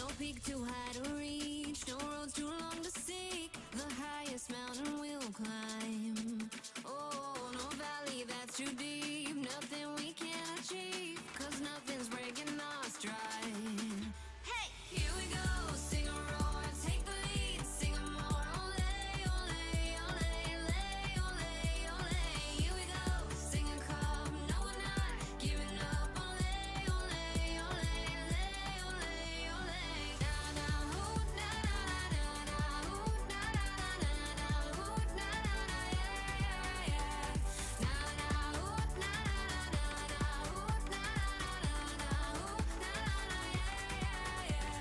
No peak too high to reach, no roads too long to seek. The highest mountain we'll climb. Oh, no valley that's too deep, nothing we can't achieve, 'cause nothing's breaking our stride. Hey, here we go, sing a roar, take the lead, sing a more. Ole, ole, ole, ole, ole, ole. Here we go, SingaCup, no we're not giving up. Ole, ole, ole, ole, ole, ole. Na na hoo, na na na na hoo, na na na na hoo, na na yeah yeah yeah. Na na hoo, na na na hoo, na na na hoo, na na yeah yeah yeah.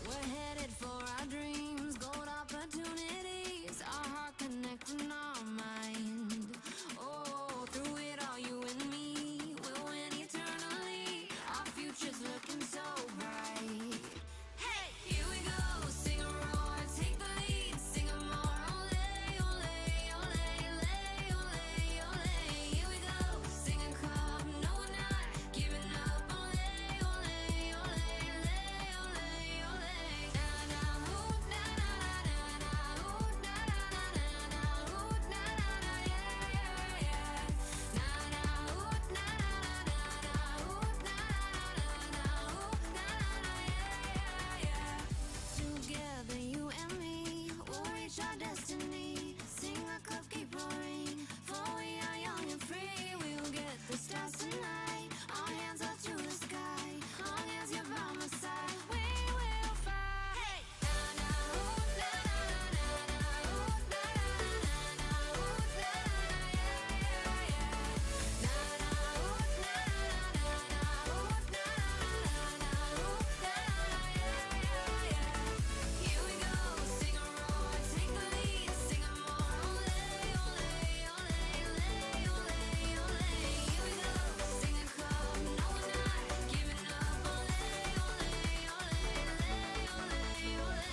We're headed for our dreams, gold opportunities, our heart connecting our mind. Oh, through it all, you and me will win eternally. Our future's looking so bright. Hey, here we go, sing a roar, take the lead, sing a more. Ole, ole, ole, ole, ole, ole. Here we go, SingaCup, no we're not giving up. Ole, ole, ole, ole, ole, ole. Na na hoo, na na na hoo, na na na hoo, na na yeah yeah yeah. Na na hoo, na na hoo, na na hoo, na na yeah yeah yeah. Together, you and me, we'll reach our destiny. SingaCup, keep roaring, for we are young and free. We'll get the stars tonight. Our hands up to the sky. Long as you're by my side, we will fly. Hey, na na hoo, na na na hoo, na na hoo, na yeah yeah yeah. Na na hoo, na na hoo, na na hoo, na yeah yeah yeah. Here we go, sing a roar, take the lead, sing a more. Ole, ole, ole, ole, ole, ole. Here we go, SingaCup, no we're not giving up. Ole, ole, ole, ole, ole, ole.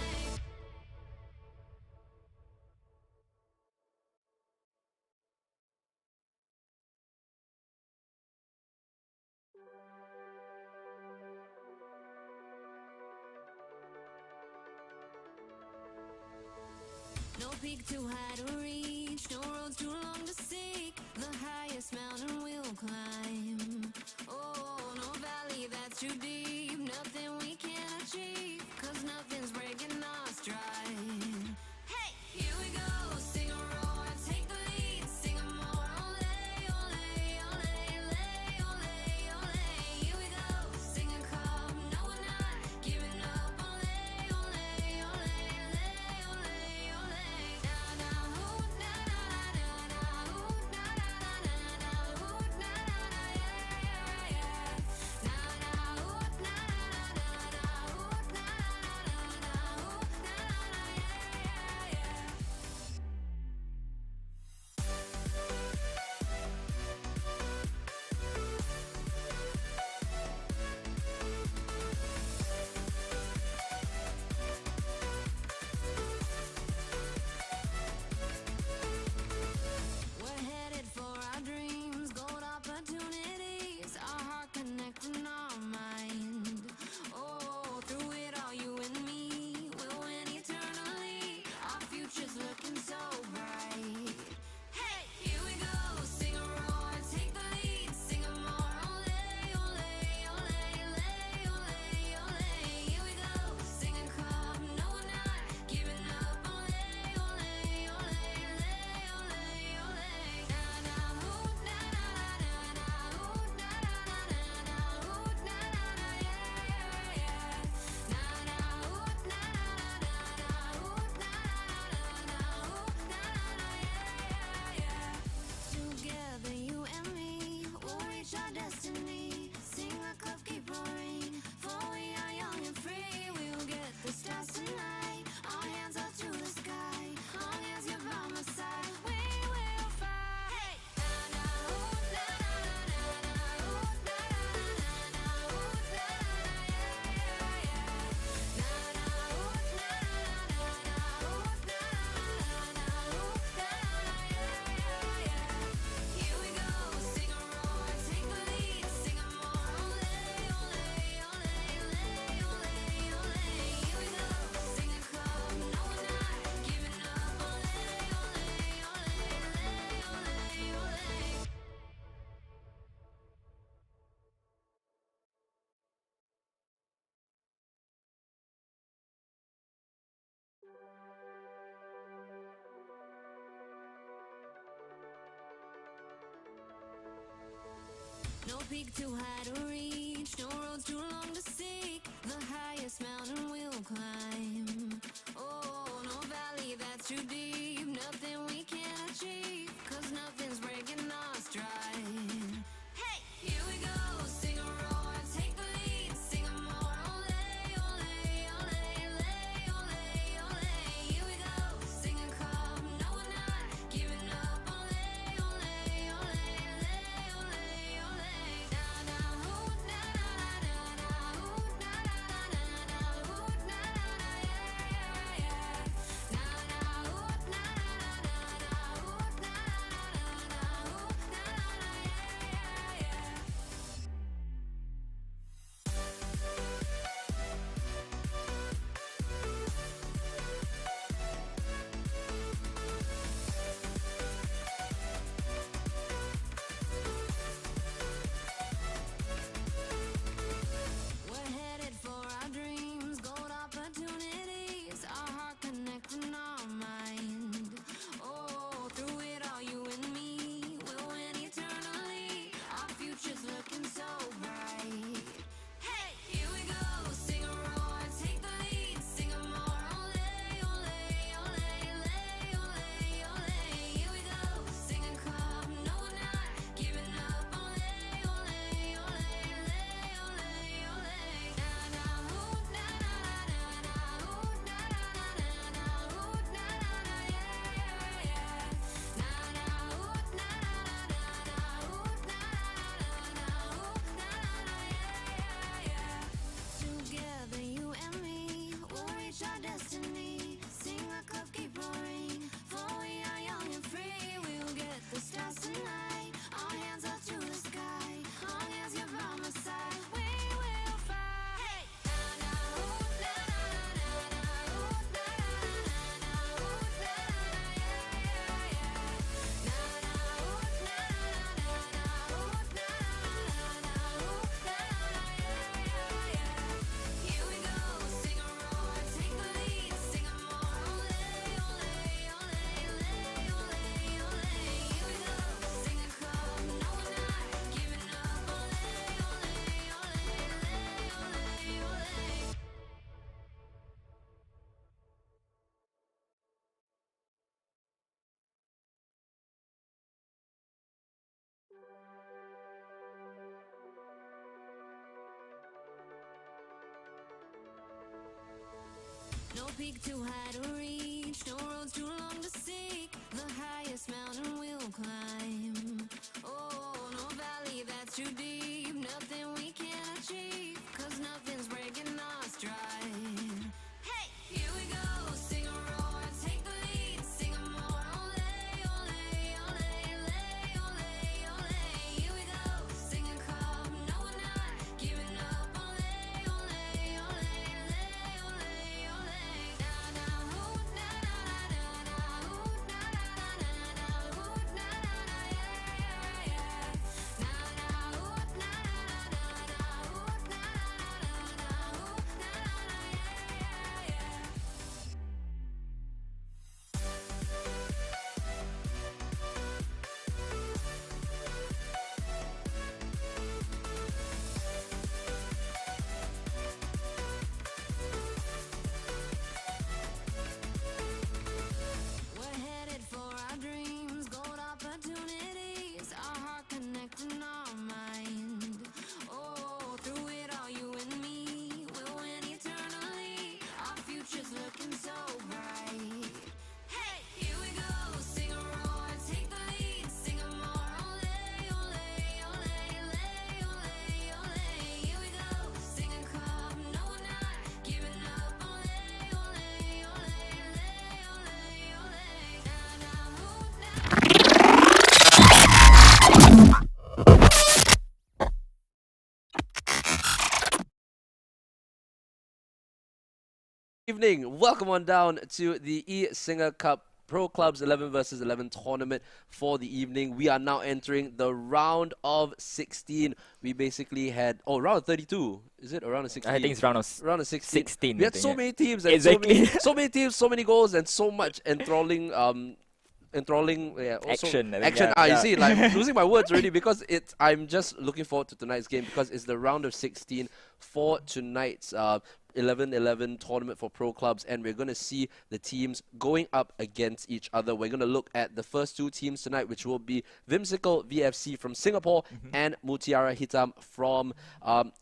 No peak too high to reach, no roads too long to seek. The highest mountain we'll climb. Oh, no valley that's too deep, nothing we can't achieve, 'cause nothing's breaking our stride. Hey, here we go, sing a roar, take the lead, sing a more. Ole, ole, ole, ole, ole, ole. Here we go, SingaCup, no we're not giving up. Ole, ole, ole, ole, ole, ole. Na na hoo, na na hoo, na na hoo, na na yeah yeah yeah. Na na hoo, na na peak too high to reach, no roads too long to seek. The highest mountain we'll climb. Oh, no valley that's too deep, nothing we can't achieve, 'cause nothing's breaking our stride. Hey, here we go, sing a roar, take the lead, sing a more, ole, ole, ole, ole, ole, ole. Here we go, SingaCup, no we're not giving up, ole, ole, ole, ole, ole, ole. Na na, ooh, na na na na, ooh, na na na na, ooh, na na na, yeah, yeah, yeah. Na na, ooh, na na na na, ooh, na na na na, ooh, na na na, yeah, yeah, yeah. We're headed for our dreams, gold opportunities, our heart connecting our mind. Oh, through it all, you and me, we'll win eternally. Our future's looking so bright. Hey, here we go, sing a roar, take the lead, sing a more, ole, ole, ole, ole, ole, ole. Here we go, SingaCup, no we're not giving up, ole, ole, ole, ole, ole, ole. Na na, ooh, na na na na, ooh, na na na na, ooh, na na na, yeah, yeah, yeah. Na na, ooh, na na na na, ooh, na na na na, ooh, na na na, yeah, yeah, yeah. Together, you and me, we'll reach our destiny. SingaCup, keep roaring, for we are young and free. We'll get the stars tonight. Our hands up to the sky. Long as you're by my side, we will fly. Hey, na na, ooh, na na na na, ooh, na na na na, ooh, na na na, yeah, yeah, yeah. Na na, ooh, na na na na, ooh, na na na na, ooh, na na na, yeah, yeah, yeah. Here we go, sing a roar, take the lead, sing a more, ole, ole, ole, ole, ole, ole. Here we go, SingaCup, no we're not giving up, ole, ole, ole, ole, ole, ole. No peak too high to reach, no roads too long to seek. The highest mountain we'll climb. Oh, no valley that's too deep, nothing we can't achieve, 'cause nothing's breaking our stride. Hey, here we go, sing a roar, take the lead, sing a more, ole, ole, ole, ole, ole, ole. Here we go, SingaCup, no we're not giving up, ole, ole, ole, ole, ole, ole. Na na, ooh, na na na na, ooh, na na na na, ooh, na na na, yeah, yeah, yeah. Na na, ooh, na na na na, ooh, na na na na, ooh, na na na, yeah, yeah, yeah. We're headed for our dreams, gold opportunities, our heart connecting our mind. Oh, through it all, you and me, we'll win eternally. Our future's looking so bright. Hey, here we go, sing a roar, take the lead, sing a more, ole, ole, ole, ole, ole, ole. Here we go, SingaCup, no we're not giving up, ole, ole, ole, ole, ole, ole. Na na, ooh, na Evening, welcome on down to the eSingaCup Pro Clubs 11 versus 11 tournament for the evening. We are now entering the round of 16. We basically had, round of 32. Is it around of 16? I think it's round of 16. We had so many teams and Exactly. so many teams, so many goals and so much enthralling enthralling. Yeah, also Action, I think, action. yeah, You yeah. see, like I'm losing my words already because I'm just looking forward to tonight's game because it's the round of 16 for tonight's 11-11 tournament for pro clubs, and we're going to see the teams going up against each other. We're going to look at the first two teams tonight, which will be Vimsicle VFC from Singapore and Mutiara Hitam from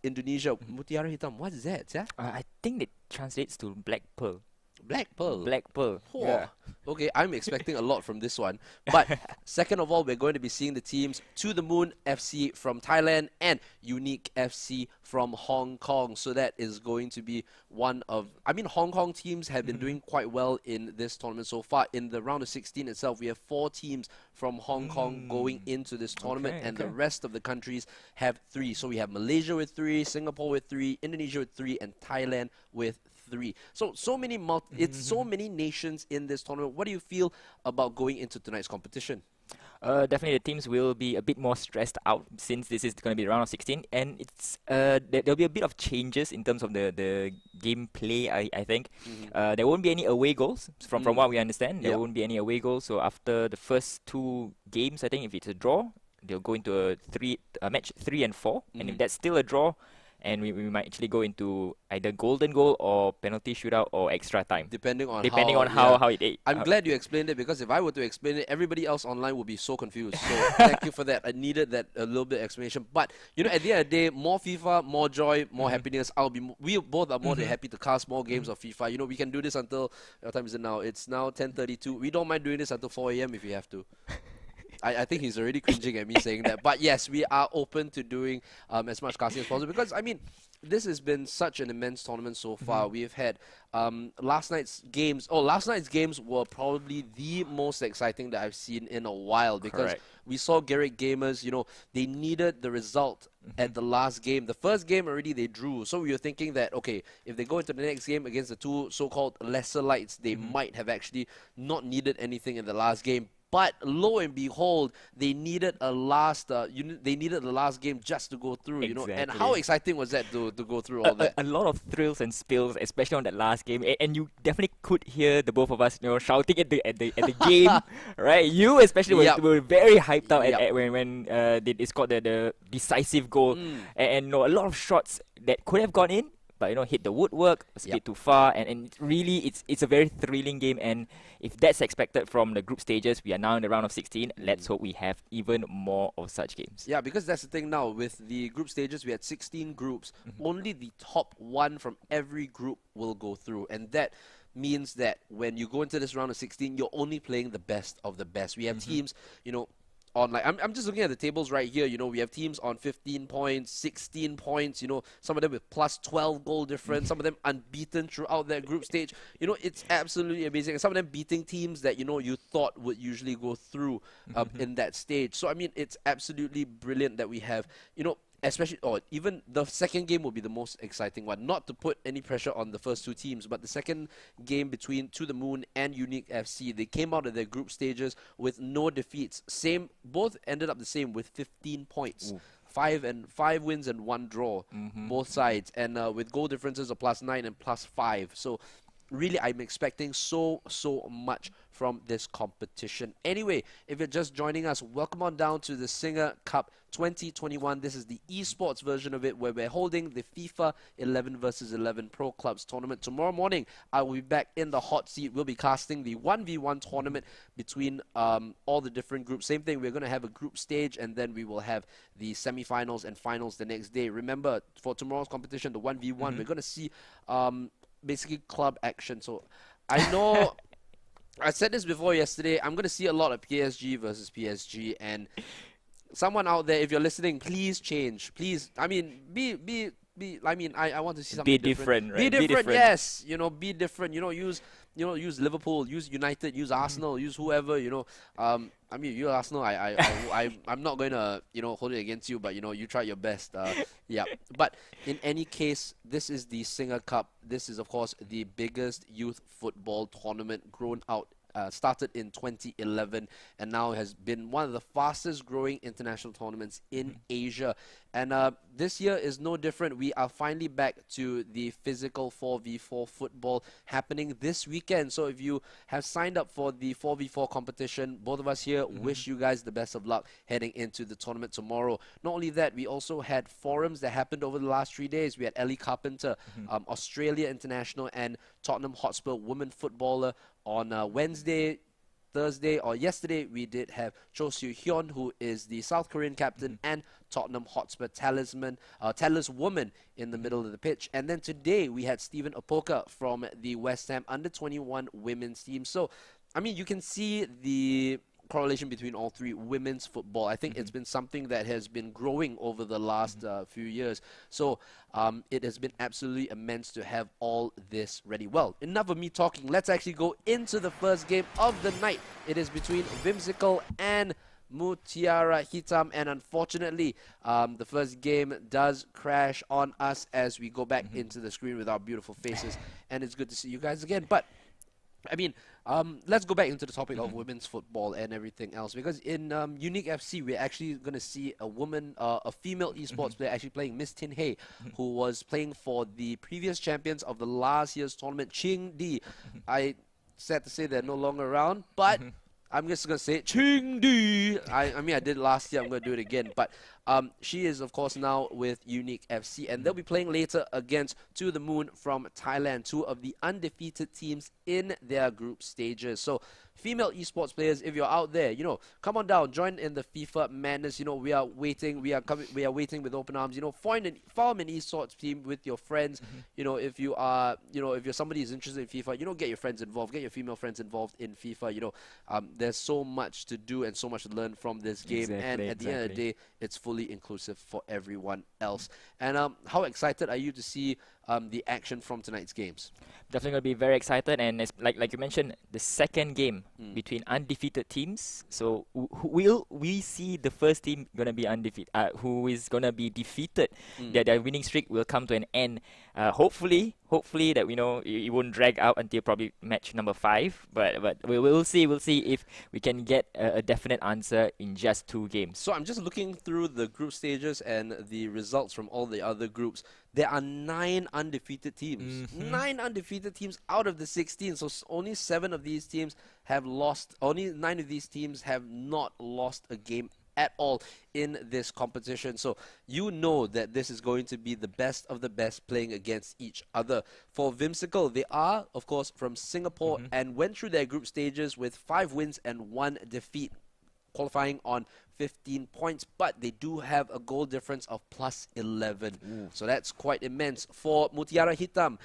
Indonesia. Mutiara Hitam, what is that? Yeah? I think it translates to Black Pearl. Black Pearl. Black Pearl. Whoa. Yeah. Okay, I'm expecting a lot from this one. But second of all, we're going to be seeing the teams To The Moon FC from Thailand and Unique FC from Hong Kong. So that is going to be one of... I mean, Hong Kong teams have been doing quite well in this tournament so far. In the round of 16 itself, we have 4 teams from Hong Kong going into this tournament, and the rest of the countries have 3. So we have Malaysia with 3, Singapore with 3, Indonesia with 3, and Thailand with 3. So many it's so many nations in this tournament. What do you feel about going into tonight's competition? Definitely, the teams will be a bit more stressed out since this is going to be the round of 16, and it's there'll be a bit of changes in terms of the gameplay. I think there won't be any away goals from what we understand. There won't be any away goals. So after the first 2 games, I think if it's a draw, they'll go into a match 3 and 4, and if that's still a draw, and we might actually go into either golden goal or penalty shootout or extra time. Depending on how it. I'm glad you explained it, because if I were to explain it, everybody else online would be so confused. So thank you for that. I needed that a little bit of explanation. But you know, at the end of the day, more FIFA, more joy, more happiness. We both are more than happy to cast more games of FIFA. You know, we can do this until what time is it now? It's now 10:32. We don't mind doing this until 4 a.m. if we have to. I think he's already cringing at me saying that. But yes, we are open to doing as much casting as possible, because, I mean, this has been such an immense tournament so far. We've had last night's games. Last night's games were probably the most exciting that I've seen in a while, because we saw Garrick Gamers, you know, they needed the result at the last game. The first game already they drew. So we were thinking that, okay, if they go into the next game against the 2 so-called lesser lights, they might have actually not needed anything in the last game. But lo and behold, they needed a last. They needed the last game just to go through. You know, and how exciting was that to go through all that? A lot of thrills and spills, especially on that last game. And you definitely could hear the both of us, you know, shouting at the game, right? You especially were very hyped out at when they scored the decisive goal, and you know, a lot of shots that could have gone in, but you know, hit the woodwork, was a bit too far, and really it's a very thrilling game. And if that's expected from the group stages, we are now in the round of 16. Let's hope we have even more of such games. Yeah, because that's the thing now. With the group stages, we had 16 groups. Only the top 1 from every group will go through, and that means that when you go into this round of 16, you're only playing the best of the best. We have teams, you know, on, like, I'm just looking at the tables right here. You know, we have teams on 15 points, 16 points, you know, some of them with plus 12 goal difference, some of them unbeaten throughout that group stage. You know, it's absolutely amazing. And some of them beating teams that, you know, you thought would usually go through in that stage. So, I mean, it's absolutely brilliant that we have, you know, especially, even the second game will be the most exciting one. Not to put any pressure on the first 2 teams, but the second game between To The Moon and Unique FC, they came out of their group stages with no defeats. Both ended up the same with 15 points. 5 wins and 1 draw, both sides, and with goal differences of +9 and +5. So really, I'm expecting so much from this competition. Anyway, if you're just joining us, welcome on down to the SingaCup 2021. This is the esports version of it, where we're holding the FIFA 11 versus 11 Pro Clubs tournament. Tomorrow morning, I will be back in the hot seat. We'll be casting the 1v1 tournament between all the different groups. Same thing, we're going to have a group stage, and then we will have the semi-finals and finals the next day. Remember, for tomorrow's competition, the 1v1, we're going to see basically club action. So I know I said this before yesterday, I'm going to see a lot of PSG versus PSG, and someone out there, if you're listening, please change. Please, I mean, I want to see something different, right? Be different, yes. You know, be different. You know, use Liverpool, use United, use Arsenal, use whoever. You know, I mean, you're Arsenal. I'm not going to, you know, hold it against you, but you know, you try your best. Yeah. But in any case, this is the SingaCup. This is, of course, the biggest youth football tournament grown out. Started in 2011 and now has been one of the fastest growing international tournaments in Asia. And this year is no different. We are finally back to the physical 4v4 football happening this weekend. So if you have signed up for the 4v4 competition, both of us here wish you guys the best of luck heading into the tournament tomorrow. Not only that, we also had forums that happened over the last 3 days. We had Ellie Carpenter, Australia International, and Tottenham Hotspur women footballer on Wednesday. Thursday or yesterday, we did have Cho Soo-hyun, who is the South Korean captain, and Tottenham Hotspur taliswoman in the middle of the pitch. And then today, we had Stephen Opoka from the West Ham Under-21 women's team. So, I mean, you can see the correlation between all three. Women's football, I think it's been something that has been growing over the last few years. So it has been absolutely immense to have all this ready. Well, enough of me talking. Let's actually go into the first game of the night. It is between Whimsical and Mutiara Hitam, and unfortunately the first game does crash on us as we go back into the screen with our beautiful faces, and it's good to see you guys again. But I mean, let's go back into the topic of women's football and everything else, because in Unique FC, we're actually going to see a woman, a female esports player actually playing, Miss Tin Hei, who was playing for the previous champions of the last year's tournament, Ching Di. I sad to say they're no longer around, but I'm just going to say it, Ching Di. I mean, I did it last year, I'm going to do it again, but she is, of course, now with Unique FC, and they'll be playing later against To The Moon from Thailand, two of the undefeated teams in their group stages. So, female esports players, if you're out there, you know, come on down, join in the FIFA madness. You know, we are waiting, we are waiting with open arms. You know, form an esports team with your friends. You know, if you are, you know, if you're somebody who's interested in FIFA, you know, get your friends involved, get your female friends involved in FIFA. You know, there's so much to do and so much to learn from this game, and at the end of the day, it's fully inclusive for everyone else. And how excited are you to see the action from tonight's games? Definitely going to be very excited, and it's like you mentioned, the second game between undefeated teams. So will we see the first team going to be undefeated, who is going to be defeated? Their winning streak will come to an end. Hopefully that we know it won't drag out until probably match number 5. But we'll see. We'll see if we can get a definite answer in just 2 games. So I'm just looking through the group stages and the results from all the other groups. There are 9 undefeated teams. 9 undefeated teams out of the 16. So only 7 of these teams have lost. Only 9 of these teams have not lost a game at all in this competition. So you know that this is going to be the best of the best playing against each other. For Whimsical, they are, of course, from Singapore and went through their group stages with 5 wins and 1 defeat, qualifying on 15 points, but they do have a goal difference of plus 11. So that's quite immense. For Mutiara Hitam,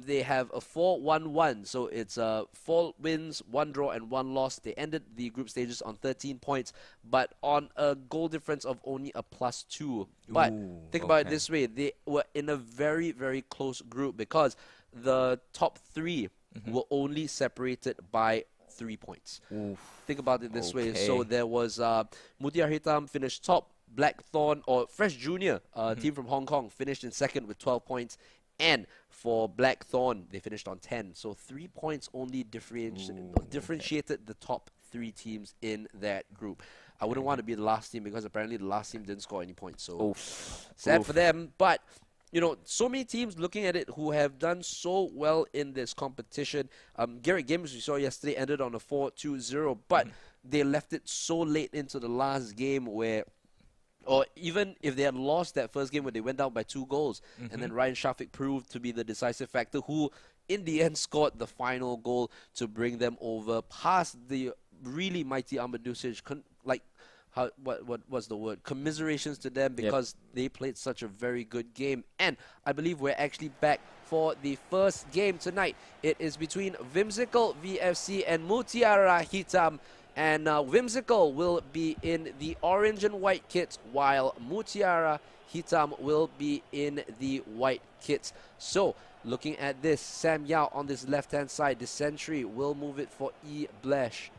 they have a 4-1-1. So it's 4 wins, 1 draw, and 1 loss. They ended the group stages on 13 points, but on a goal difference of only a plus 2. But think about it this way. They were in a very, very close group because the top 3 were only separated by 3 points. Think about it this way. So there was Mutiara Hitam finished top, Blackthorn or Fresh Junior, team from Hong Kong, finished in second with 12 points. And for Blackthorn, they finished on 10. So 3 points only differentiated the top 3 teams in that group. I wouldn't want to be the last team because apparently the last team didn't score any points. So sad for them. But you know, so many teams looking at it who have done so well in this competition. Garrett Games, we saw yesterday, ended on a 4-2-0, but they left it so late into the last game where, or even if they had lost that first game where they went down by 2 goals, and then Ryan Shafiq proved to be the decisive factor who, in the end, scored the final goal to bring them over past the really mighty Ahmedusij. What's the word? Commiserations to them because they played such a very good game. And I believe we're actually back for the first game tonight. It is between Whimsical VFC and Mutiara Hitam. And Whimsical will be in the orange and white kits, while Mutiara Hitam will be in the white kits. So, looking at this, Sam Yao on this left-hand side, the sentry will move it for E. Blesh.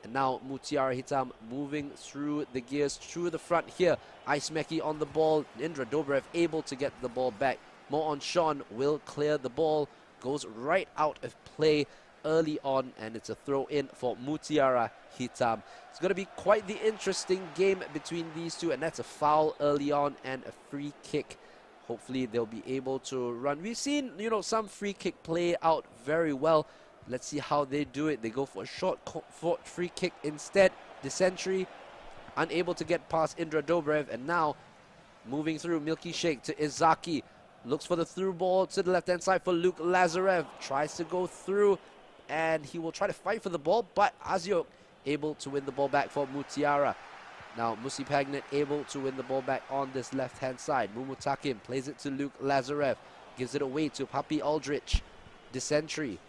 And now Mutiara Hitam moving through the gears, through the front here. Ice Meki on the ball. Indra Dobrev able to get the ball back. Mo On Sean will clear the ball. Goes right out of play. early on, and it's a throw in for Mutiara Hitam. It's going to be quite the interesting game between these two, and that's a foul early on and a free kick. Hopefully they'll be able to run. We've seen, some free kick play out very well. Let's see how they do it. They go for a short free kick instead. Desentry unable to get past Indra Dobrev, and now moving through, Milky Sheikh to Izaki. Looks for the through ball to the left-hand side for Luke Lazarev. Tries to go through, and he will try to fight for the ball, but Aziok able to win the ball back for Mutiara. Now Musi Pagnet able to win the ball back on this left-hand side. Mumutakim plays it to Luke Lazarev. Gives it away to Papi Aldrich. Desentry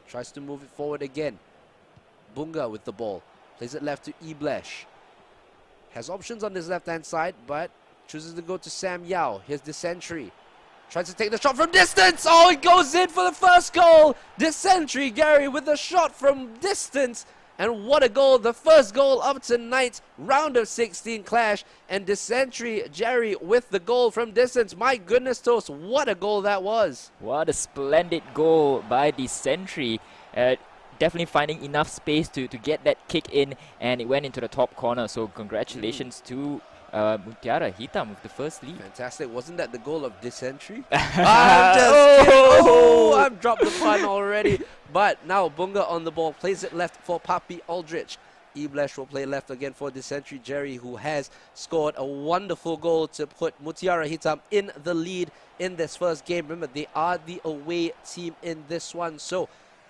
tries to move it forward again. Bunga with the ball. Plays it left to Iblesh. Has options on this left-hand side, but chooses to go to Sam Yao. Here's Desentry. Tries to take the shot from distance. Oh, it goes in for the first goal. Desentry, Gary, with the shot from distance. And what a goal. The first goal of tonight's round of 16 clash. And Desentry, Jerry, with the goal from distance. My goodness, Toast, what a goal that was. What a splendid goal by Desentry. Definitely finding enough space to get that kick in, and it went into the top corner. So congratulations to Mutiara Hitam with the first lead. Fantastic. Wasn't that the goal of Desentry? I'm just kidding. Oh, I've dropped the pun already. But now Bunga on the ball. Plays it left for Papi Aldrich. Iblesh will play left again for Desentry Jerry, who has scored a wonderful goal to put Mutiara Hitam in the lead in this first game. Remember, they are the away team in this one. So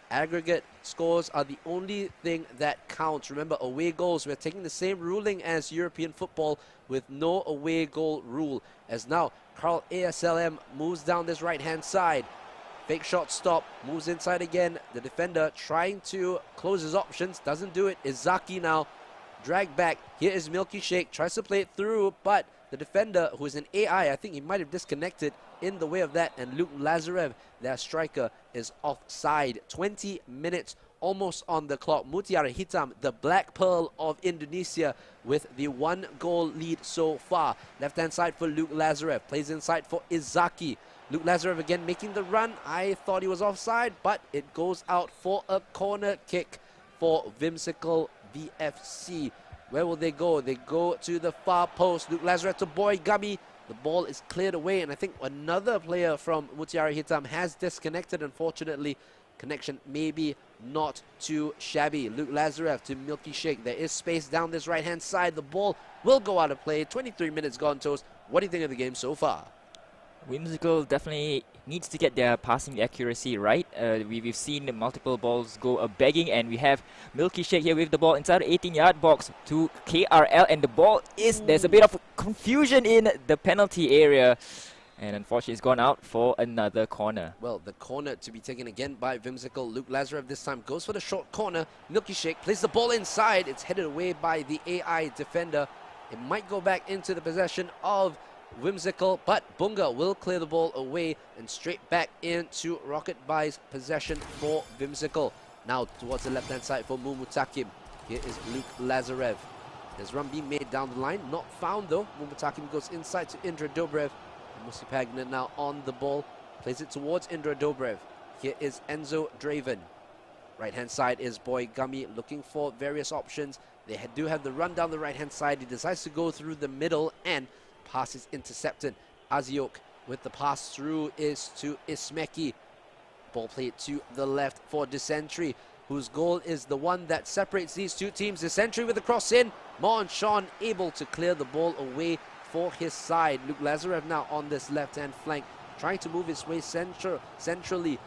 aggregate scores are the only thing that counts. Remember, away goals, we're taking the same ruling as European football with no away goal rule. As now, Carl ASLM moves down this right-hand side. Fake shot stop, moves inside again. The defender trying to close his options, doesn't do it. Izaki now, dragged back. Here is Milky Sheikh, tries to play it through, but the defender, who is an AI, I think he might have disconnected in the way of that, and Luke Lazarev, their striker, is offside. 20 minutes almost on the clock. Mutiara Hitam, the Black Pearl of Indonesia, with the 1-goal lead so far. Left-hand side for Luke Lazarev, plays inside for Izaki. Luke Lazarev again making the run. I thought he was offside, but it goes out for a corner kick for Whimsical VFC. Where will they go? They go to the far post. Luke Lazarev to Boy Gummy. The ball is cleared away, and I think another player from Mutiara Hitam has disconnected, unfortunately. Connection maybe not too shabby. Luke Lazarev to Milky Sheikh. There is space down this right-hand side. The ball will go out of play. 23 minutes gone, Toast. What do you think of the game so far? Whimsical definitely needs to get their passing accuracy right. We've seen multiple balls go begging, and we have Milky Sheikh here with the ball inside the 18-yard box to KRL, and the ball there's a bit of confusion in the penalty area, and unfortunately it's gone out for another corner. Well, the corner to be taken again by Whimsical. Luke Lazarev this time goes for the short corner. Milky Sheikh plays the ball inside. It's headed away by the AI defender. It might go back into the possession of Whimsical, but Bunga will clear the ball away and straight back into Rocket Bai's possession for Whimsical. Now towards the left-hand side for Mumutakim. Here is Luke Lazarev. There's run being made down the line, not found though. Mumutakim goes inside to Indra Dobrev. Musi Pagna now on the ball, plays it towards Indra Dobrev. Here is Enzo Draven. Right-hand side is Boy Gummy looking for various options. They do have the run down the right-hand side. He decides to go through the middle, and pass is intercepted. Aziok with the pass through is to Ismeki. Ball played to the left for Desentry, whose goal is the one that separates these two teams. Desentry with the cross in. Mon Sean able to clear the ball away for his side. Luke Lazarev now on this left-hand flank, trying to move his way centrally.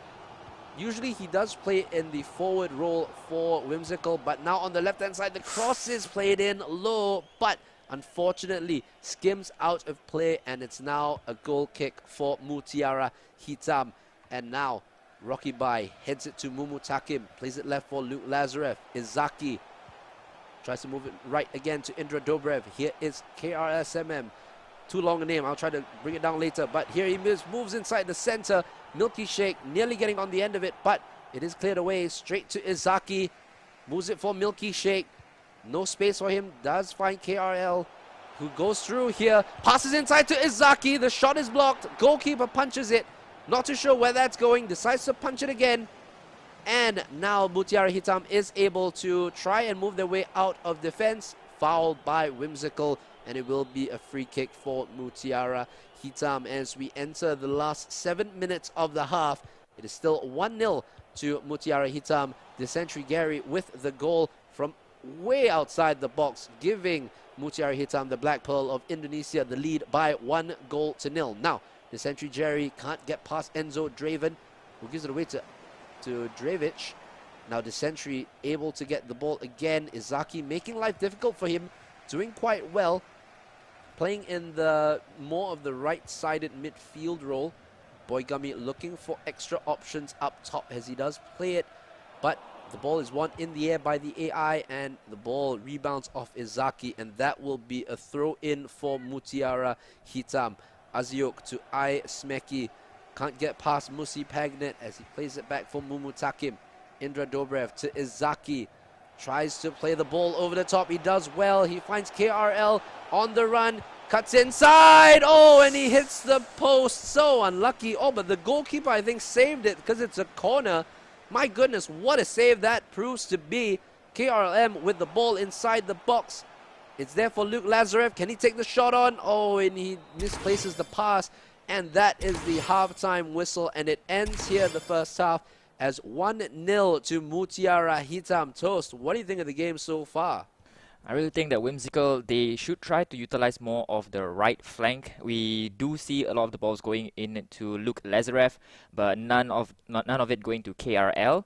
Usually he does play in the forward role for Whimsical, but now on the left-hand side, the cross is played in low, but unfortunately skims out of play, and it's now a goal kick for Mutiara Hitam. And now Rocky Bai heads it to Mumutakim, plays it left for Luke Lazarev. Izaki tries to move it right again to Indra Dobrev. Here is KRSMM. Too long a name, I'll try to bring it down later, but here he moves inside the center. Milky Sheikh nearly getting on the end of it, but it is cleared away straight to Izaki. Moves it for Milky Sheikh. No space for him, does find KRL, who goes through here, passes inside to Izaki, the shot is blocked, goalkeeper punches it, not too sure where that's going, decides to punch it again, And now Mutiara Hitam is able to try and move their way out of defense. Fouled by Whimsical, and it will be a free kick for Mutiara Hitam as we enter the last 7 minutes of the half. It is still 1-0 to Mutiara Hitam. Desentry Gary with the goal from way outside the box, giving Mutiara Hitam, the Black Pearl of Indonesia, the lead by 1-0. Now, Desentry Jerry can't get past Enzo Draven, who gives it away to Dravic. Now Desentry able to get the ball again. Izaki making life difficult for him, doing quite well, playing in the more of the right-sided midfield role. Boygami looking for extra options up top as he does play it, but the ball is won in the air by the AI, and the ball rebounds off Izaki, and that will be a throw-in for Mutiara Hitam. Aziok to I Smeki, can't get past Musi Pagnet as he plays it back for Mumutakim. Indra Dobrev to Izaki, tries to play the ball over the top. He does well. He finds KRL on the run, cuts inside. Oh, and he hits the post. So unlucky. Oh, but the goalkeeper, I think, saved it because it's a corner. My goodness, what a save that proves to be. KRLM with the ball inside the box. It's there for Luke Lazarev. Can he take the shot on? Oh, and he misplaces the pass. And that is the halftime whistle. And it ends here the first half as 1-0 to Mutiara Hitam. Toast, what do you think of the game so far? I really think that Whimsical, they should try to utilize more of the right flank. We do see a lot of the balls going in to Luke Lazarev, but none of it going to KRL.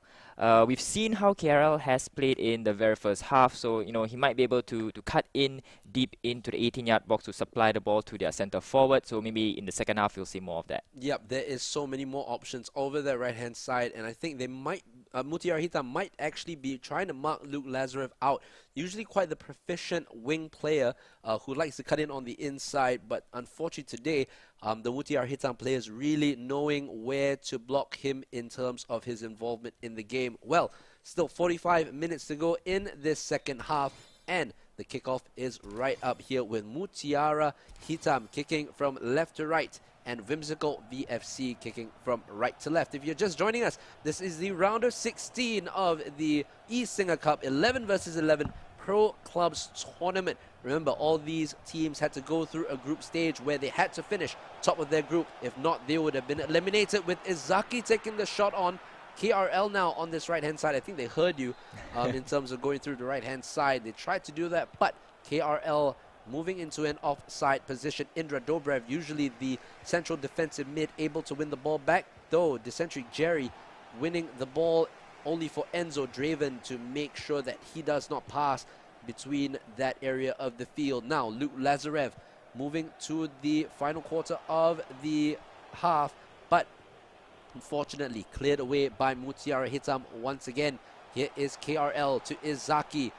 We've seen how KRL has played in the very first half, so he might be able to cut in deep into the 18-yard box to supply the ball to their center forward. So maybe in the second half, you'll see more of that. Yep, there is so many more options over the right-hand side, and I think they might, Mutiara Hitam might actually be trying to mark Luke Lazarev out. Usually quite the proficient wing player who likes to cut in on the inside, but unfortunately today, the Mutiara Hitam players really knowing where to block him in terms of his involvement in the game. Well, still 45 minutes to go in this second half, and the kickoff is right up here with Mutiara Hitam kicking from left to right and Whimsical VFC kicking from right to left. If you're just joining us, this is the round of 16 of the eSingaCup 11 versus 11 Pro Clubs Tournament. Remember, all these teams had to go through a group stage where they had to finish top of their group. If not, they would have been eliminated, with Izaki taking the shot on. KRL now on this right-hand side. I think they heard you in terms of going through the right-hand side. They tried to do that, but KRL moving into an offside position. Indra Dobrev, usually the central defensive mid, able to win the ball back, though Desentry Jerry winning the ball only for Enzo Draven to make sure that he does not pass between that area of the field. Now Luke Lazarev moving to the final quarter of the half, but unfortunately cleared away by Mutiara Hitam once again. Here is KRL to Izaki.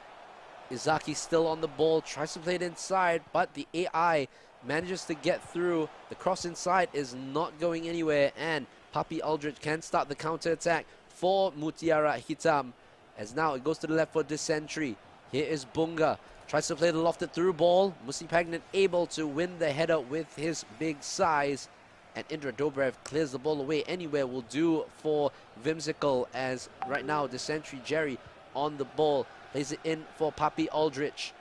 Izaki still on the ball, tries to play it inside, but the AI manages to get through. The cross inside is not going anywhere, and Papi Aldrich can start the counter-attack for Mutiara Hitam, as now it goes to the left for Desentry. Here is Bunga, tries to play the lofted through ball. Musi Pagnet able to win the header with his big size, and Indra Dobrev clears the ball away. Anywhere will do for Whimsical, as right now Desentry Jerry on the ball, plays it in for Papi Aldrich.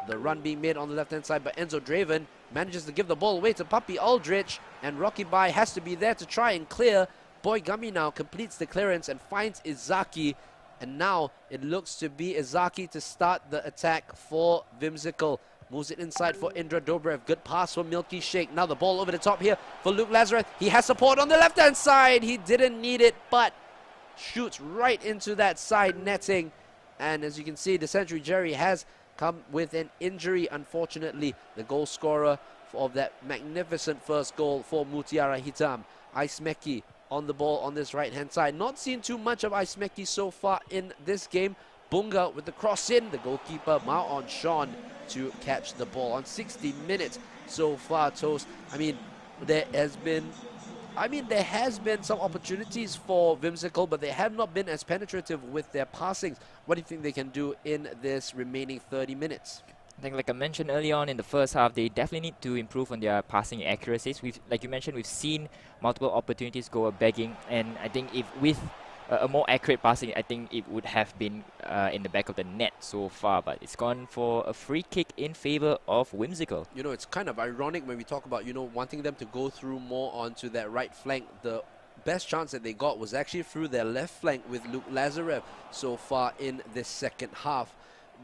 The run being made on the left-hand side by Enzo Draven, manages to give the ball away to Papi Aldrich, and Rocky Bai has to be there to try and clear. Boygami now completes the clearance and finds Izaki, and now it looks to be Izaki to start the attack for Whimsical. Moves it inside for Indra Dobrev. Good pass for Milky Shake. Now the ball over the top here for Luke Lazarev. He has support on the left-hand side. He didn't need it, but shoots right into that side netting. And as you can see, Desentry Jerry has come with an injury, unfortunately. The goal scorer of that magnificent first goal for Mutiara Hitam. Aismeki on the ball on this right-hand side. Not seen too much of Aismeki so far in this game. Bunga with the cross in. The goalkeeper, Mao On Sean, to catch the ball on 60 minutes so far. Toast, there has been some opportunities for Whimsical, but they have not been as penetrative with their passings. What do you think they can do in this remaining 30 minutes? I think, like I mentioned early on in the first half, they definitely need to improve on their passing accuracies. Like you mentioned, we've seen multiple opportunities go begging, and I think if with a more accurate passing, I think it would have been in the back of the net so far. But it's gone for a free kick in favor of Whimsical. You know, it's kind of ironic when we talk about, you know, wanting them to go through more onto that right flank. The best chance that they got was actually through their left flank with Luke Lazarev so far in this second half.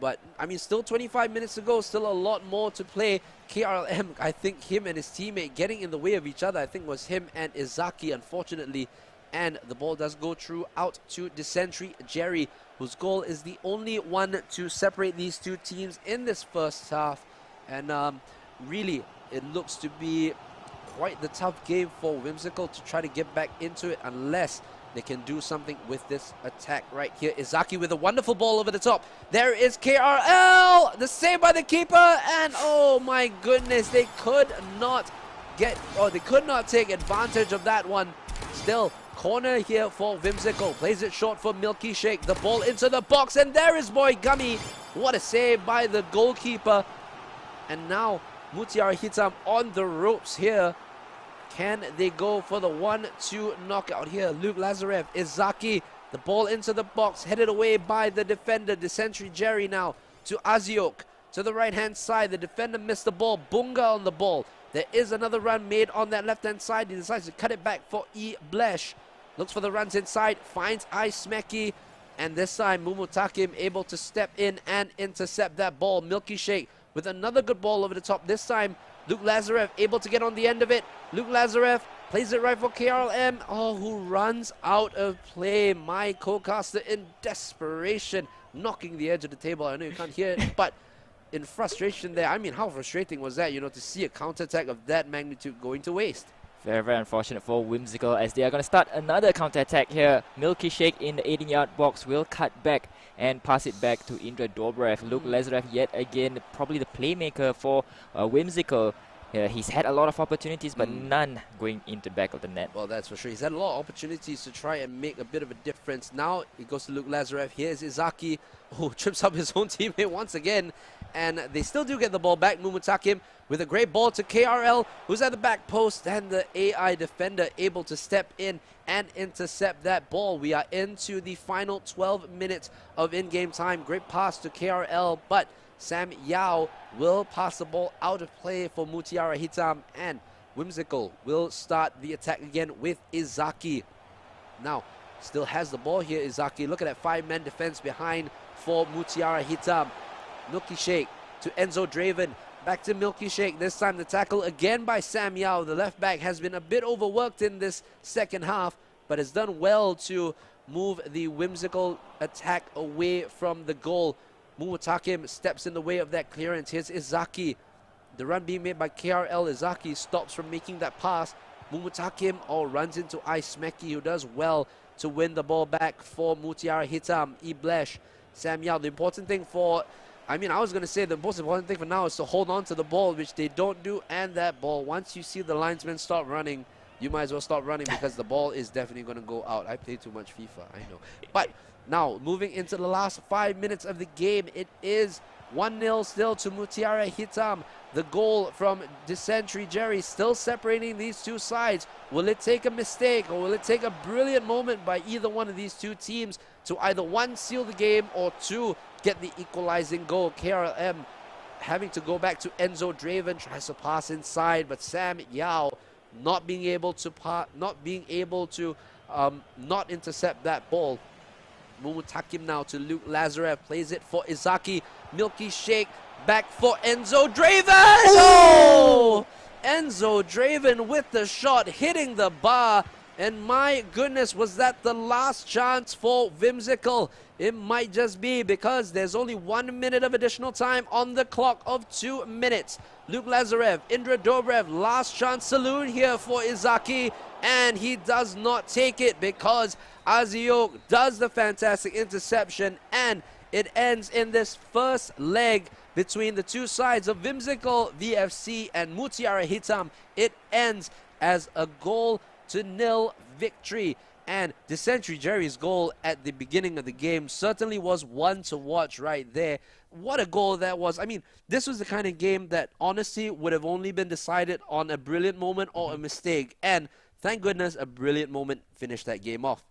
But, I mean, still 25 minutes to go, still a lot more to play. KRLM, I think him and his teammate getting in the way of each other, I think was him and Izaki, unfortunately. And the ball does go through out to Descentry Jerry, whose goal is the only one to separate these two teams in this first half. And really, it looks to be quite the tough game for Whimsical to try to get back into it unless they can do something with this attack right here. Izaki with a wonderful ball over the top. There is KRL, the save by the keeper, and oh my goodness, they could not take advantage of that one. Still, corner here for Whimsical. Plays it short for Milky Shake. The ball into the box, and there is Boy Gummy. What a save by the goalkeeper. And now Mutiara Hitam on the ropes here. Can they go for the 1-2 knockout here? Luke Lazarev, Izaki, the ball into the box, headed away by the defender, Descentry Jerry now to Aziok. To the right-hand side, the defender missed the ball, Bunga on the ball. There is another run made on that left-hand side. He decides to cut it back for E. Blesh. Looks for the runs inside, finds Ice Smecky, and this time Mumutakim able to step in and intercept that ball. Milky Shake with another good ball over the top. This time, Luke Lazarev able to get on the end of it. Luke Lazarev plays it right for KRLM. Oh, who runs out of play. My co-caster in desperation, knocking the edge of the table. I know you can't hear it, but in frustration there. I mean, how frustrating was that, you know, to see a counter-attack of that magnitude going to waste. Very, very unfortunate for Whimsical as they are going to start another counter-attack here. Milky Shake in the 18-yard box will cut back and pass it back to Indra Dobrev. Luke Lazarev yet again, probably the playmaker for Whimsical. He's had a lot of opportunities, but none going into the back of the net. Well, that's for sure. He's had a lot of opportunities to try and make a bit of a difference. Now it goes to Luke Lazarev. Here's Izaki, who trips up his own teammate once again. And they still do get the ball back. Mumutakim with a great ball to KRL, who's at the back post. And the AI defender able to step in and intercept that ball. We are into the final 12 minutes of in-game time. Great pass to KRL, but Sam Yao will pass the ball out of play for Mutiara Hitam, and Whimsical will start the attack again with Izaki. Now, still has the ball here, Izaki. Look at that 5-man defense behind for Mutiara Hitam. Milky Shake to Enzo Draven. Back to Milky Shake. This time the tackle again by Sam Yao. The left back has been a bit overworked in this second half, but has done well to move the Whimsical attack away from the goal. Mumutakim steps in the way of that clearance. Here's Izaki. The run being made by KRL. Izaki stops from making that pass. Mumutakim runs into Ice Smecky, who does well to win the ball back for Mutiara Hitam. Iblesh, Sam Yao. The important thing for, I was going to say the most important thing for now is to hold on to the ball, which they don't do. And that ball, once you see the linesman stop running, you might as well stop running because the ball is definitely going to go out. I play too much FIFA, I know. But now, moving into the last 5 minutes of the game, it is 1-0 still to Mutiara Hitam. The goal from Descentry Jerry still separating these two sides. Will it take a mistake or will it take a brilliant moment by either one of these two teams to either 1, seal the game, or 2, get the equalizing goal? KRLM having to go back to Enzo Draven, tries to pass inside, but Sam Yao not being able to not intercept that ball. Mumutakim now to Luke Lazarev, plays it for Izaki. Milky Shake, back for Enzo Draven! Oh! Enzo Draven with the shot, hitting the bar. And my goodness, was that the last chance for Whimsical? It might just be, because there's only 1 minute of additional time on the clock of 2 minutes. Luke Lazarev, Indra Dobrev, last chance saloon here for Izaki. And he does not take it because Aziok does the fantastic interception, and it ends in this first leg between the two sides of Whimsical VFC and Mutiara Hitam. It ends as a 0 victory. And Descentry Jerry's goal at the beginning of the game certainly was one to watch right there. What a goal that was. I mean, this was the kind of game that honestly would have only been decided on a brilliant moment or a mistake. And thank goodness a brilliant moment finished that game off.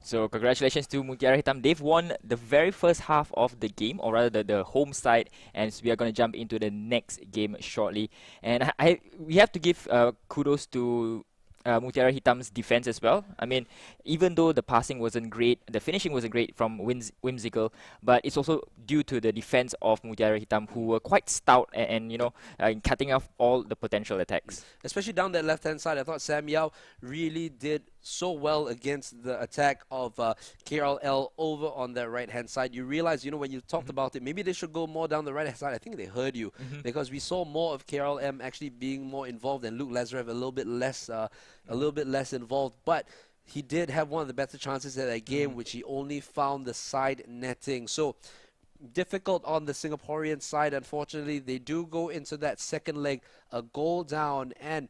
So congratulations to Mutiara Hitam. They've won the very first half of the game, or rather the home side, and we are going to jump into the next game shortly. And we have to give kudos to Mutiara Hitam's defense as well. I mean, even though the passing wasn't great, the finishing wasn't great from Whimsical, but it's also due to the defense of Mutiara Hitam, who were quite stout and in cutting off all the potential attacks. Especially down that left-hand side, I thought Sam Yao really did so well against the attack of KRL over on that right-hand side. You realize, when you talked about it, maybe they should go more down the right-hand side. I think they heard you because we saw more of KRLM actually being more involved and Luke Lazarev a little bit less involved. But he did have one of the better chances at that game, which he only found the side netting. So difficult on the Singaporean side. Unfortunately, they do go into that second leg a goal down, and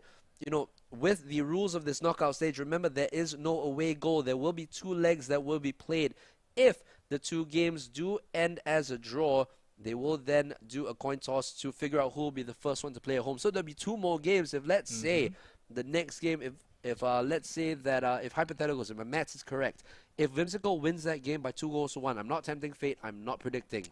with the rules of this knockout stage, remember there is no away goal. There will be 2 legs that will be played. If the 2 games do end as a draw, they will then do a coin toss to figure out who will be the first one to play at home. So there'll be 2 more games. If let's say the next game, if let's say that if hypotheticals, if my maths is correct, if Whimsical wins that game by 2-1, I'm not tempting fate. I'm not predicting.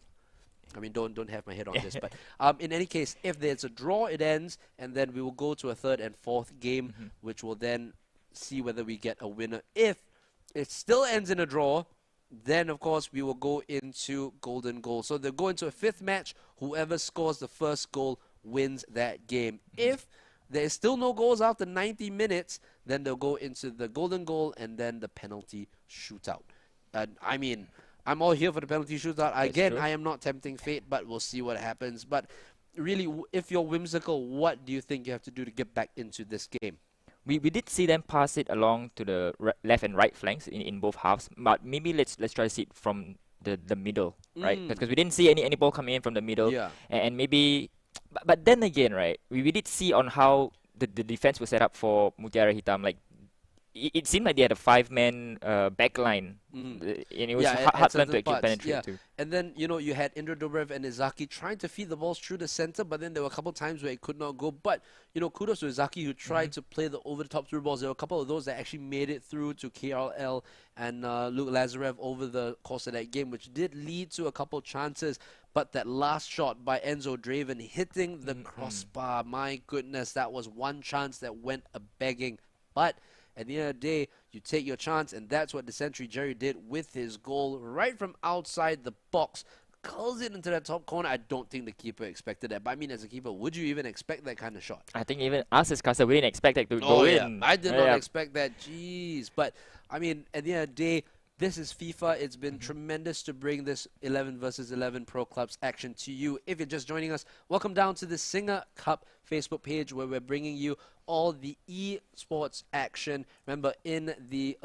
I mean, don't have my head on this, but in any case, if there's a draw, it ends, and then we will go to a 3rd and 4th game, which will then see whether we get a winner. If it still ends in a draw, then of course we will go into golden goal. So they'll go into a 5th match. Whoever scores the first goal wins that game. If there is still no goals after 90 minutes, then they'll go into the golden goal and then the penalty shootout. I mean, I'm all here for the penalty shootout. Again, I am not tempting fate, but we'll see what happens. But really, if you're Whimsical, what do you think you have to do to get back into this game? We did see them pass it along to the left and right flanks in both halves, but maybe let's try to see it from the middle, right? Because we didn't see any ball coming in from the middle, and maybe, but then again, right? We did see on how the defense was set up for Mutiara Hitam, like. It seemed like they had a 5-man back line, and it was hard for them to actually penetrate too. And then, you had Indra Dobrev and Izaki trying to feed the balls through the center, but then there were a couple times where it could not go. But, kudos to Izaki, who tried to play the over-the-top through balls. There were a couple of those that actually made it through to KRL and Luke Lazarev over the course of that game, which did lead to a couple chances. But that last shot by Enzo Draven hitting the crossbar, my goodness, that was one chance that went a-begging. But at the end of the day, you take your chance, and that's what the Century Jerry did with his goal right from outside the box. Curls it into that top corner. I don't think the keeper expected that. But I mean, as a keeper, would you even expect that kind of shot? I think even us as caster, we didn't expect it to go in. I did not expect that. Jeez. But I mean, at the end of the day, this is FIFA. It's been tremendous to bring this 11 versus 11 Pro Clubs action to you. If you're just joining us, welcome down to the SingaCup Facebook page, where we're bringing you all the esports action. Remember, in the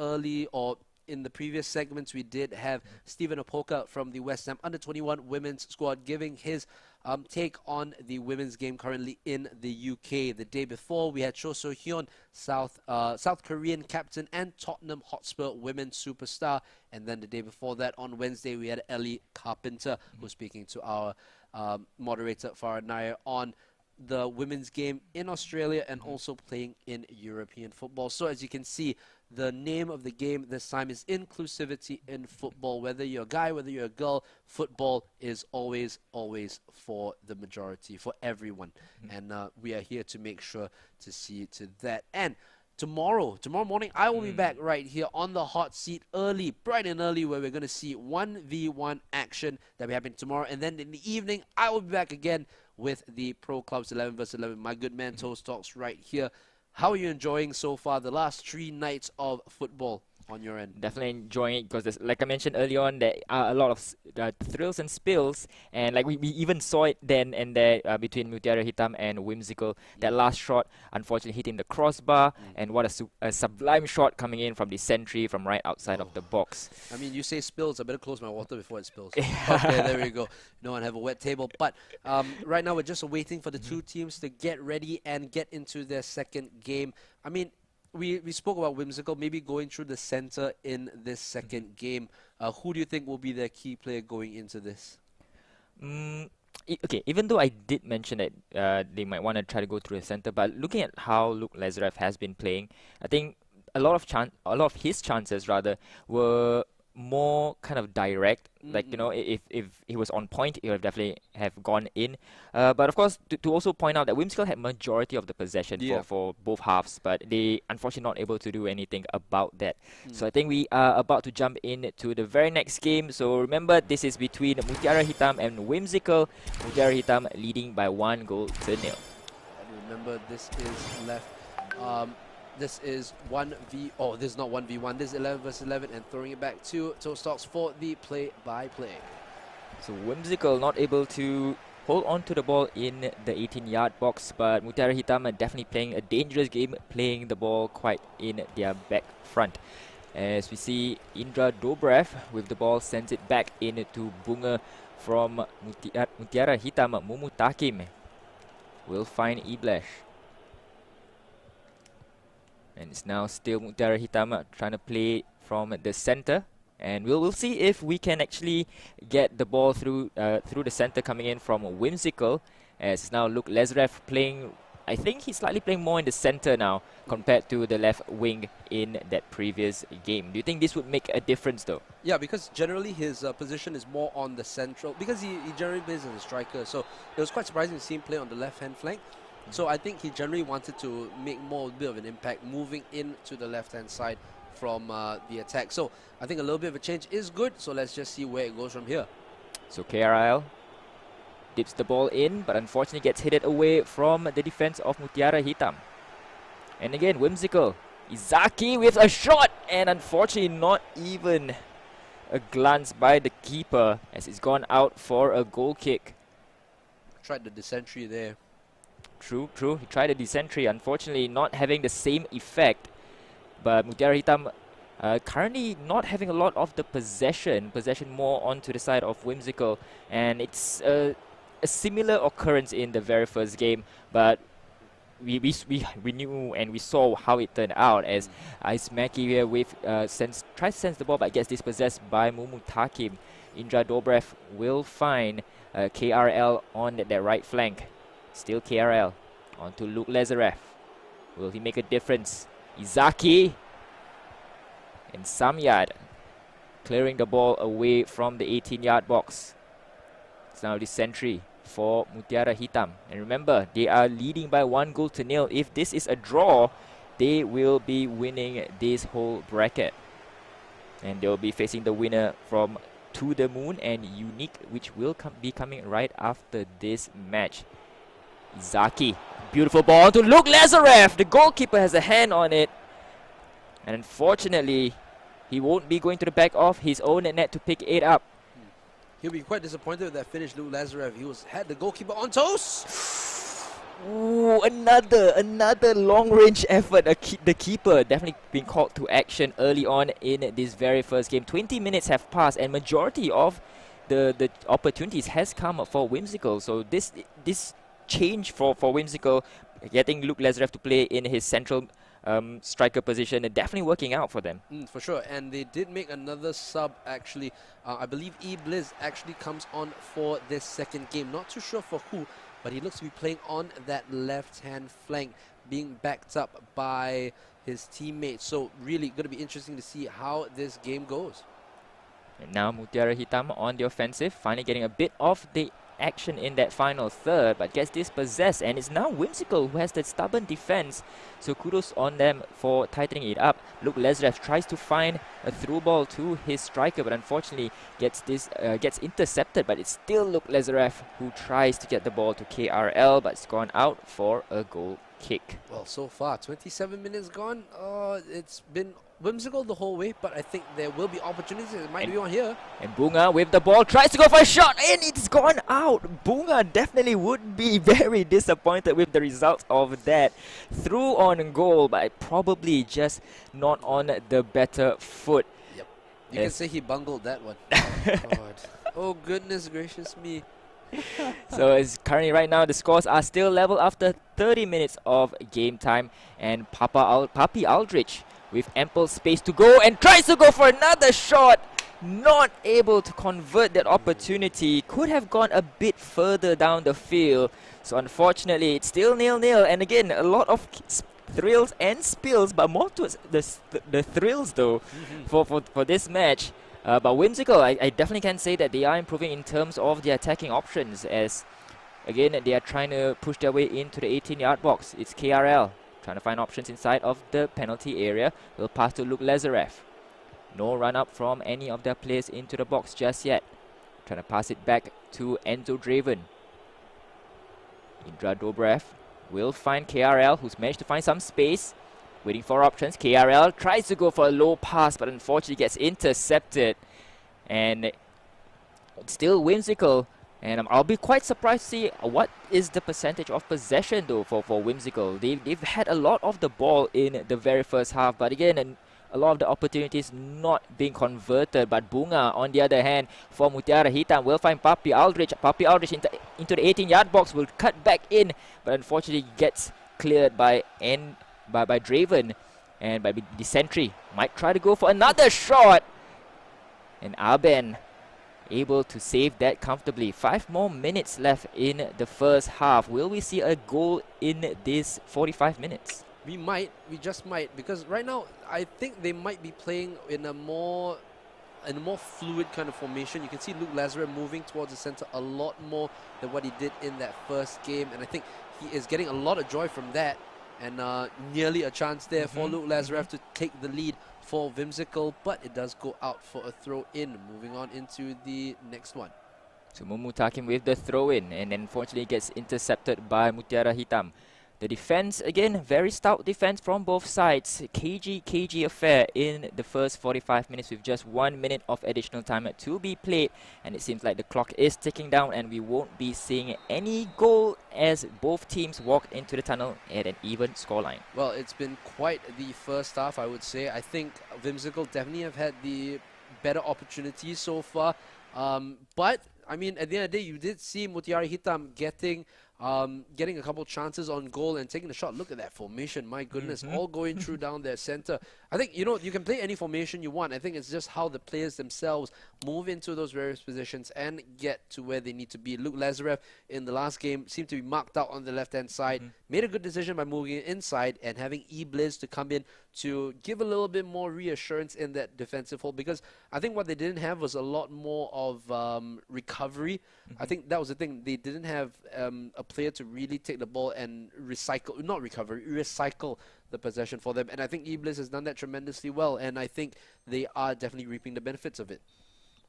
previous segments, we did have Stephen Opoka from the West Ham Under-21 women's squad giving his take on the women's game currently in the UK. The day before, we had Cho So-hyun, South Korean captain and Tottenham Hotspur women's superstar. And then the day before that, on Wednesday, we had Ellie Carpenter, who's speaking to our moderator, Farah Nair, on the women's game in Australia and also playing in European football. So as you can see, the name of the game this time is inclusivity in football. Whether you're a guy, whether you're a girl, football is always, always for the majority, for everyone. And we are here to make sure to see to that. And tomorrow morning, I will be back right here on the hot seat early, bright and early, where we're going to see 1v1 action that will be happening tomorrow. And then in the evening, I will be back again with the Pro Clubs 11 vs 11. My good man, Toast Talks, right here. How are you enjoying so far the last 3 nights of football on your end? Definitely enjoying it because, like I mentioned early on, there are a lot of thrills and spills, and like we even saw it then and there between Mutiara Hitam and Whimsical. That last shot, unfortunately, hitting the crossbar, and what a sublime shot coming in from the sentry from right outside of the box. I mean, you say spills, I better close my water before it spills. Okay, there we go. No one have a wet table. But right now, we're just waiting for the 2 teams to get ready and get into their second game. I mean, we spoke about Whimsical maybe going through the center in this second game. Who do you think will be their key player going into this? Okay, even though I did mention that they might want to try to go through the center, but looking at how Luke Lazarev has been playing, I think a lot of his chances rather were more kind of direct. Like, you know, if he was on point, he would definitely have gone in. But of course, to also point out that Whimsical had majority of the possession for both halves, but they unfortunately not able to do anything about that. So I think we are about to jump into the very next game. So remember, this is between Mutiara Hitam and Whimsical. Mutiara Hitam leading by 1-0. And remember, this is left. This is 1v. Oh, this is not 1v1. This is 11 versus 11, and throwing it back to Toastocks for the play-by-play. So Whimsical not able to hold on to the ball in the 18-yard box, but Mutiara Hitam are definitely playing a dangerous game, playing the ball quite in their back front. As we see Indra Dobrev with the ball, sends it back into Bunga from Mutiara Hitam. Mumu Takim will find Iblesh. And it's now still Mutiara Hitam trying to play from the center, and we'll see if we can actually get the ball through the center coming in from Whimsical. As now Luke Lazarev playing, I think he's slightly playing more in the center now compared to the left wing in that previous game. Do you think this would make a difference though? Yeah, because generally his position is more on the central, because he generally plays as a striker, so it was quite surprising to see him play on the left-hand flank. So I think he generally wanted to make a bit of an impact moving into the left-hand side from the attack. So I think a little bit of a change is good. So let's just see where it goes from here. So KRL dips the ball in, but unfortunately gets hit away from the defense of Mutiara Hitam. And again, Whimsical. Izaki with a shot, and unfortunately not even a glance by the keeper as it's gone out for a goal kick. Tried the dysentery there. True. He tried a dysentery, unfortunately not having the same effect. But Mutiara Hitam currently not having a lot of the possession more onto the side of Whimsical. And it's a similar occurrence in the very first game, but we knew and we saw how it turned out as Ice Mackie here with tries to sense the ball but gets dispossessed by Mumu Takim. Indra Dobrev will find KRL on that right flank. Still KRL. On to Luke Lazarev. Will he make a difference? Izaki and Samyad clearing the ball away from the 18-yard box. It's now the sentry for Mutiara Hitam. And remember, they are leading by 1-0. If this is a draw, they will be winning this whole bracket. And they will be facing the winner from To The Moon and Unique, which will be coming right after this match. Izaki, beautiful ball to Luke Lazarev. The goalkeeper has a hand on it. And unfortunately, he won't be going to the back of his own net to pick it up. He'll be quite disappointed with that finish, Luke Lazarev. He had the goalkeeper on toes. Ooh, another long-range effort. The keeper definitely been called to action early on in this very first game. 20 minutes have passed and majority of the opportunities has come for Whimsical. So this change for Whimsical, getting Luke Lazarev to play in his central striker position, definitely working out for them. For sure, and they did make another sub actually. I believe E-Blizz actually comes on for this second game. Not too sure for who, but he looks to be playing on that left-hand flank, being backed up by his teammates. So really going to be interesting to see how this game goes. And now Mutiara Hitam on the offensive, finally getting a bit of the action in that final third, but gets dispossessed, and it's now Whimsical who has that stubborn defense. So kudos on them for tightening it up. Luke Lazarev tries to find a through ball to his striker, but unfortunately gets intercepted. But it's still Luke Lazarev who tries to get the ball to KRL, but it's gone out for a goal kick. Well, so far 27 minutes gone. It's been Whimsical the whole way, but I think there will be opportunities. It might be on here. And Bunga with the ball tries to go for a shot, and it's gone out. Bunga definitely would be very disappointed with the result of that. Through on goal, but probably just not on the better foot. Yep. You can say he bungled that one. Oh, God. Oh, goodness gracious me. So it's currently right now the scores are still level after 30 minutes of game time, and Papi Aldrich with ample space to go and tries to go for another shot. Not able to convert that opportunity. Could have gone a bit further down the field. So unfortunately, it's still 0-0. And again, a lot of thrills and spills, but more towards the thrills though for this match. But Whimsical, I definitely can say that they are improving in terms of their attacking options, as again they are trying to push their way into the 18-yard box. It's KRL trying to find options inside of the penalty area. Will pass to Luke Lazarev. No run up from any of their players into the box just yet. Trying to pass it back to Enzo Draven. Indra Dobrev will find KRL, who's managed to find some space. Waiting for options. KRL tries to go for a low pass, but unfortunately gets intercepted. And it's still Whimsical. And I'll be quite surprised to see what is the percentage of possession though for Whimsical. They've had a lot of the ball in the very first half, but again, a lot of the opportunities not being converted. But Bunga, on the other hand, for Mutiara Hitam, will find Papi Aldrich. Papi Aldrich into the 18-yard box, will cut back in, but unfortunately gets cleared by Draven and by the sentry. Might try to go for another shot, and Aben able to save that comfortably. 5 more minutes left in the first half. Will we see a goal in this 45 minutes? We just might, because right now I think they might be playing in a more fluid kind of formation. You can see Luke Lazarev moving towards the center a lot more than what he did in that first game, and I think he is getting a lot of joy from that, and nearly a chance there for Luke Lazarev to take the lead for Whimsical, but it does go out for a throw-in. Moving on into the next one. So Mumutakim with the throw-in, and unfortunately gets intercepted by Mutiara Hitam. The defense, again, very stout defense from both sides. KG affair in the first 45 minutes with just 1 minute of additional time to be played. And it seems like the clock is ticking down and we won't be seeing any goal as both teams walk into the tunnel at an even scoreline. Well, it's been quite the first half, I would say. I think Whimsical definitely have had the better opportunities so far. But, I mean, at the end of the day, you did see Mutiara Hitam getting a couple chances on goal and taking a shot. Look at that formation, my goodness, all going through down their center. I think, you know, you can play any formation you want. I think it's just how the players themselves move into those various positions and get to where they need to be. Luke Lazarev in the last game seemed to be marked out on the left-hand side. Made a good decision by moving it inside and having eBliz to come in to give a little bit more reassurance in that defensive hole, because I think what they didn't have was a lot more of recovery. I think that was the thing. They didn't have a player to really take the ball and recycle the possession for them. And I think eBliz has done that tremendously well, and I think they are definitely reaping the benefits of it.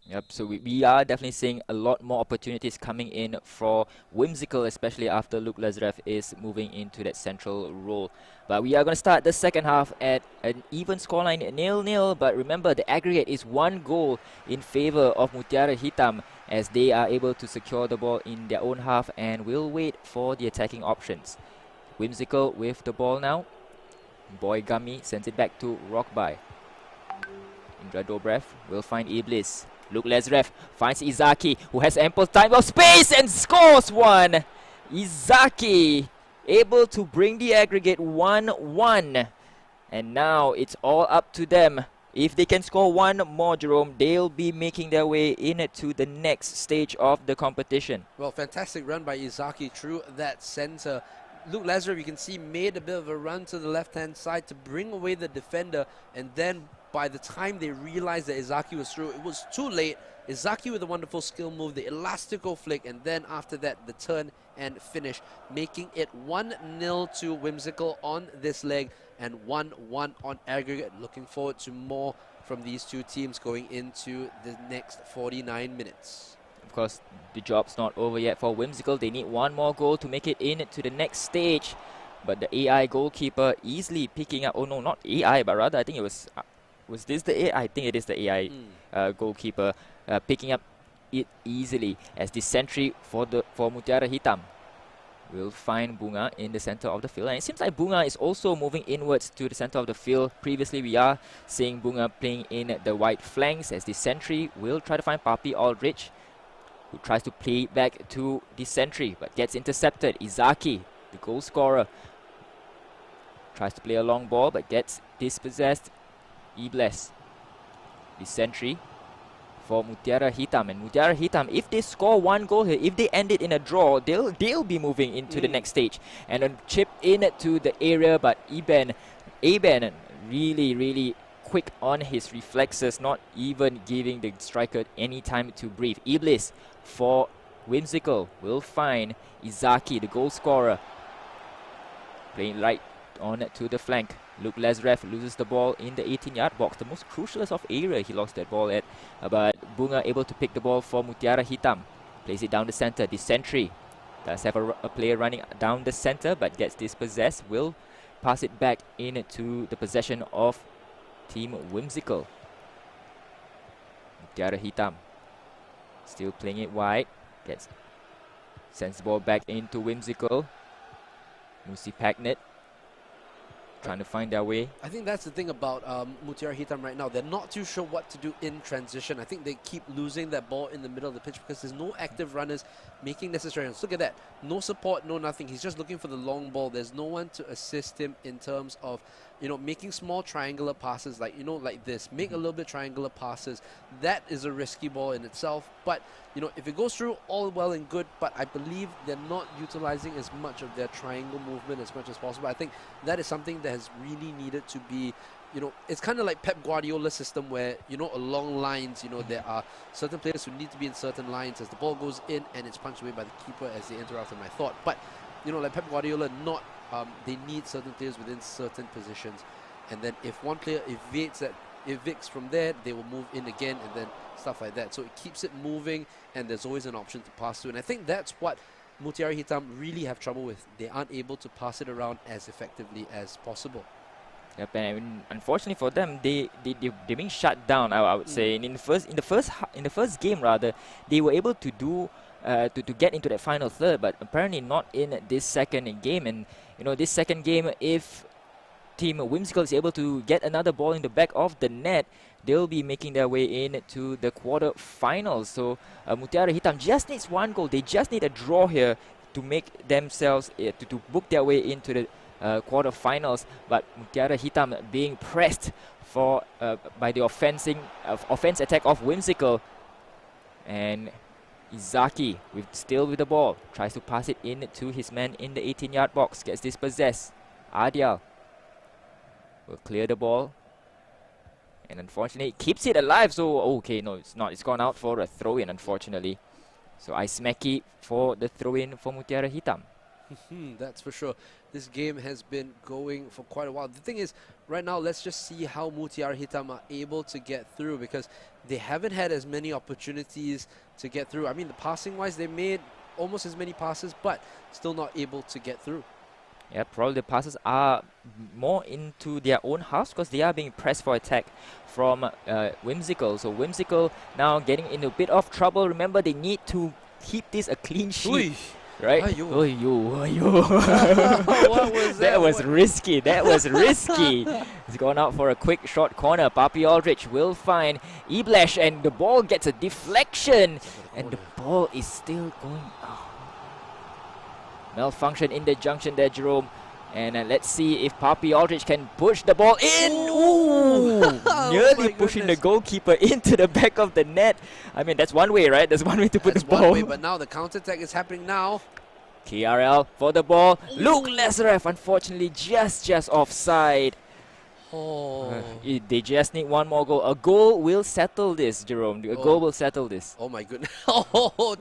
Yep, so we are definitely seeing a lot more opportunities coming in for Whimsical, especially after Luke Lazarev is moving into that central role. But we are going to start the second half at an even scoreline, 0-0. But remember, the aggregate is 1 goal in favor of Mutiara Hitam, as they are able to secure the ball in their own half and will wait for the attacking options. Whimsical with the ball now. Boy Gummy sends it back to Rockby. Indra Dobrev will find Iblis. Luke Lazarev finds Izaki, who has ample time of space and scores one. Izaki able to bring the aggregate 1-1. And now it's all up to them. If they can score one more, Jerome, they'll be making their way into the next stage of the competition. Well, fantastic run by Izaki through that center. Luke Lazarev, you can see, made a bit of a run to the left-hand side to bring away the defender, and then by the time they realized that Izaki was through, it was too late. Izaki with a wonderful skill move, the elastico flick, and then after that, the turn and finish, making it 1-0 to Whimsical on this leg and 1-1 on aggregate. Looking forward to more from these two teams going into the next 49 minutes. Of course, the job's not over yet for Whimsical. They need one more goal to make it into the next stage. But the AI goalkeeper easily picking up, oh no, not AI, but rather I think it was this the AI? I think it is the AI goalkeeper picking up it easily, as the sentry for Mutiara Hitam will find Bunga in the center of the field. And it seems like Bunga is also moving inwards to the center of the field. Previously, we are seeing Bunga playing in the wide flanks, as the sentry will try to find Papi Aldrich, who tries to play back to the sentry but gets intercepted. Izaki, the goal scorer, tries to play a long ball but gets dispossessed. Ibles, the sentry, for Mutiara Hitam. And Mutiara Hitam, if they score one goal here, if they end it in a draw, they'll be moving into the next stage. And a chip in to the area, but Aben really quick on his reflexes, not even giving the striker any time to breathe. Iblis for Whimsical will find Izaki, the goal scorer, playing right on to the flank. Luke Lazaref loses the ball in the 18-yard box, the most crucialist of area he lost that ball at, but Bunga able to pick the ball for Mutiara Hitam, plays it down the center. The Sentry does have a player running down the center, but gets dispossessed, will pass it back into the possession of Team Whimsical. Mutiara Hitam still playing it wide, sends the ball back into Whimsical. Musi Pagnett trying to find their way. I think that's the thing about Mutiara Hitam right now. They're not too sure what to do in transition. I think they keep losing that ball in the middle of the pitch because there's no active runners making necessary runs. Look at that. No support, no nothing. He's just looking for the long ball. There's no one to assist him in terms of, making small triangular passes like this. Make a little bit triangular passes. That is a risky ball in itself. But, if it goes through, all well and good. But I believe they're not utilizing as much of their triangle movement as much as possible. I think that is something that has really needed to be, it's kind of like Pep Guardiola's system where, along lines, there are certain players who need to be in certain lines as the ball goes in and it's punched away by the keeper as they enter after my thought. But, like Pep Guardiola, they need certain players within certain positions. And then if one player evicts from there, they will move in again and then stuff like that. So it keeps it moving and there's always an option to pass to. And I think that's what Mutiara Hitam really have trouble with. They aren't able to pass it around as effectively as possible. Yep, and unfortunately for them, they're being shut down. I would say in the first game rather, they were able to do to get into that final third, but apparently not in this second game. And this second game, if Team Whimsical is able to get another ball in the back of the net, they'll be making their way into the quarter-finals. So Mutiara Hitam just needs one goal. They just need a draw here to make themselves to book their way into the quarter-finals. But Mutiara Hitam being pressed by the offense attack of Whimsical, and Izaki still with the ball, tries to pass it in to his man in the 18-yard box, gets dispossessed. Adial will clear the ball, and unfortunately it keeps it alive. So okay, no, it's not. It's gone out for a throw-in, unfortunately. So Ismeki for the throw-in for Mutiara Hitam. That's for sure. This game has been going for quite a while. The thing is, right now, let's just see how Mutiara Hitam are able to get through, because they haven't had as many opportunities to get through. I mean, the passing-wise, they made almost as many passes, but still not able to get through. Yeah, probably the passes are more into their own house because they are being pressed for attack from Whimsical. So Whimsical now getting in a bit of trouble. Remember, they need to keep this a clean sheet. Right? Ayo. What was that? That was risky. That was risky. He's gone out for a quick short corner. Papi Aldrich will find Iblesh, and the ball gets a deflection. And the ball is still going out. Malfunction in the junction there, Jerome. And let's see if Papi Aldrich can push the ball in. Ooh! Nearly pushing the goalkeeper into the back of the net. I mean, that's one way, right? That's one way to put the ball. That's one way, but now the counter-attack is happening now. KRL for the ball. Luke Lazarev, unfortunately, just offside. They just need one more goal. A goal will settle this, Jerome. A goal will settle this. Oh my goodness.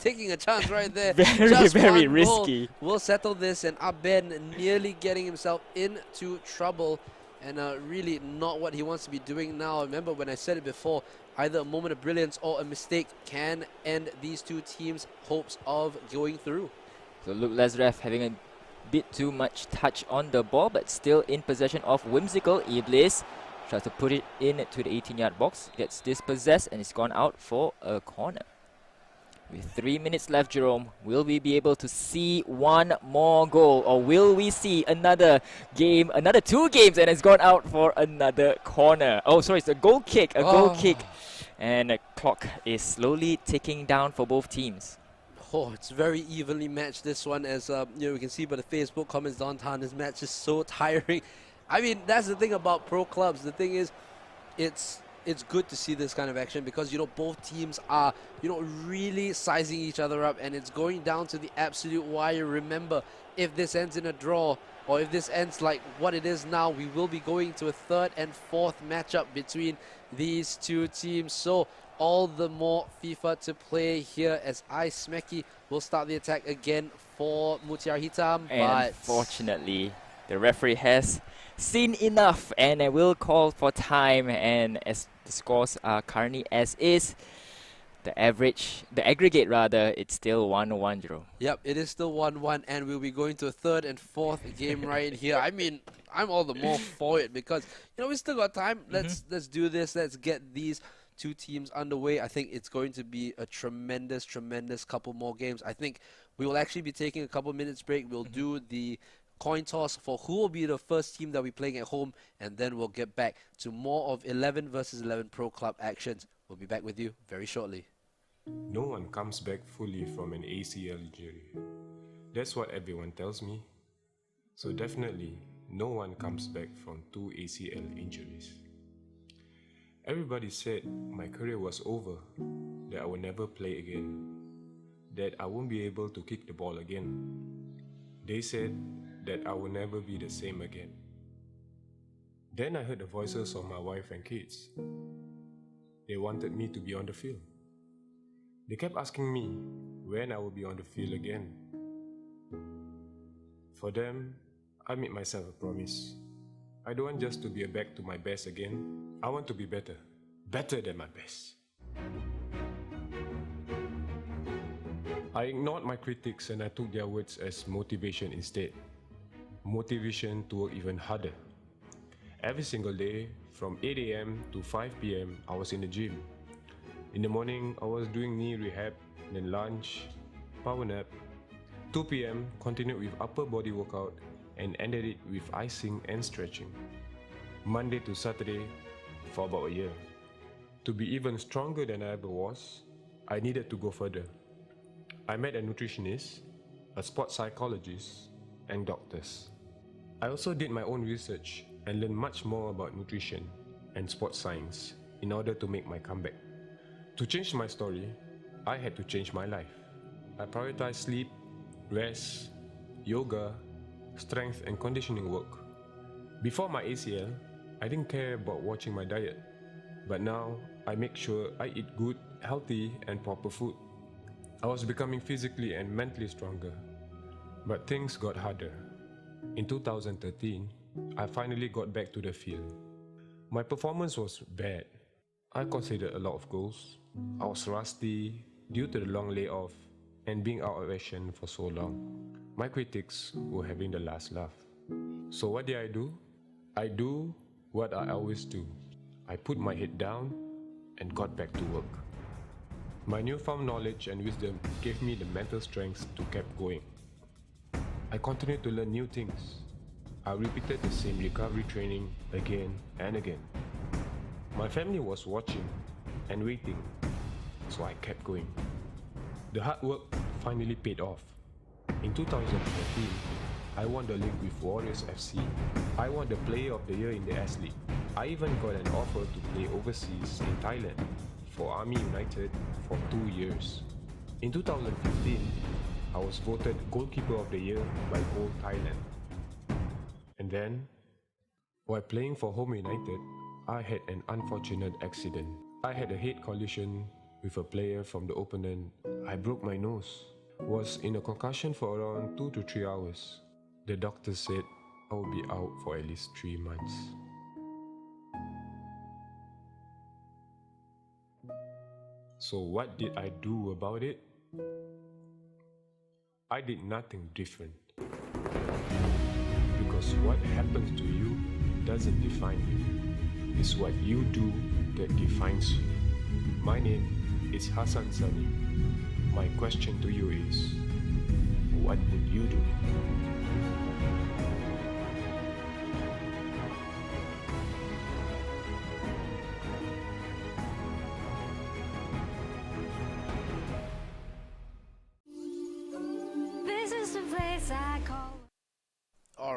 Taking a chance right there. Very risky. We'll settle this, and Aben nearly getting himself into trouble, and really not what he wants to be doing now. Remember when I said it before, either a moment of brilliance or a mistake can end these two teams' hopes of going through. So Luke Lazarev having a bit too much touch on the ball, but still in possession of Whimsical. Iblis tries to put it in to the 18-yard box, gets dispossessed, and it's gone out for a corner. With 3 minutes left, Jerome, will we be able to see one more goal, or will we see another game, another 2 games, and it's gone out for another corner? Oh, sorry, it's a goal kick, goal kick. And the clock is slowly ticking down for both teams. It's very evenly matched, this one, as we can see by the Facebook comments downtown. This match is so tiring. I mean, that's the thing about pro clubs. The thing is, it's it's good to see this kind of action because, both teams are, really sizing each other up, and it's going down to the absolute wire. Remember, if this ends in a draw, or if this ends like what it is now, we will be going to a third and fourth matchup between these two teams. So all the more FIFA to play here as Ice Smacky will start the attack again for Mutiara Hitam. And but unfortunately, the referee has seen enough and will call for time. And as the scores are currently as is, the aggregate rather, it's still 1-1. Yep, it is still 1-1, and we'll be going to a third and fourth game right here. I mean, I'm all the more for it because, we still got time. Let's do this. Let's get these two teams underway. I think it's going to be a tremendous couple more games. I think we will actually be taking a couple minutes break. We'll do the coin toss for who will be the first team that we're playing at home, and then we'll get back to more of 11 versus 11 Pro Club actions. We'll be back with you very shortly. No one comes back fully from an ACL injury. That's what everyone tells me. So definitely, no one comes back from 2 ACL injuries. Everybody said my career was over, that I would never play again, that I won't be able to kick the ball again. They said that I will never be the same again. Then I heard the voices of my wife and kids. They wanted me to be on the field. They kept asking me when I would be on the field again. For them, I made myself a promise. I don't want just to be back to my best again. I want to be better than my best. I ignored my critics and I took their words as motivation instead. Motivation to work even harder. Every single day, from 8 AM to 5 PM, I was in the gym. In the morning, I was doing knee rehab, then lunch, power nap. 2 PM, continued with upper body workout and ended it with icing and stretching. Monday to Saturday for about a year. To be even stronger than I ever was, I needed to go further. I met a nutritionist, a sports psychologist, and doctors. I also did my own research and learned much more about nutrition and sports science in order to make my comeback. To change my story, I had to change my life. I prioritized sleep, rest, yoga, strength and conditioning work. Before my ACL, I didn't care about watching my diet. But now, I make sure I eat good, healthy and proper food. I was becoming physically and mentally stronger. But things got harder. In 2013, I finally got back to the field. My performance was bad. I conceded a lot of goals. I was rusty due to the long layoff and being out of action for so long. My critics were having the last laugh. So what did I do? I do what I always do. I put my head down and got back to work. My newfound knowledge and wisdom gave me the mental strength to keep going. I continued to learn new things. I repeated the same recovery training again and again. My family was watching and waiting, so I kept going. The hard work finally paid off. In 2014, I won the league with Warriors FC. I won the Player of the Year in the S League. I even got an offer to play overseas in Thailand for Army United for 2 years. In 2015, I was voted Goalkeeper of the Year by Goal Thailand. And then, while playing for Home United, I had an unfortunate accident. I had a head collision with a player from the opponent. I broke my nose. Was in a concussion for around 2 to 3 hours. The doctor said I would be out for at least 3 months. So what did I do about it? I did nothing different. Because what happens to you doesn't define you. It's what you do that defines you. My name is Hassan Sani. My question to you is, what would you do? This is the place I call.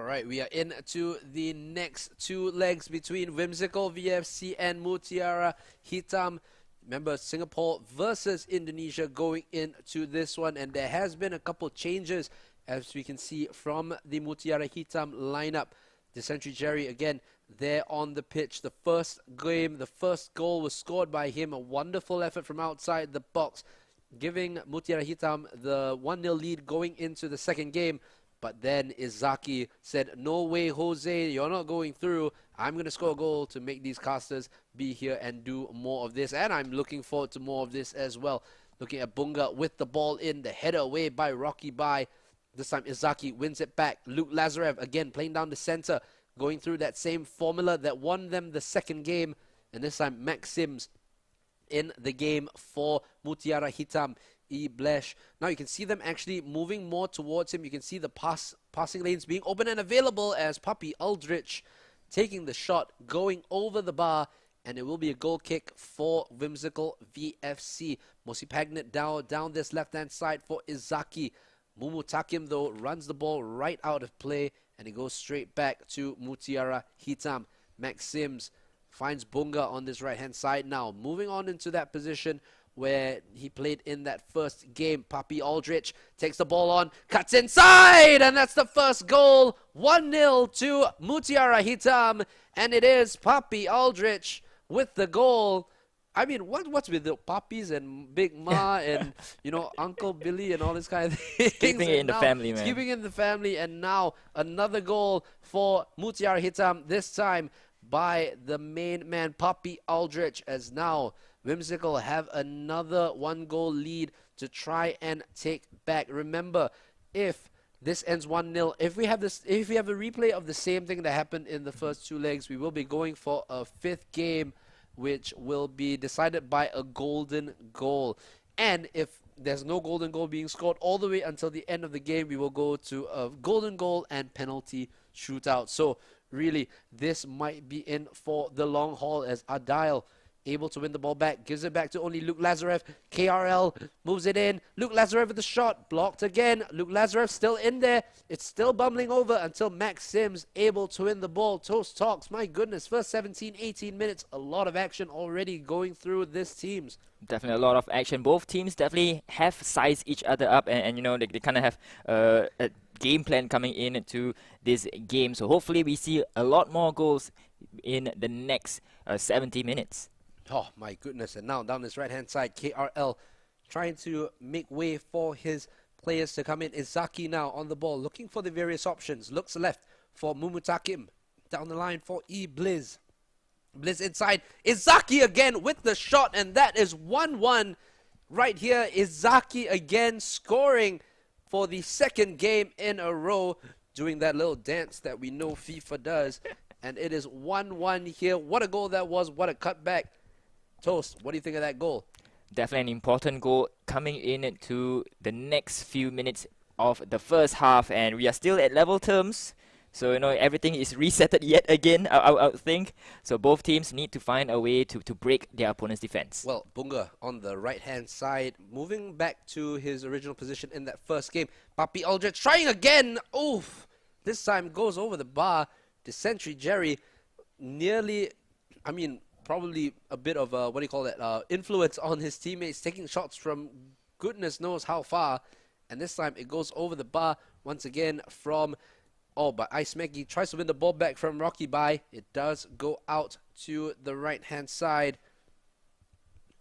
Alright, we are into the next two legs between Whimsical VFC and Mutiara Hitam. Remember, Singapore versus Indonesia going into this one, and there has been a couple changes, as we can see from the Mutiara Hitam lineup. The Sentry Jerry, again, there on the pitch. The first game, the first goal was scored by him. A wonderful effort from outside the box, giving Mutiara Hitam the 1-0 lead going into the second game. But then Izaki said, no way, Jose, you're not going through. I'm going to score a goal to make these casters be here and do more of this. And I'm looking forward to more of this as well. Looking at Bunga with the ball in, the header away by Rocky Bai. This time Izaki wins it back. Luke Lazarev again playing down the center, going through that same formula that won them the second game. And this time Max Sims in the game for Mutiara Hitam. Blesh. Now you can see them actually moving more towards him. You can see the passing lanes being open and available as Puppy Aldrich taking the shot, going over the bar, and it will be a goal kick for Whimsical VFC. Mosi Pagnett down this left-hand side for Izaki. Mumu Takim, though, runs the ball right out of play, and it goes straight back to Mutiara Hitam. Max Sims finds Bunga on this right-hand side now, moving on into that position where he played in that first game. Puppy Aldrich takes the ball on, cuts inside, and that's the first goal. 1-0 to Mutiara Hitam, and it is Puppy Aldrich with the goal. I mean, what's with the puppies and Big Ma and, you know, Uncle Billy and all this kind of things? Keeping it in the family, man. Keeping it in the family, and now another goal for Mutiara Hitam, this time by the main man, Puppy Aldrich, as now Whimsical have another 1-goal lead to try and take back. Remember, if this ends 1-0, if we have a replay of the same thing that happened in the first two legs, we will be going for a fifth game, which will be decided by a golden goal. And if there's no golden goal being scored all the way until the end of the game, we will go to a golden goal and penalty shootout. So really, this might be in for the long haul, as Adile able to win the ball back, gives it back to only Luke Lazarev. KRL moves it in. Luke Lazarev with the shot, blocked again. Luke Lazarev still in there. It's still bumbling over until Max Sims able to win the ball. Toast Talks, my goodness, first 17, 18 minutes, a lot of action already going through this teams. Definitely a lot of action. Both teams definitely have sized each other up, and you know, they kind of have a game plan coming into this game. So hopefully we see a lot more goals in the next 70 minutes. Oh my goodness, and now down this right-hand side, KRL trying to make way for his players to come in. Izaki now on the ball, looking for the various options. Looks left for Mumutakim. Down the line for Blizz. Blizz inside. Izaki again with the shot, and that is 1-1 right here. Izaki again scoring for the second game in a row, doing that little dance that we know FIFA does. And it is 1-1 here. What a goal that was. What a cutback. Toast, what do you think of that goal? Definitely an important goal coming into the next few minutes of the first half, and we are still at level terms. So, you know, everything is resetted yet again, I would think. So both teams need to find a way to break their opponent's defense. Well, Bunga on the right-hand side, moving back to his original position in that first game. Papi Aldrich trying again. Oof! This time goes over the bar. The Sentry Jerry nearly, I mean, probably a bit of influence on his teammates, taking shots from goodness knows how far, and this time it goes over the bar once again from but Ice Maggie tries to win the ball back from Rocky Bai. It does go out to the right-hand side.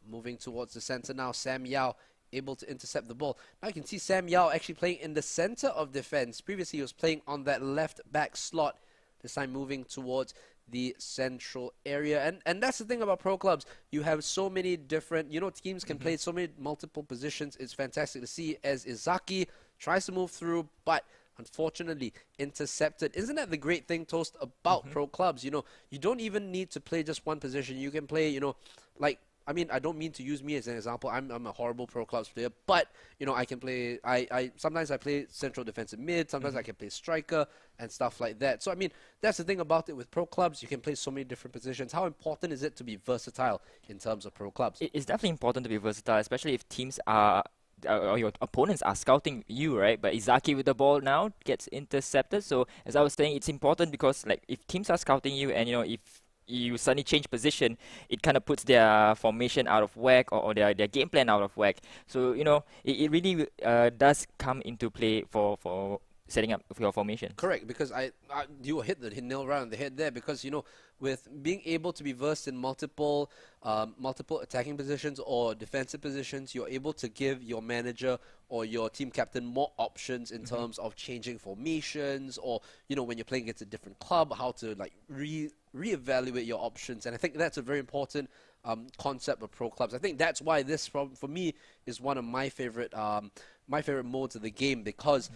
Moving towards the center now, Sam Yao able to intercept the ball. Now you can see Sam Yao actually playing in the center of defense. Previously he was playing on that left back slot. This time moving towards the central area. And that's the thing about pro clubs. You have so many different, you know, teams can play so many multiple positions. It's fantastic to see as Izaki tries to move through, but unfortunately intercepted. Isn't that the great thing, Toast, about pro clubs? You know, you don't even need to play just one position. You can play, you know, like, I mean, I don't mean to use me as an example. I'm a horrible pro clubs player, but you know, I can play. Sometimes I play central defensive mid. Sometimes I can play striker and stuff like that. So I mean, that's the thing about it with pro clubs. You can play so many different positions. How important is it to be versatile in terms of pro clubs? It's definitely important to be versatile, especially if teams are or your opponents are scouting you, right? But Izaki with the ball now gets intercepted. So as I was saying, it's important because like if teams are scouting you, and if you suddenly change position, it kind of puts their formation out of whack, or their game plan out of whack. So it really does come into play for setting up your formation. Correct, because you hit the nail right on the head there, because with being able to be versed in multiple attacking positions or defensive positions, you're able to give your manager or your team captain more options in terms of changing formations, or when you're playing against a different club, how to like reevaluate your options. And I think that's a very important concept of pro clubs. I think that's why this, for me, is one of my favorite modes of the game, because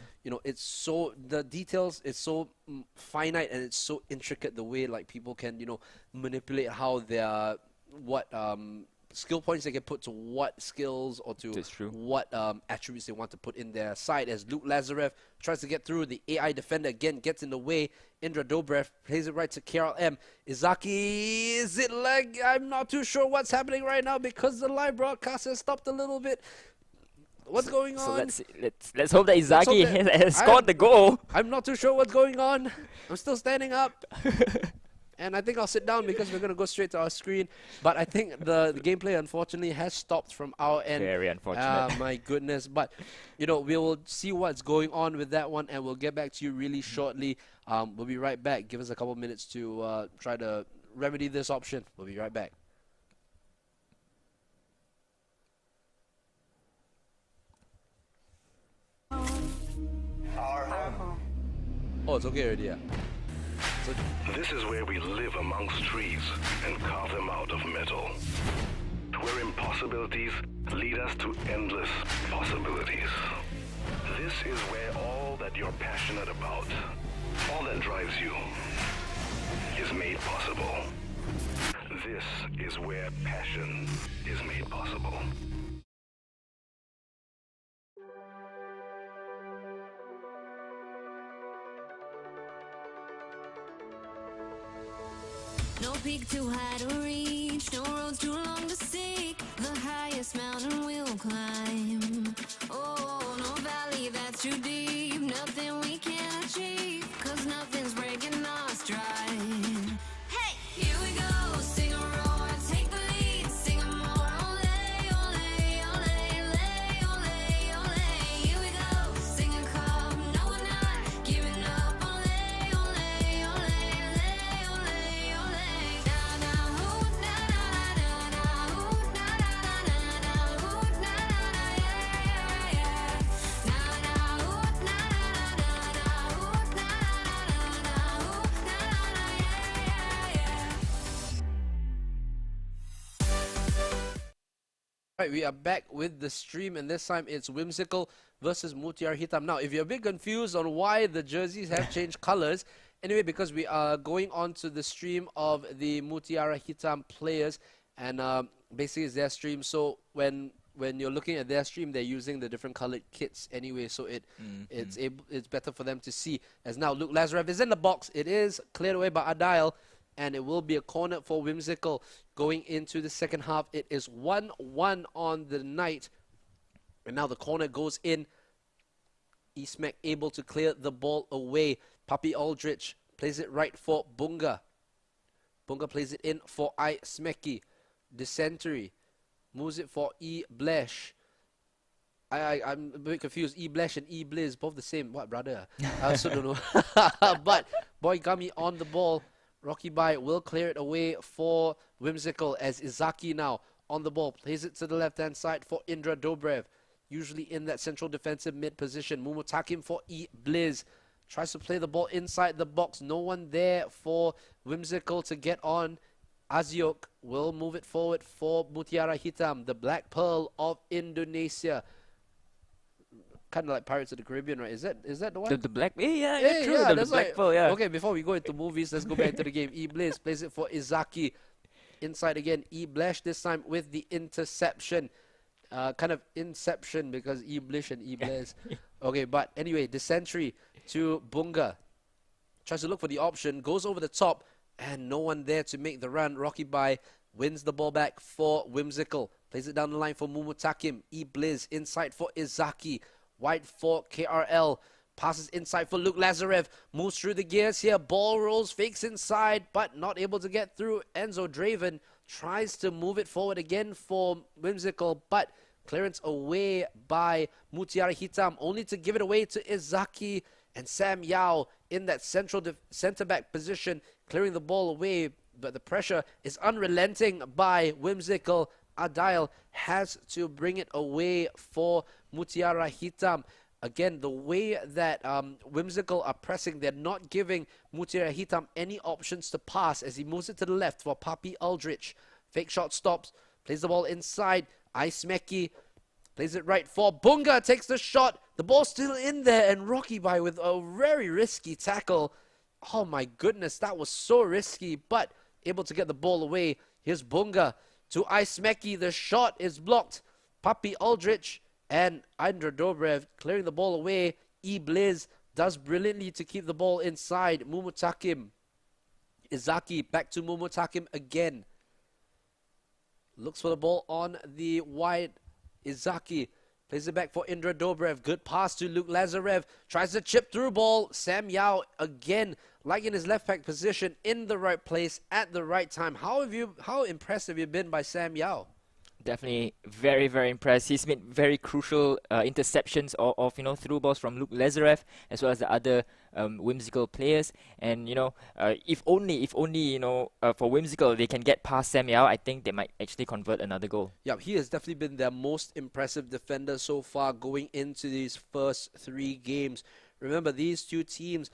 it's so, the details is so finite, and it's so intricate, the way like people can manipulate how their what skill points they can put to what skills, or to what attributes they want to put in their side. As Luke Lazarev tries to get through, the AI defender again gets in the way. Indra Dobrev plays it right to KRLM. Izaki, is it leg? I'm not too sure what's happening right now, because the live broadcast has stopped a little bit. What's going on? So let's hope that Izaki has scored the goal. I'm not too sure what's going on. I'm still standing up. And I think I'll sit down, because we're going to go straight to our screen. But I think the gameplay, unfortunately, has stopped from our end. Very unfortunate. My goodness. But, we will see what's going on with that one, and we'll get back to you really shortly. We'll be right back. Give us a couple minutes to try to remedy this option. We'll be right back. Oh, it's okay already, yeah. This is where we live amongst trees and carve them out of metal. Where impossibilities lead us to endless possibilities. This is where all that you're passionate about, all that drives you, is made possible. This is where passion is made possible. No peak too high to reach, no roads too long to seek. The highest mountain we'll climb. Oh, no valley that's too deep, nothing we can't achieve, 'cause nothing's breaking our stride. Hey, here we go, sing a roar, take the lead, sing a more. Ole, ole, ole, ole, ole, ole. Here we go, SingaCup, no we're not giving up. Ole, ole, ole, ole, ole, ole. Na na ooh na na na na ooh na na na na ooh na na yeah yeah yeah. Na na ooh na na na ooh na na na ooh na na yeah yeah yeah. Right, we are back with the stream, and this time it's Whimsical versus Mutiara Hitam. Now, if you're a bit confused on why the jerseys have changed colors, anyway, because we are going on to the stream of the Mutiara Hitam players, and basically it's their stream. So when you're looking at their stream, they're using the different colored kits anyway, so it's better for them to see. As now Luke Lazarev is in the box. It is cleared away by Adile, and it will be a corner for Whimsical going into the second half. It is 1-1 on the night, and now the corner goes in. eSmack able to clear the ball away. Papi Aldrich plays it right for Bunga. Bunga plays it in for iSmacky. Dysentery moves it for eBlesh. I'm a bit confused. eBlesh and eBliz, both the same. What, brother? I also don't know. But Boygami on the ball. Rocky Bai will clear it away for Whimsical, as Izaki now on the ball. Plays it to the left-hand side for Indra Dobrev. Usually in that central defensive mid position. Mumutakim for eBliz. Tries to play the ball inside the box. No one there for Whimsical to get on. Aziok will move it forward for Mutiara Hitam, the Black Pearl of Indonesia. Kind of like Pirates of the Caribbean, right? Is that the one? The Black, yeah, true. The that's Black Pearl, yeah. Okay, before we go into movies, let's go back to the game. eBliz plays it for Izaki. Inside again, eBlesh this time with the interception. Kind of inception, because eBlish and eBliz. Okay, but anyway, Dysentery to Bunga. Tries to look for the option, goes over the top, and no one there to make the run. Rocky Bai wins the ball back for Whimsical. Plays it down the line for Mumutakim. Bliz inside for Izaki. Wide for KRL. Passes inside for Luke Lazarev. Moves through the gears here. Ball rolls, fakes inside, but not able to get through. Enzo Draven tries to move it forward again for Whimsical, but clearance away by Mutiara Hitam, only to give it away to Izaki and Sam Yao in that centre-back position, clearing the ball away, but the pressure is unrelenting by Whimsical. Adile has to bring it away for Mutiara Hitam. Again, the way that Whimsical are pressing, they're not giving Mutiara Hitam any options to pass as he moves it to the left for Papi Aldrich. Fake shot stops, plays the ball inside. Ice Meki plays it right for Bunga, takes the shot. The ball's still in there, and Rocky Bai with a very risky tackle. Oh my goodness, that was so risky, but able to get the ball away. Here's Bunga to Ice Meki. The shot is blocked. Papi Aldrich and Andra Dobrev clearing the ball away. Bliz does brilliantly to keep the ball inside. Mumutakim. Izaki back to Mumutakim again. Looks for the ball on the wide. Izaki plays it back for Indra Dobrev. Good pass to Luke Lazarev. Tries to chip through ball. Sam Yao again, like in his left back position, in the right place at the right time. How impressed have you been by Sam Yao? Definitely very, very impressed. He's made very crucial interceptions of through balls from Luke Lazarev as well as the other Whimsical players. And if only for Whimsical they can get past Sam Yao, I think they might actually convert another goal. Yeah, he has definitely been their most impressive defender so far going into these first 3 games. Remember, these two teams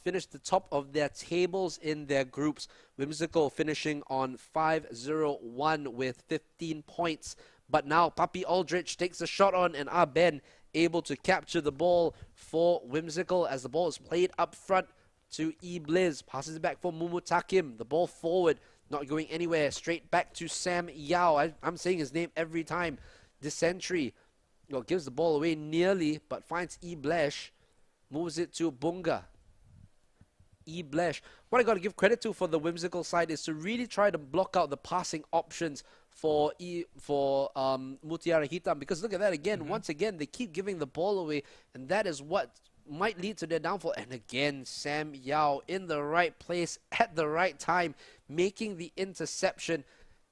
finished the top of their tables in their groups. Whimsical finishing on 5-0-1 with 15 points. But now Papi Aldrich takes a shot on, and Aben able to capture the ball for Whimsical as the ball is played up front to Bliz. Passes it back for Mumutakim. The ball forward, not going anywhere. Straight back to Sam Yao. I'm saying his name every time. Dysentery gives the ball away nearly, but finds Blesh. Moves it to Bunga. Blesh. What I got to give credit to for the Whimsical side is to really try to block out the passing options for Mutiara Hitam, because look at that again. Once again, they keep giving the ball away, and that is what might lead to their downfall. And again, Sam Yao in the right place at the right time, making the interception.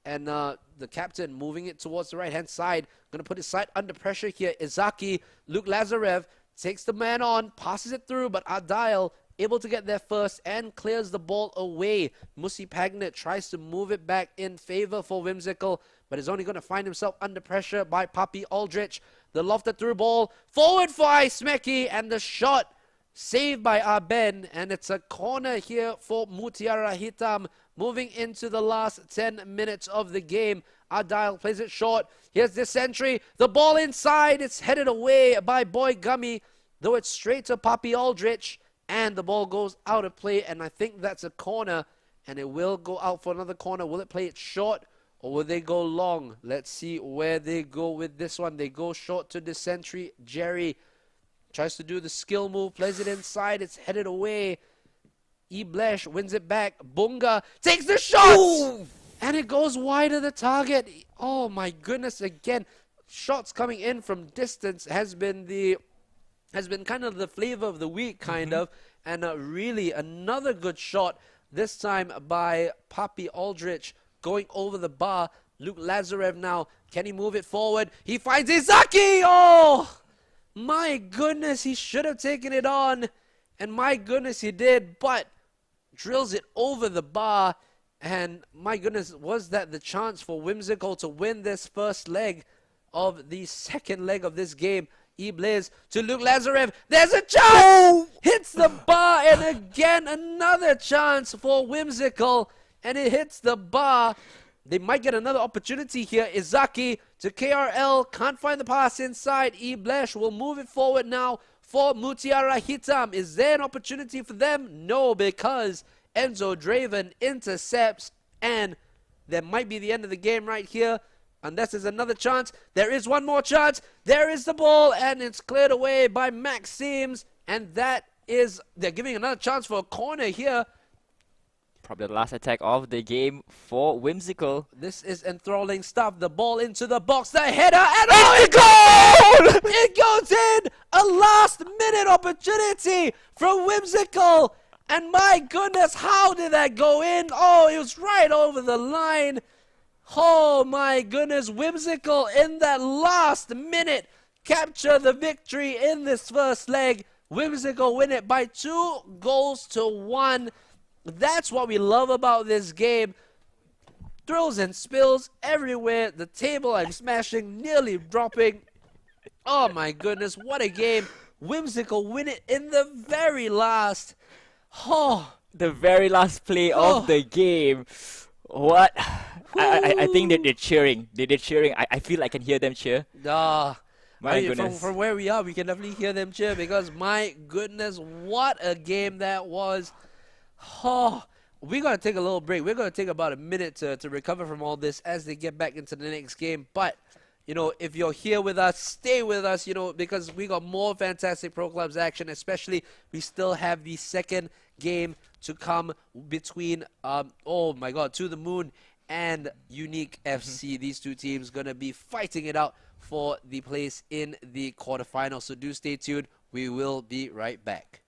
And the captain moving it towards the right-hand side. Going to put his side under pressure here. Izaki, Luke Lazarev takes the man on, passes it through, but Adile able to get there first and clears the ball away. Musi Pagnet tries to move it back in favor for Whimsical, but is only going to find himself under pressure by Papi Aldrich. The lofted through ball forward for Ismeki, and the shot saved by Aben, and it's a corner here for Mutiara Hitam moving into the last 10 minutes of the game. Adile plays it short. Here's the sentry. The ball inside. It's headed away by Boy Gummy, though it's straight to Papi Aldrich. And the ball goes out of play, and I think that's a corner, and it will go out for another corner. Will it play it short, or will they go long? Let's see where they go with this one. They go short to the sentry. Jerry tries to do the skill move, plays it inside. It's headed away. Blesh wins it back. Bunga takes the shot, ooh, and it goes wide of the target. Oh my goodness! Again, shots coming in from distance has been kind of the flavor of the week, kind of. And really another good shot, this time by Papi Aldrich, going over the bar. Luke Lazarev now, can he move it forward? He finds Izaki! Oh, my goodness, he should have taken it on. And my goodness, he did, but drills it over the bar. And my goodness, was that the chance for Whimsical to win this first leg of the second leg of this game? Bliz to Luke Lazarev. There's a chance! Oh! Hits the bar, and again another chance for Whimsical, and it hits the bar. They might get another opportunity here. Izaki to KRL. Can't find the pass inside. Blesh will move it forward now for Mutiara Hitam. Is there an opportunity for them? No, because Enzo Draven intercepts, and there might be the end of the game right here. Unless there's another chance. There is one more chance. There is the ball, and it's cleared away by Max Sims. And that is, they're giving another chance for a corner here. Probably the last attack of the game for Whimsical. This is enthralling stuff. The ball into the box, the header, and oh, it goal! It goes in! A last-minute opportunity from Whimsical. And my goodness, how did that go in? Oh, it was right over the line. Oh my goodness, Whimsical in that last minute capture the victory in this first leg. Whimsical win it by 2-1. That's what we love about this game. Thrills and spills everywhere. The table I'm smashing, nearly dropping. Oh my goodness, what a game. Whimsical win it in the very last. Oh, the very last play of the game. What? I think that they're cheering. They're cheering. I feel I can hear them cheer. My goodness. From where we are, we can definitely hear them cheer because my goodness, what a game that was. Oh, we're going to take a little break. We're going to take about a minute to recover from all this as they get back into the next game. But, you know, if you're here with us, stay with us, you know, because we got more fantastic Pro Clubs action, especially we still have the second game to come between, oh my God, To The Moon and Unique FC. These two teams going to be fighting it out for the place in the quarterfinals. So do stay tuned. We will be right back.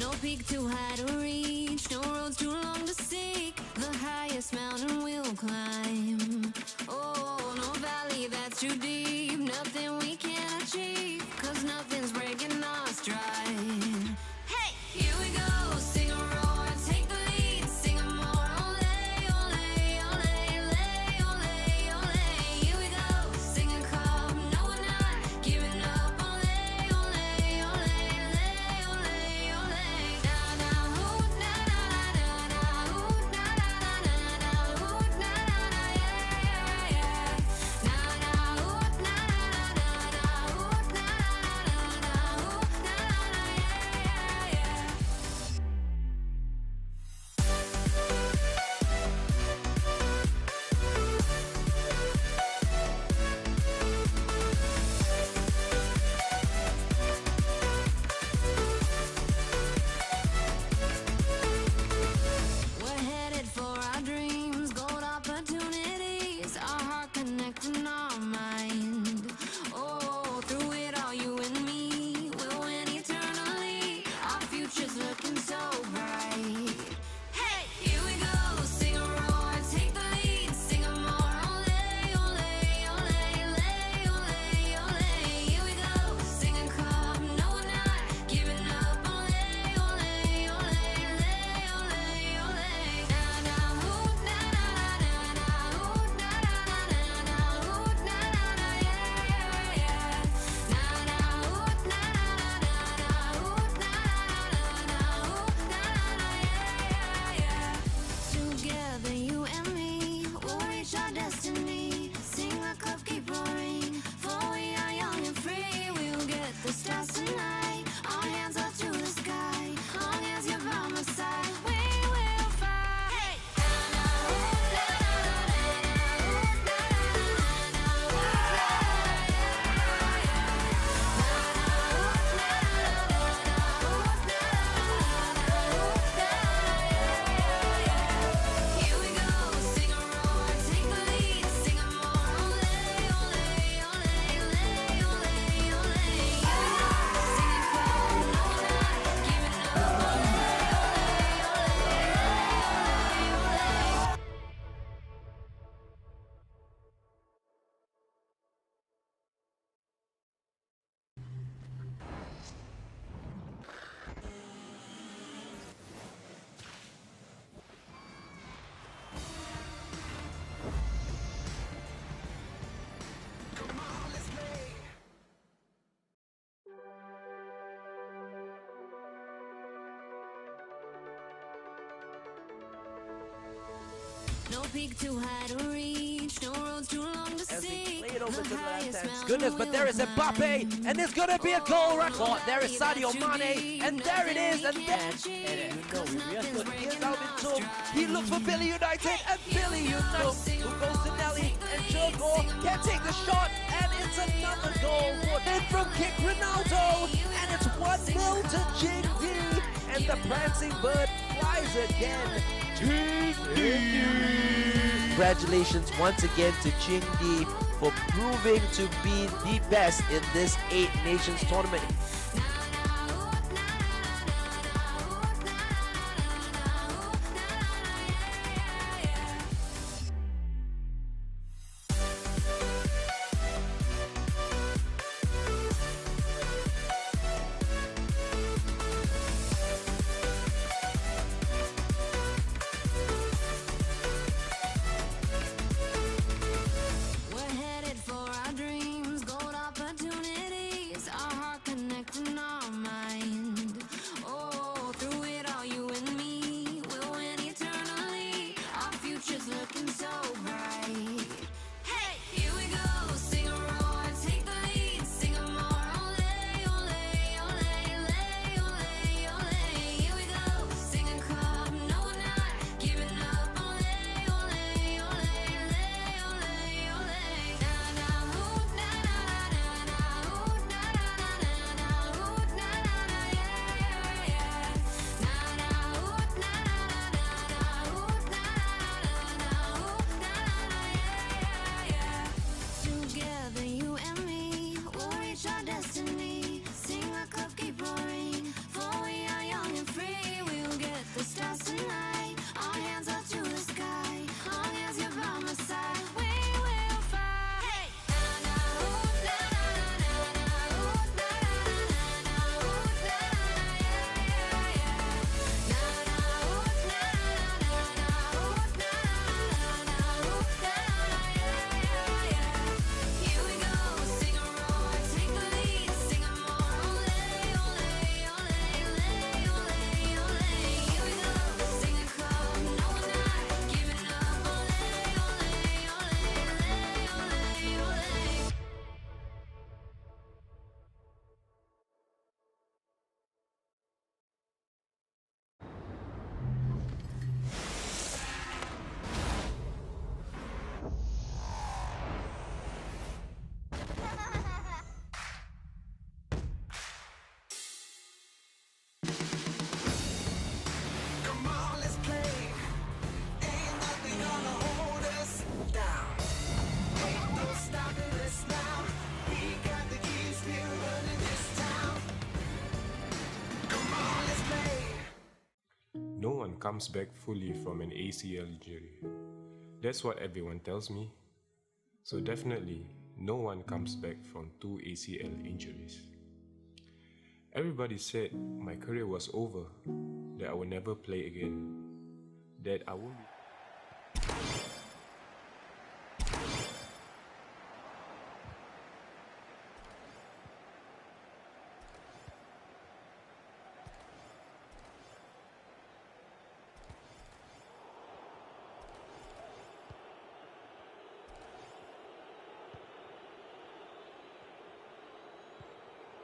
No peak too high to reach, no roads too long to seek. The highest mountain we'll climb. Oh, no valley that's too deep, nothing we can't achieve, 'cause nothing's breaking our stride. Hey, here we go, sing a roar, take the lead, sing a more, ole, ole, ole, ole, ole, ole. Here we go, SingaCup, no we're not giving up, ole, ole, ole, ole, ole, ole. No peak too high to reach, no roads too long to As they see. play it over The to the highest left-hand mountain goodness, but there is we'll Mbappe, climb. and it's gonna be a goal record. There is Sadio That you Mane, be, and there it is, and nothing we then can't achieve, you know 'cause we are nothing's good. breaking Here's Alvin our Tum. He looks for Billy United, and Billy United, who goes to Nelly, and Joko can take the shot, and it's another goal. In from kick Ronaldo, and it's 1-0 to Jingdi, and the prancing bird flies again. Congratulations once again to Jingdi for proving to be the best in this 8 Nations tournament. We're headed for our dreams, gold opportunities, our heart connecting our mind. Oh, through it all, you and me, we'll win eternally. Our future's looking so bright. Hey, here we go, sing a roar, take the lead, sing a more. Ole, ole, ole, ole, ole, ole. Here we go, SingaCup, no we're not giving up. Ole, ole, ole, ole, ole, ole. Na na ooh, na na na na ooh, na na na na ooh, na na yeah yeah yeah. Na na ooh, na na na ooh, na na ooh, na yeah yeah yeah. Together, you and me, we'll reach our destiny. SingaCup, keep roaring, for we are young and free. We'll get the stars tonight. Our hands up to the sky. Long as you're by my side, we will fly. Hey, na na ooh, na na na ooh, na na ooh, na yeah yeah yeah. Na na ooh, na na ooh, na ooh, na yeah yeah yeah. Here we go, sing a roar, take the lead, sing a more. Ole, ole, ole, ole, ole, ole. Here we go, SingaCup, no we're not giving up. Ole, ole, ole, ole, ole, ole. Come on, let's play. Ain't nothing gonna hold us down. Ain't no stopping us now. We got the keys, we're running this town. Come on, let's play. No one comes back fully from an ACL injury. That's what everyone tells me. So definitely, no one comes back from 2 ACL injuries. Everybody said my career was over, that I would never play again, that I won't be...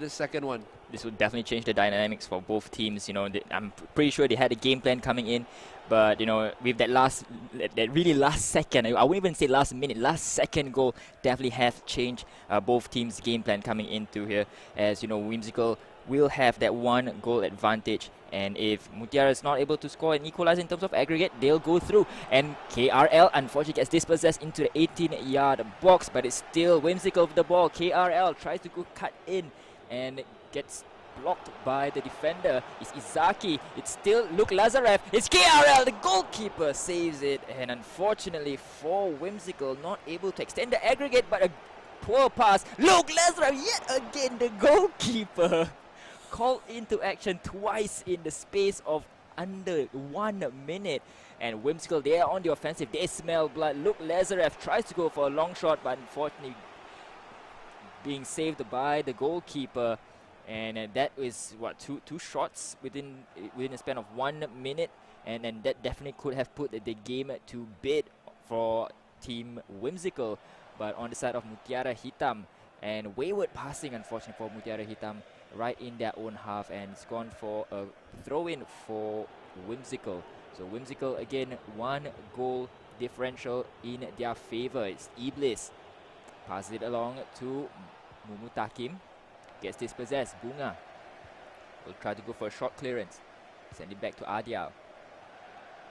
The second one. This would definitely change the dynamics for both teams. You know, I'm pretty sure they had a game plan coming in, but you know, with that really last second, I wouldn't even say last minute, last second goal definitely have changed both teams' game plan coming into here. As you know, Whimsical will have that 1 goal advantage, and if Mutiara is not able to score and equalize in terms of aggregate, they'll go through. And KRL unfortunately gets dispossessed into the 18-yard box, but it's still Whimsical with the ball. KRL tries to go cut in and gets blocked by the defender. It's Izaki. It's still Luke Lazarev. It's KRL. The goalkeeper saves it. And unfortunately for Whimsical, not able to extend the aggregate, but a poor pass. Luke Lazarev yet again, the goalkeeper, called into action twice in the space of under 1 minute. And Whimsical, they are on the offensive. They smell blood. Luke Lazarev tries to go for a long shot, but unfortunately being saved by the goalkeeper. And that is what, two shots within a span of 1 minute. and that definitely could have put the game to bed for Team Whimsical. But on the side of Mutiara Hitam, and wayward passing, unfortunately for Mutiara Hitam, right in their own half, and it's gone for a throw-in for Whimsical. So Whimsical again, 1 goal differential in their favor. It's Iblis. Passes it along to Mumutakim. Gets dispossessed. Bunga will try to go for a short clearance. Send it back to Adial.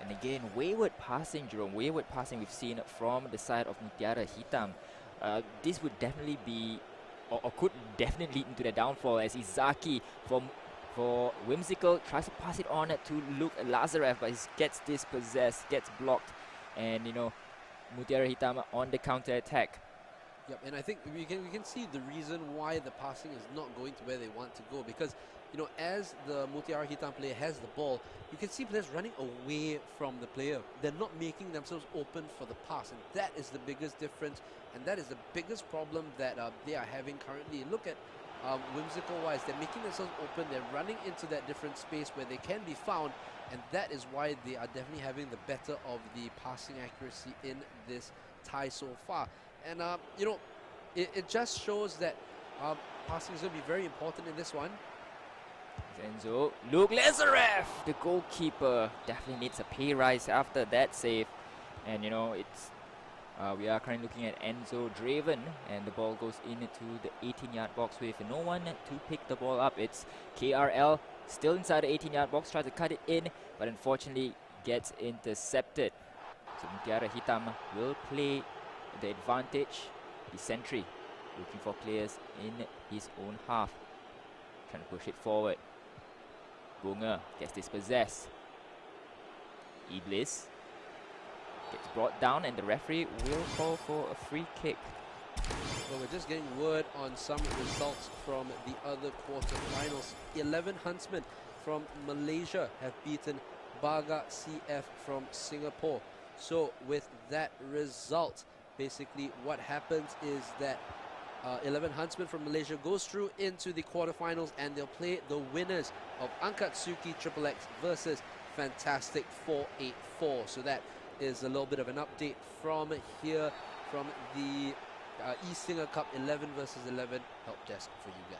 And again, wayward passing, Jerome. Wayward passing we've seen from the side of Mutiara Hitam. This would definitely be, or could definitely lead into the downfall, as Izaki for Whimsical tries to pass it on to Luke Lazarev, but he gets dispossessed, gets blocked, and Mutiara Hitam on the counter attack. Yep, and I think we can see the reason why the passing is not going to where they want to go, because as the Mutiara Hitam player has the ball, you can see players running away from the player. They're not making themselves open for the pass, and that is the biggest difference, and that is the biggest problem that they are having currently. Look at Whimsical-wise, they're making themselves open, they're running into that different space where they can be found, and that is why they are definitely having the better of the passing accuracy in this tie so far. And it just shows that passing is going to be very important in this one. Enzo, Luke Lazarev, the goalkeeper, definitely needs a pay rise after that save. And it's we are currently looking at Enzo Draven, and the ball goes into the 18-yard box with no one to pick the ball up. It's KRL still inside the 18-yard box, tries to cut it in, but unfortunately gets intercepted. So Mutiara Hitam will play the advantage. The sentry looking for players in his own half, trying to push it forward. Bunga gets dispossessed. Iblis gets brought down, and the referee will call for a free kick. Well, we're just getting word on some results from the other quarterfinals. 11 Huntsmen from Malaysia have beaten Baga CF from Singapore. So with that result, basically what happens is that 11 Huntsmen from Malaysia goes through into the quarterfinals, and they'll play the winners of Ankatsuki Triple X versus Fantastic 484. So that is a little bit of an update from here, from the eSingaCup 11 versus 11 help desk for you guys.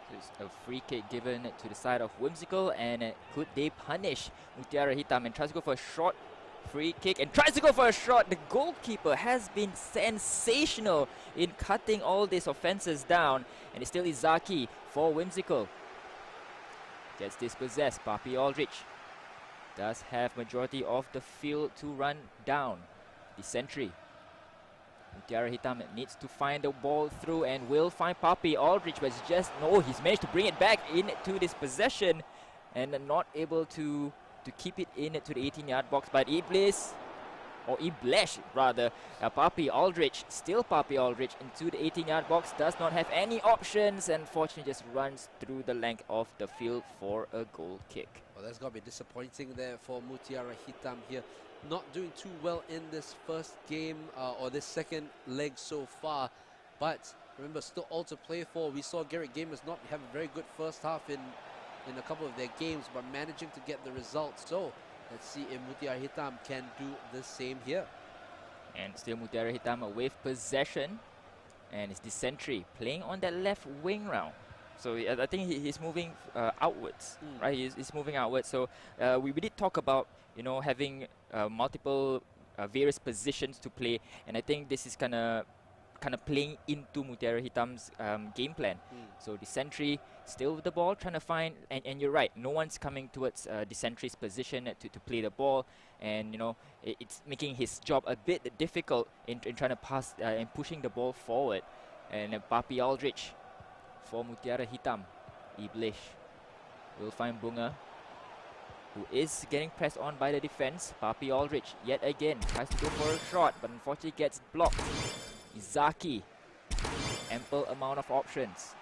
There's a free kick given to the side of Whimsical, and could they punish Mutiara Hitam, and tries to go for a short free kick and tries to go for a shot. The goalkeeper has been sensational in cutting all these offenses down, and it's still Izaki for Whimsical. Gets dispossessed. Papi Aldrich does have majority of the field to run down. The sentry. Mutiara Hitam needs to find the ball through, and will find Papi Aldrich, but it's just he's managed to bring it back into this possession and not able to keep it into the 18-yard box. But Iblis, or Iblesh rather, Papi Aldrich, still Papi Aldrich into the 18-yard box, does not have any options, and fortunately just runs through the length of the field for a goal kick. Well, that's got to be disappointing there for Mutiara Hitam here. Not doing too well in this first game, or this second leg so far, but remember, still all to play for. We saw Garrett Gamers not have a very good first half in a couple of their games, but managing to get the results. So let's see if Mutiara Hitam can do the same here. And still Mutiara Hitam with possession, and it's the sentry playing on that left wing round. So I think he's moving outwards, right? He's moving outwards. So we did talk about having multiple various positions to play, and I think this is kind of playing into Mutiara Hitam's game plan. So the sentry still with the ball, trying to find, and you're right, no one's coming towards the sentry's position to play the ball, and it's making his job a bit difficult in trying to pass and pushing the ball forward. And Papi Aldrich for Mutiara Hitam. Iblis will find Bunga, who is getting pressed on by the defense. Papi Aldrich yet again tries to go for a shot, but unfortunately gets blocked. Izaki, ample amount of options.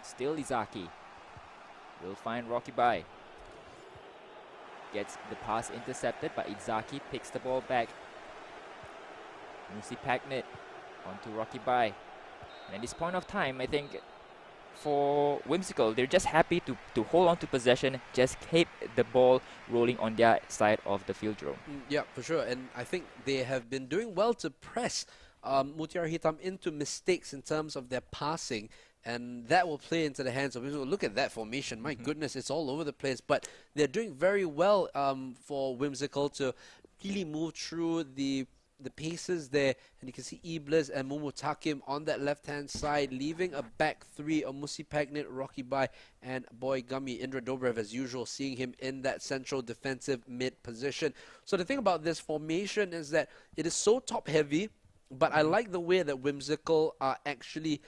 Still Izaki will find Rocky Bai. Gets the pass intercepted, but Izaki picks the ball back. Musi Pagnit onto Rocky Bai. And at this point of time, I think for Whimsical. They're just happy to hold on to possession, just keep the ball rolling on their side of the field, Jerome. Yeah, for sure. And I think they have been doing well to press Mutiara Hitam into mistakes in terms of their passing. And that will play into the hands of Whimsical. Look at that formation. My goodness, it's all over the place. But they're doing very well for Whimsical to really move through the paces there. And you can see Iblis and Mumutakim on that left-hand side, leaving a back three of Musi Pagnit, Rocky Bai, and Boy Gummy. Indra Dobrev, as usual, seeing him in that central defensive mid position. So the thing about this formation is that it is so top-heavy, but I like the way that Whimsical are actually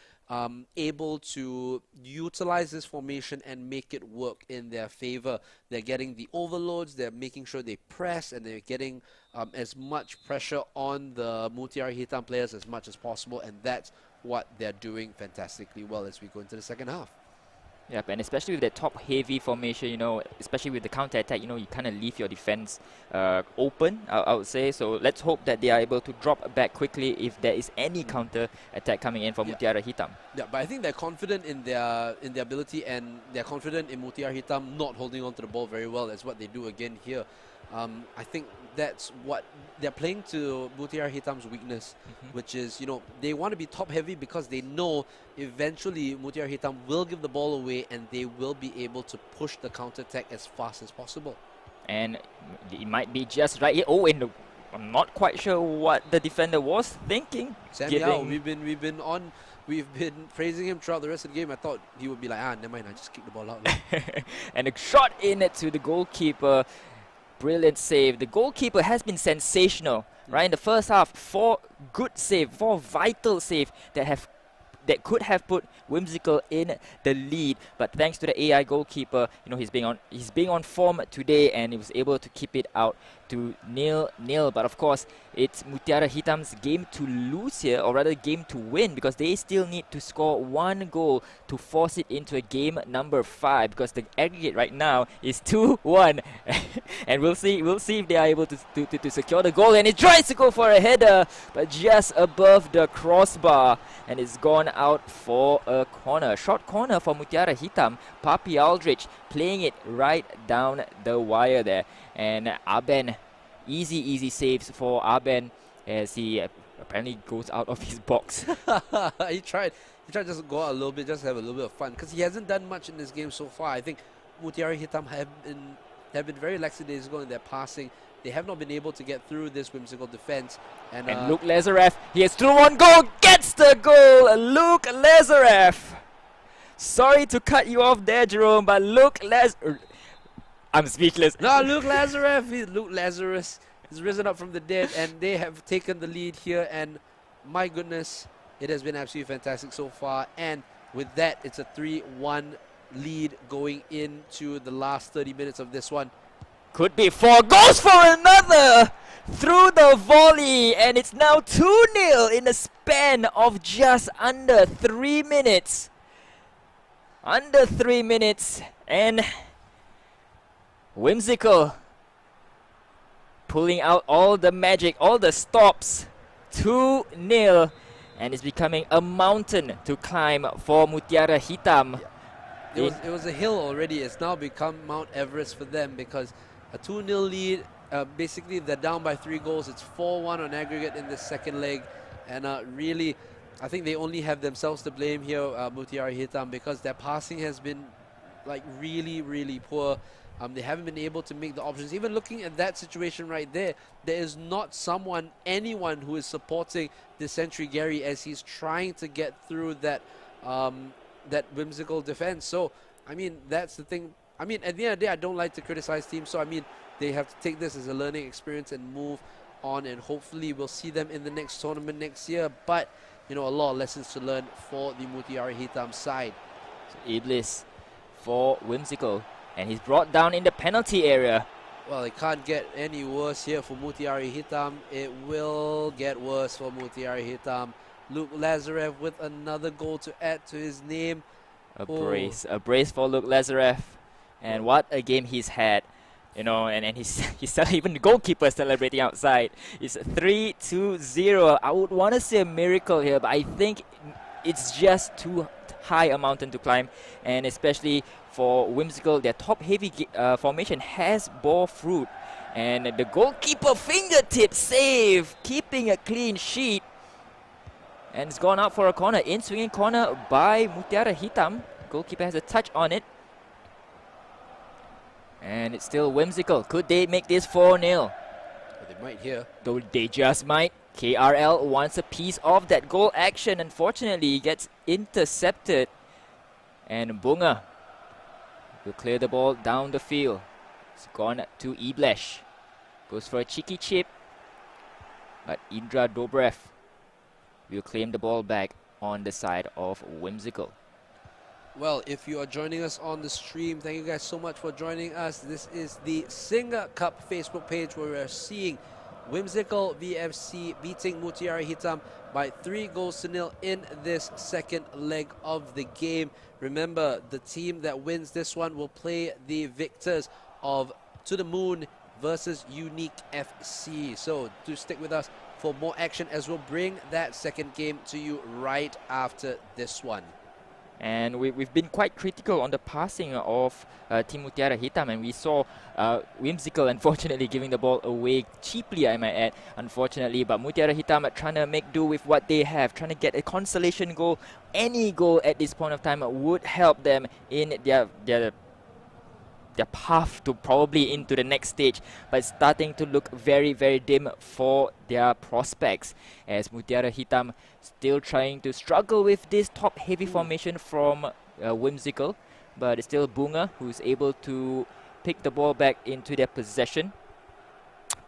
able to utilize this formation and make it work in their favor. They're getting the overloads, they're making sure they press, and they're getting as much pressure on the Mutiara Hitam players as much as possible, and that's what they're doing fantastically well as we go into the second half. Yep, and especially with that top-heavy formation, you know, especially with the counter-attack, you know, you kind of leave your defense open, I would say. So let's hope that they are able to drop back quickly if there is any counter-attack coming in for Mutiara Hitam. Yeah, but I think they're confident in their ability, and they're confident in Mutiara Hitam not holding on to the ball very well. That's what they do again here. I think that's what they're playing to Mutiara Hitam's weakness, which is, you know, they want to be top heavy because they know eventually Mutiara Hitam will give the ball away and they will be able to push the counter attack as fast as possible. And it might be just right here. Oh, and I'm not quite sure what the defender was thinking. Sam Yao, we've been praising him throughout the rest of the game. I thought he would be like, never mind, I just kick the ball out. And a shot in it to the goalkeeper. Brilliant save. The goalkeeper has been sensational, right? In the first half, 4 good save, 4 vital save that could have put Whimsical in the lead, but thanks to the AI goalkeeper, you know, he's being on form today, and he was able to keep it out to 0-0. But of course, it's Mutiara Hitam's game to lose here, or rather game to win, because they still need to score 1 goal to force it into a game number 5, because the aggregate right now is 2-1. And we'll see if they are able to secure the goal. And he tries to go for a header, but just above the crossbar, and it's gone out for a corner. Short corner for Mutiara Hitam. Papi Aldrich playing it right down the wire there. And Aben, easy saves for Aben as he apparently goes out of his box. He tried just to go out a little bit, just have a little bit of fun, because he hasn't done much in this game so far. I think Mutiara Hitam have been very lackadaisical in their passing. They have not been able to get through this Whimsical defense. And Luke Lazarev, he has through on goal, gets the goal! Luke Lazarev! Sorry to cut you off there, Jerome, but I'm speechless. No, Luke Lazarus has risen up from the dead, and they have taken the lead here. And my goodness, it has been absolutely fantastic so far. And with that, it's a 3-1 lead going into the last 30 minutes of this one. Could be 4 goals for another through the volley, and it's now 2-0 in a span of just under 3 minutes. Under 3 minutes, and Whimsical pulling out all the magic, all the stops. 2-0, and it's becoming a mountain to climb for Mutiara Hitam. It was a hill already. It's now become Mount Everest for them, because a 2-0 lead, basically they're down by 3 goals. It's 4-1 on aggregate in the second leg, and really, I think they only have themselves to blame here, Mutiara Hitam, because their passing has been like really poor. They haven't been able to make the options. Even looking at that situation right there, there is not anyone who is supporting the Sentry Gary as he's trying to get through that that Whimsical defense. So, I mean, that's the thing. I mean, at the end of the day, I don't like to criticize teams. So, I mean, they have to take this as a learning experience and move on. And hopefully we'll see them in the next tournament next year. But, you know, a lot of lessons to learn for the Mutiara Hitam side. So Iblis for Whimsical. And he's brought down in the penalty area. Well, it can't get any worse here for Mutiara Hitam. It will get worse for Mutiara Hitam. Luke Lazarev with another goal to add to his name. A brace for Luke Lazarev. And what a game he's had. You know, and he's even the goalkeeper celebrating outside. It's 3-2-0. I would want to say a miracle here, but I think it's just too high a mountain to climb, and especially for Whimsical, their top-heavy formation has bore fruit. And the goalkeeper fingertip save, keeping a clean sheet. And it's gone out for a corner. In swinging corner by Mutiara Hitam. Goalkeeper has a touch on it. And it's still Whimsical. Could they make this 4-0? Well, they might here. Though they just might. KRL wants a piece of that goal action. Unfortunately, gets intercepted. And Bunga will clear the ball down the field. It's gone to Iblesh. Goes for a cheeky chip. But Indra Dobrev will claim the ball back on the side of Whimsical. Well, if you are joining us on the stream, thank you guys so much for joining us. This is the SingaCup Facebook page where we are seeing Whimsical VFC beating Mutiara Hitam by 3-0 in this second leg of the game. Remember, the team that wins this one will play the victors of To the Moon versus Unique FC. So do stick with us for more action as we'll bring that second game to you right after this one. And we've been quite critical on the passing of Team Mutiara Hitam, and we saw Whimsical unfortunately giving the ball away cheaply, I might add, unfortunately. But Mutiara Hitam are trying to make do with what they have, trying to get a consolation goal. Any goal at this point of time would help them in their path to probably into the next stage, but it's starting to look very, very dim for their prospects, as Mutiara Hitam still trying to struggle with this top-heavy formation from Whimsical, but it's still Bunga who's able to pick the ball back into their possession.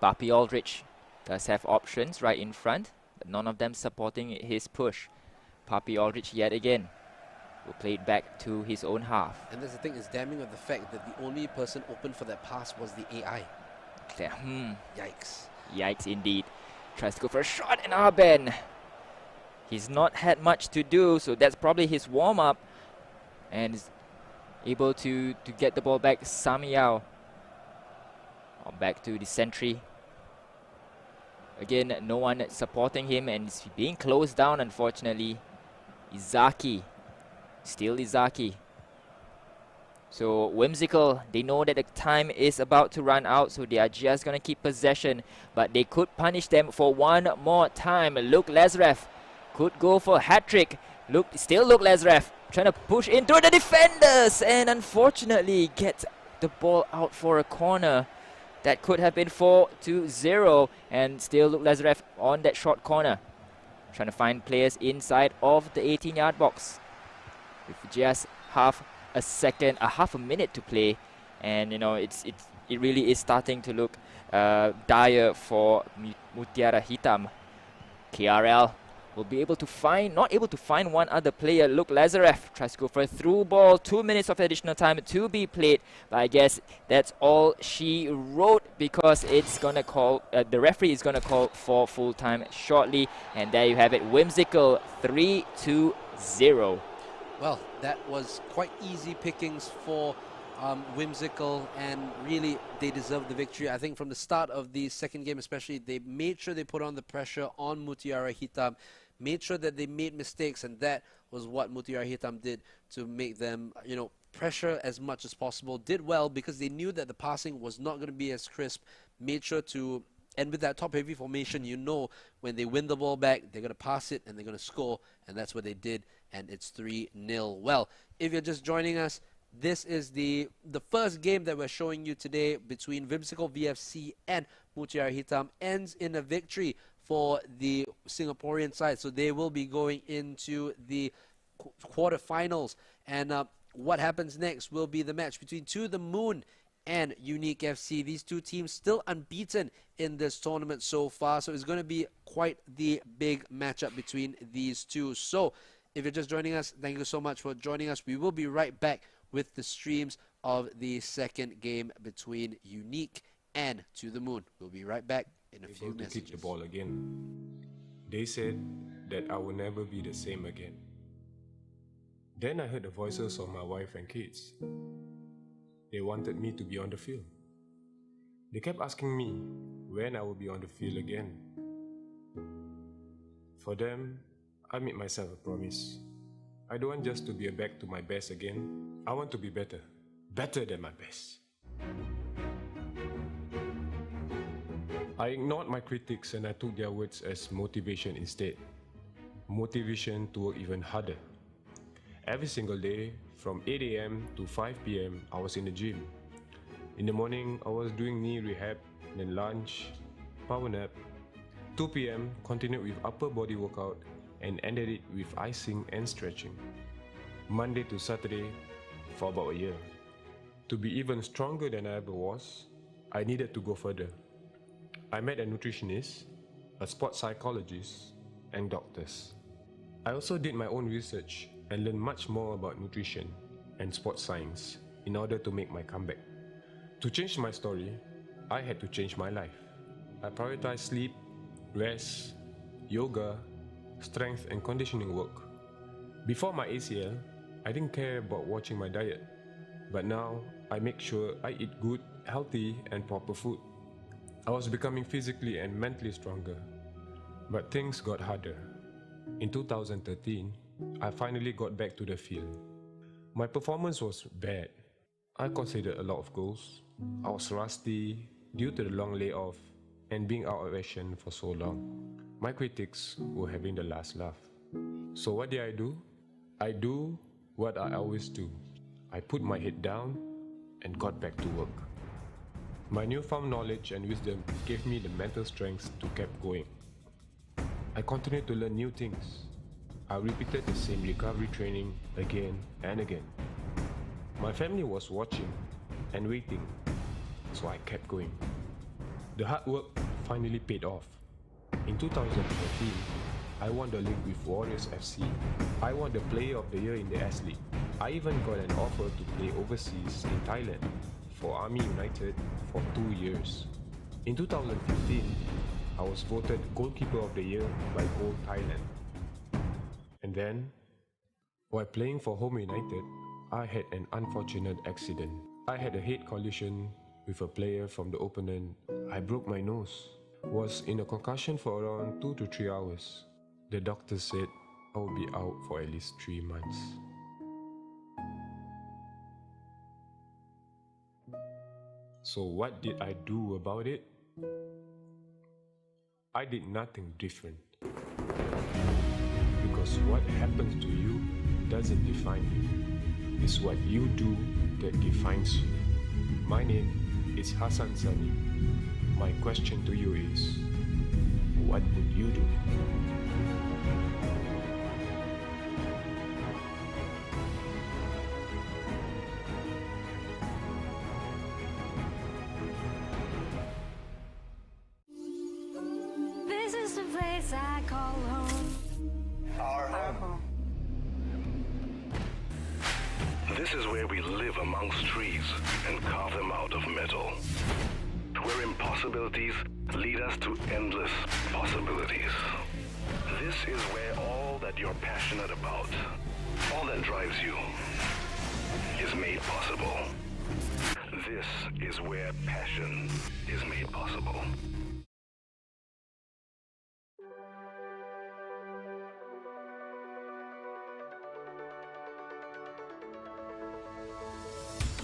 Papi Aldrich does have options right in front, but none of them supporting his push. Papi Aldrich yet again will play it back to his own half. And that's the thing, is damning of the fact that the only person open for that pass was the AI. Yikes. Yikes indeed. Tries to go for a shot, and Arben, he's not had much to do, so that's probably his warm-up, and is able to get the ball back. Samiao back to the sentry. Again, no one supporting him, and he's being closed down, unfortunately. Izaki. Still Izaki. So Whimsical, they know that the time is about to run out, so they are just going to keep possession. But they could punish them for one more time. Luke Lazarev could go for a hat-trick. Still Luke Lazarev trying to push into the defenders, and unfortunately gets the ball out for a corner. That could have been 4-0, and still Luke Lazarev on that short corner, trying to find players inside of the 18-yard box. With just half a minute to play, and you know it really is starting to look dire for Mutiara Hitam. KRL will be able to not able to find one other player. Luke Lazarev tries to go for a through ball. 2 minutes of additional time to be played, but I guess that's all she wrote, because it's gonna call the referee is gonna call for full time shortly, and there you have it. Whimsical 3-0. Well, that was quite easy pickings for Whimsical, and really they deserved the victory. I think from the start of the second game especially, they made sure they put on the pressure on Mutiara Hitam, made sure that they made mistakes, and that was what Mutiara Hitam did to make them, you know, pressure as much as possible. Did well because they knew that the passing was not going to be as crisp, made sure to, and with that top-heavy formation, you know when they win the ball back, they're going to pass it and they're going to score, and that's what they did, and it's 3-0. Well, if you're just joining us, this is the first game that we're showing you today between Whimsical VFC and Mutiara Hitam. Ends in a victory for the Singaporean side, so they will be going into the quarterfinals. And what happens next will be the match between To the Moon and Unique FC. These two teams still unbeaten in this tournament so far, so it's going to be quite the big matchup between these two. So if you're just joining us, thank you so much for joining us. We will be right back with the streams of the second game between Unique and To the Moon. We'll be right back in a few Able to messages. kick the ball again. They said that I will never be the same again. Then I heard the voices of my wife and kids. They wanted me to be on the field. They kept asking me when I will be on the field again. For them, I made myself a promise. I don't want just to be back to my best again. I want to be better. Better than my best. I ignored my critics and I took their words as motivation instead. Motivation to work even harder. Every single day, from 8 a.m. to 5 p.m, I was in the gym. In the morning, I was doing knee rehab, then lunch, power nap. 2 p.m, continued with upper body workout and ended it with icing and stretching. Monday to Saturday for about a year. To be even stronger than I ever was, I needed to go further. I met a nutritionist, a sports psychologist, and doctors. I also did my own research and learned much more about nutrition and sports science in order to make my comeback. To change my story, I had to change my life. I prioritized sleep, rest, yoga, strength and conditioning work. Before my ACL, I didn't care about watching my diet, but now I make sure I eat good, healthy and proper food. I was becoming physically and mentally stronger, but things got harder. In 2013, I finally got back to the field. My performance was bad. I considered a lot of goals. I was rusty due to the long layoff and being out of action for so long. My critics were having the last laugh. So what did I do? I do what I always do. I put my head down and got back to work. My newfound knowledge and wisdom gave me the mental strength to keep going. I continued to learn new things. I repeated the same recovery training again and again. My family was watching and waiting, so I kept going. The hard work finally paid off. In 2014, I won the league with Warriors FC. I won the Player of the Year in the S-League. I even got an offer to play overseas in Thailand for Army United for 2 years. In 2015, I was voted Goalkeeper of the Year by Goal Thailand. And then, while playing for Home United, I had an unfortunate accident. I had a head collision with a player from the opponent. I broke my nose. Was in a concussion for around 2 to 3 hours. The doctor said I would be out for at least 3 months. So what did I do about it? I did nothing different. Because what happens to you doesn't define you. It's what you do that defines you. My name is Hassan Sani. My question to you is, what would you do? This is the place I call home. Our home. This is where we live amongst trees and carve them out of metal. Where impossibilities lead us to endless possibilities. This is where all that you're passionate about, all that drives you, is made possible. This is where passion is made possible.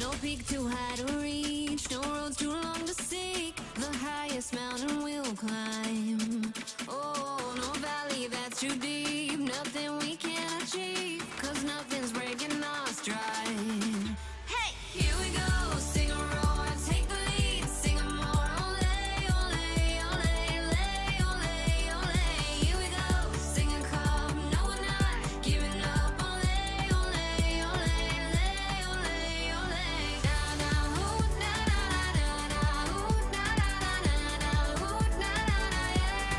No peak too high to reach, no roads too long to seek. The highest mountain we'll climb. Oh, no valley that's too deep, nothing we can't achieve. 'Cause nothing's breaking our stride. Hey, here we go, sing a roar, take the lead, sing a more. Ole, ole, ole, ole, ole, ole. Here we go, sing a cup, no we're not giving up. Ole, ole, ole, ole, ole, ole. Na na ooh na na na na ooh na na na na ooh na na na yeah.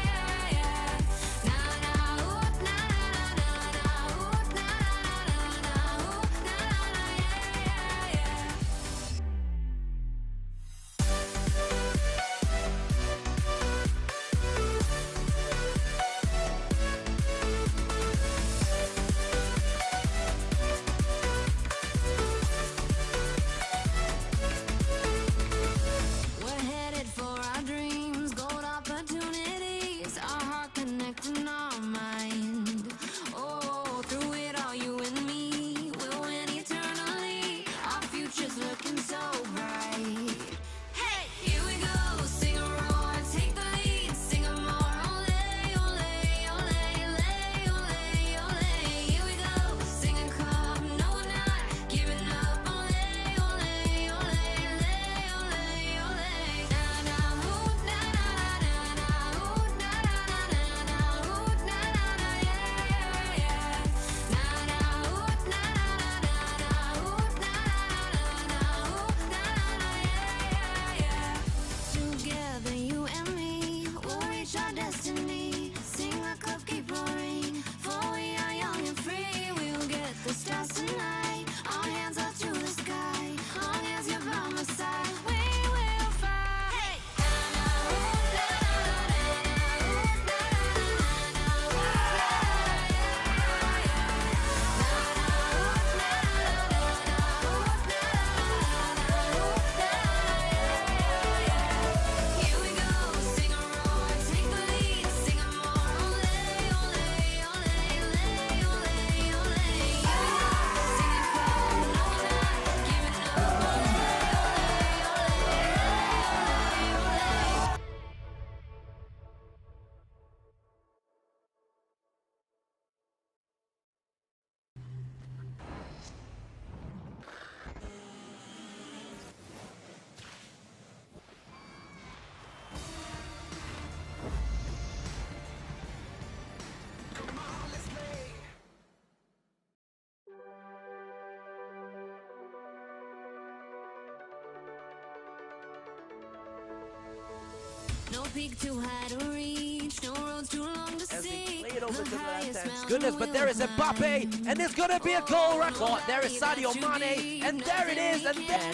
peak too high to reach, no roads too long to As they see. play it over to the left highest hand. mountain Goodness, but there is we'll Mbappe, climb. and there's gonna be a goal record. There is Sadio Mane, and there it is, and then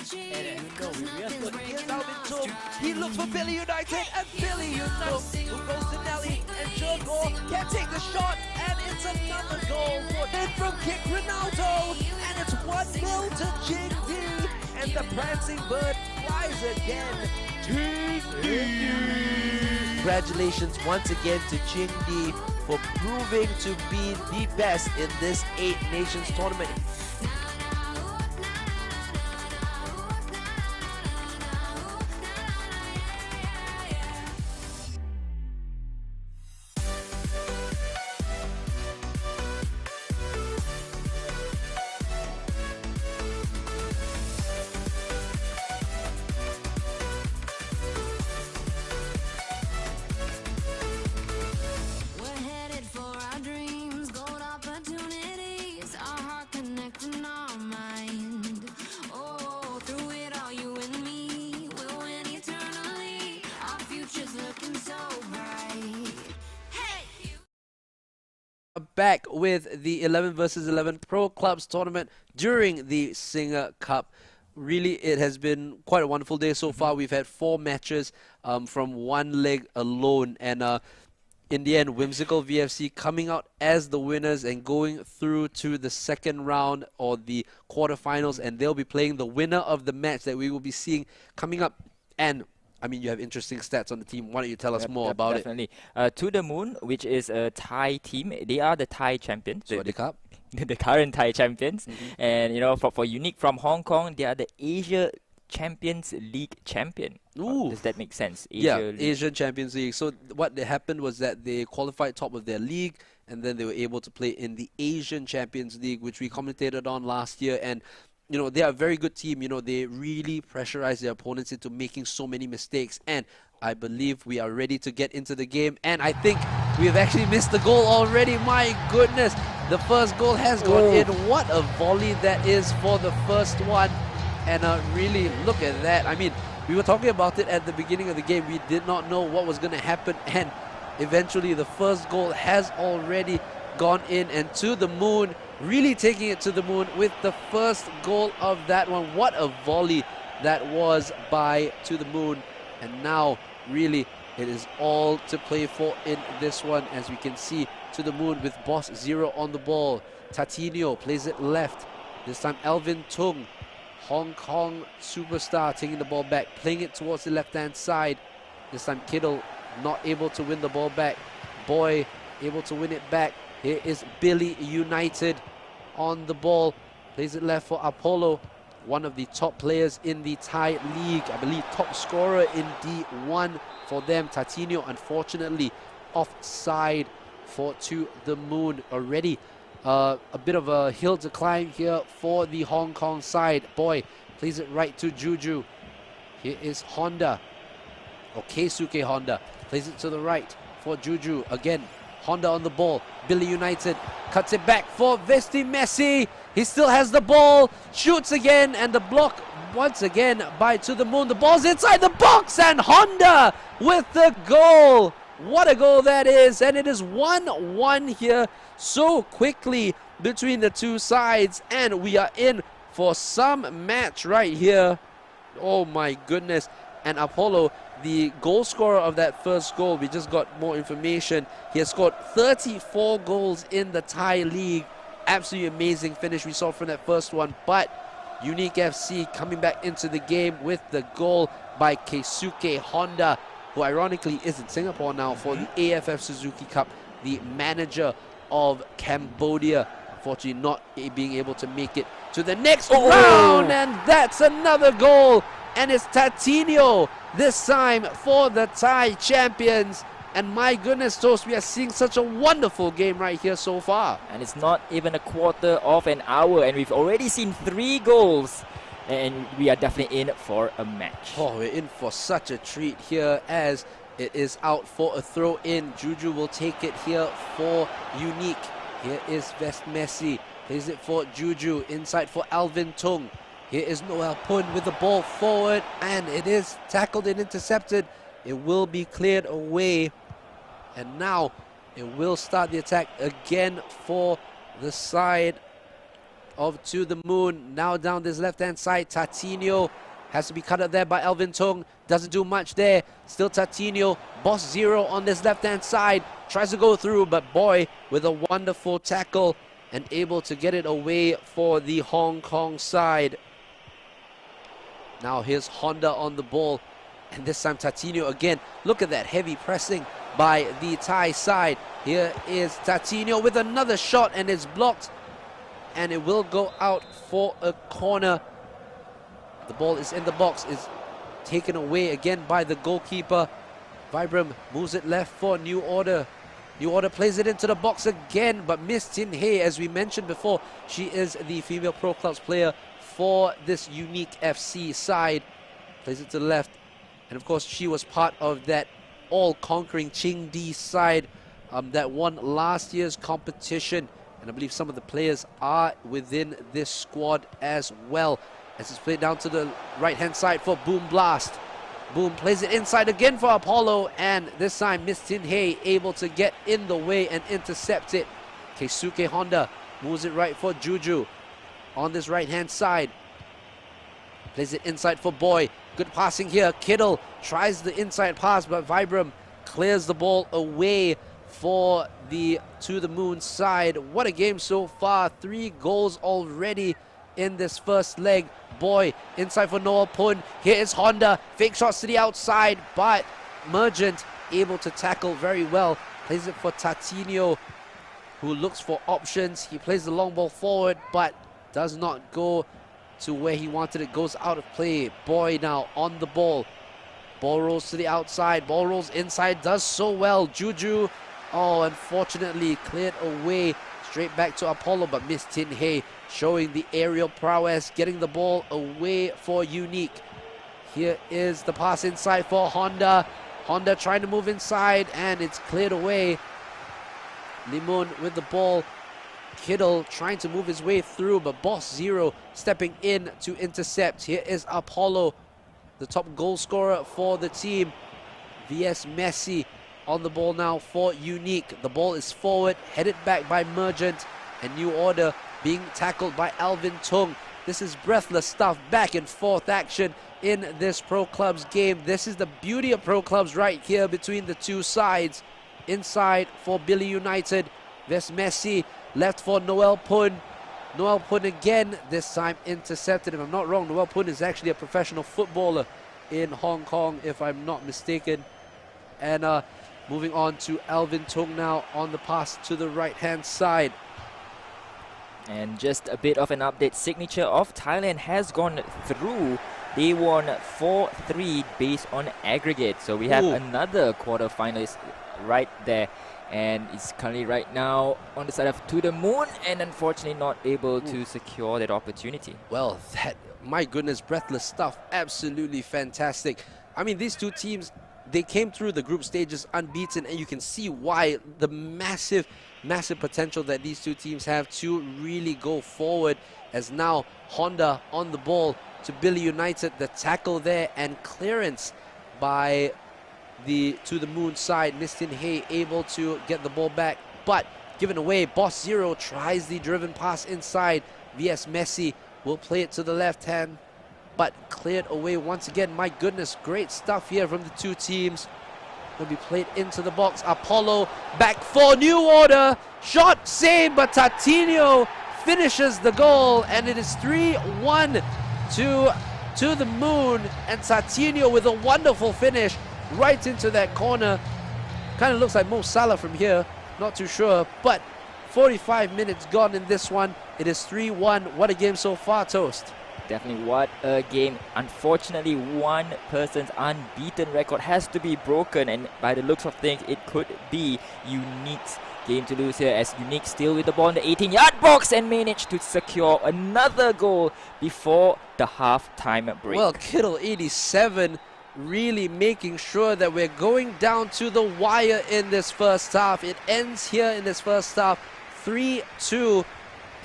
here's Alvin Tum. He looks for Billy United, and Billy United who goes to Nelly, and Jurgo can take the shot, and it's another goal. In from kick Ronaldo, and it's 1-0 to Jingdi, and the prancing bird flies again. Congratulations once again to Jingdi for proving to be the best in this 8 Nations tournament. We're headed for our dreams, gold opportunities, our heart connecting our mind. Oh, through it all, you and me, we'll win eternally. Our future's looking so bright. Hey! Back with the 11 versus 11 Pro Clubs tournament during the SingaCup. Really, it has been quite a wonderful day so far. We've had 4 matches from one leg alone, and in the end, Whimsical VFC coming out as the winners and going through to the second round or the quarterfinals, and they'll be playing the winner of the match that we will be seeing coming up. And I mean, you have interesting stats on the team. Why don't you tell us more about definitely. To the Moon, which is a Thai team, they are the Thai champions. it? Cup. The current Thai champions. And you know, for Unique from Hong Kong, they are the Asia Champions League champion. Ooh. Does that make sense? Yeah, League. Asian Champions League. So what happened was that they qualified top of their league, and then they were able to play in the Asian Champions League, which we commentated on last year. And you know, they are a very good team. You know, they really pressurize their opponents into making so many mistakes. And I believe we are ready to get into the game. And I think we have actually missed the goal already. My goodness, the first goal has gone in. What a volley that is for the first one. And really, look at that. I mean, we were talking about it at the beginning of the game. We did not know what was going to happen. And eventually, the first goal has already gone in. And To the Moon, really taking it to the moon with the first goal of that one. What a volley that was by To the Moon. And now, really, it is all to play for in this one. As we can see, To the Moon with Boss Zero on the ball. Tatinho plays it left. This time, Alvin Tung, Hong Kong superstar, taking the ball back, playing it towards the left-hand side. This time, Kittle not able to win the ball back. Boy able to win it back. Here is Billy United on the ball. Plays it left for Apollo, one of the top players in the Thai league. I believe top scorer in D1 for them. Tatinho, unfortunately, offside for To the Moon already. A bit of a hill to climb here for the Hong Kong side. Boy plays it right to Juju. Here is Honda, or Keisuke Honda. Plays it to the right for Juju. Again, Honda on the ball. Billy United cuts it back for Vesti Messi. He still has the ball. Shoots again, and the block once again by To the Moon. The ball's inside the box, and Honda with the goal. What a goal that is. And it is 1-1 here so quickly between the two sides. And we are in for some match right here. Oh my goodness. And Apollo, the goal scorer of that first goal, we just got more information. He has scored 34 goals in the Thai league. Absolutely amazing finish we saw from that first one. But Unique FC coming back into the game with the goal by Keisuke Honda, who ironically is in Singapore now for the AFF Suzuki Cup, the manager of Cambodia. Unfortunately not being able to make it to the next round, and that's another goal. And it's Tatinho this time for the Thai champions. And my goodness, Toast, we are seeing such a wonderful game right here so far. And it's not even a quarter of an hour, and we've already seen 3 goals. And we are definitely in for a match. Oh, we're in for such a treat here as it is out for a throw-in. Juju will take it here for Unique. Here is Vest Messi. Plays it for Juju. Inside for Alvin Tung. Here is Noel Pun with the ball forward. And it is tackled and intercepted It will be cleared away. And now it will start the attack again for the side of To The Moon. Now down this left-hand side, Tatinho has to be cut out there by Alvin Tung. Doesn't do much there. Still Tatinho. Boss Zero on this left-hand side. Tries to go through, but Boy with a wonderful tackle and able to get it away for the Hong Kong side. Now here's Honda on the ball. And this time Tatinho again. Look at that heavy pressing by the Thai side. Here is Tatinho with another shot, and it's blocked. And it will go out for a corner. The ball is in the box, is taken away again by the goalkeeper. Vibram moves it left for New Order. New Order plays it into the box again, but Miss Tin Hei, as we mentioned before, she is the female Pro Clubs player for this unique FC side. Plays it to the left. And of course, she was part of that all-conquering Ching Di side that won last year's competition. And I believe some of the players are within this squad as well. As it's played down to the right-hand side for Boom Blast. Boom plays it inside again for Apollo, and this time Miss Tin Hei able to get in the way and intercept it. Keisuke Honda moves it right for Juju on this right-hand side. Plays it inside for Boy. Good passing here. Kittle tries the inside pass, but Vibram clears the ball away for the To The Moon side. What a game so far. 3 goals already in this first leg. Boy inside for Noah Pun. Here is Honda. Fake shots to the outside, but Mergent able to tackle very well. Plays it for Tatinho, who looks for options. He plays the long ball forward, but does not go to where he wanted it. Goes out of play. Boy now on the ball. Ball rolls to the outside. Ball rolls inside. Does so well. Juju, oh, unfortunately cleared away. Straight back to Apollo, but Miss Tin Hei showing the aerial prowess, getting the ball away for Unique. Here is the pass inside for Honda. Honda trying to move inside, and it's cleared away. Limon with the ball. Kittle trying to move his way through, but Boss Zero stepping in to intercept. Here is Apollo, the top goal scorer for the team. VS Messi on the ball now for Unique. The ball is forward, headed back by Mergent, and New Order being tackled by Alvin Tung. This is breathless stuff, back and forth action in this Pro Clubs game. This is the beauty of Pro Clubs right here between the two sides. Inside for Billy United, Ves Messi, left for Noel Pun. Noel Pun again, this time intercepted. If I'm not wrong, Noel Pun is actually a professional footballer in Hong Kong, if I'm not mistaken. And moving on to Alvin Tung now on the pass to the right-hand side. And just a bit of an update. Signature of Thailand has gone through. They won 4-3 based on aggregate. So we have another quarter-finalist right there. And it's currently right now on the side of To The Moon, and unfortunately not able to secure that opportunity. Well, that, my goodness, breathless stuff. Absolutely fantastic. I mean, these two teams, they came through the group stages unbeaten, and you can see why the massive potential that these two teams have to really go forward. As now Honda on the ball to Billy United, the tackle there and clearance by the To The Moon side. Miss Tin Hei able to get the ball back, but given away. Boss Zero tries the driven pass inside. VS Messi will play it to the left hand, but cleared away once again. My goodness, great stuff here from the two teams. Will be played into the box. Apollo back for New Order. Shot saved, but Tatinho finishes the goal, and it is 3-1 to The Moon. And Tatinho with a wonderful finish right into that corner. Kind of looks like Mo Salah from here. Not too sure, but 45 minutes gone in this one. It is 3-1. What a game so far, Toast. Definitely, what a game. Unfortunately, one person's unbeaten record has to be broken, and by the looks of things, it could be Unique's game to lose here, as Unique still with the ball in the 18-yard box and managed to secure another goal before the half-time break. Well, Kittle 87 really making sure that we're going down to the wire in this first half. It ends here in this first half, 3-2.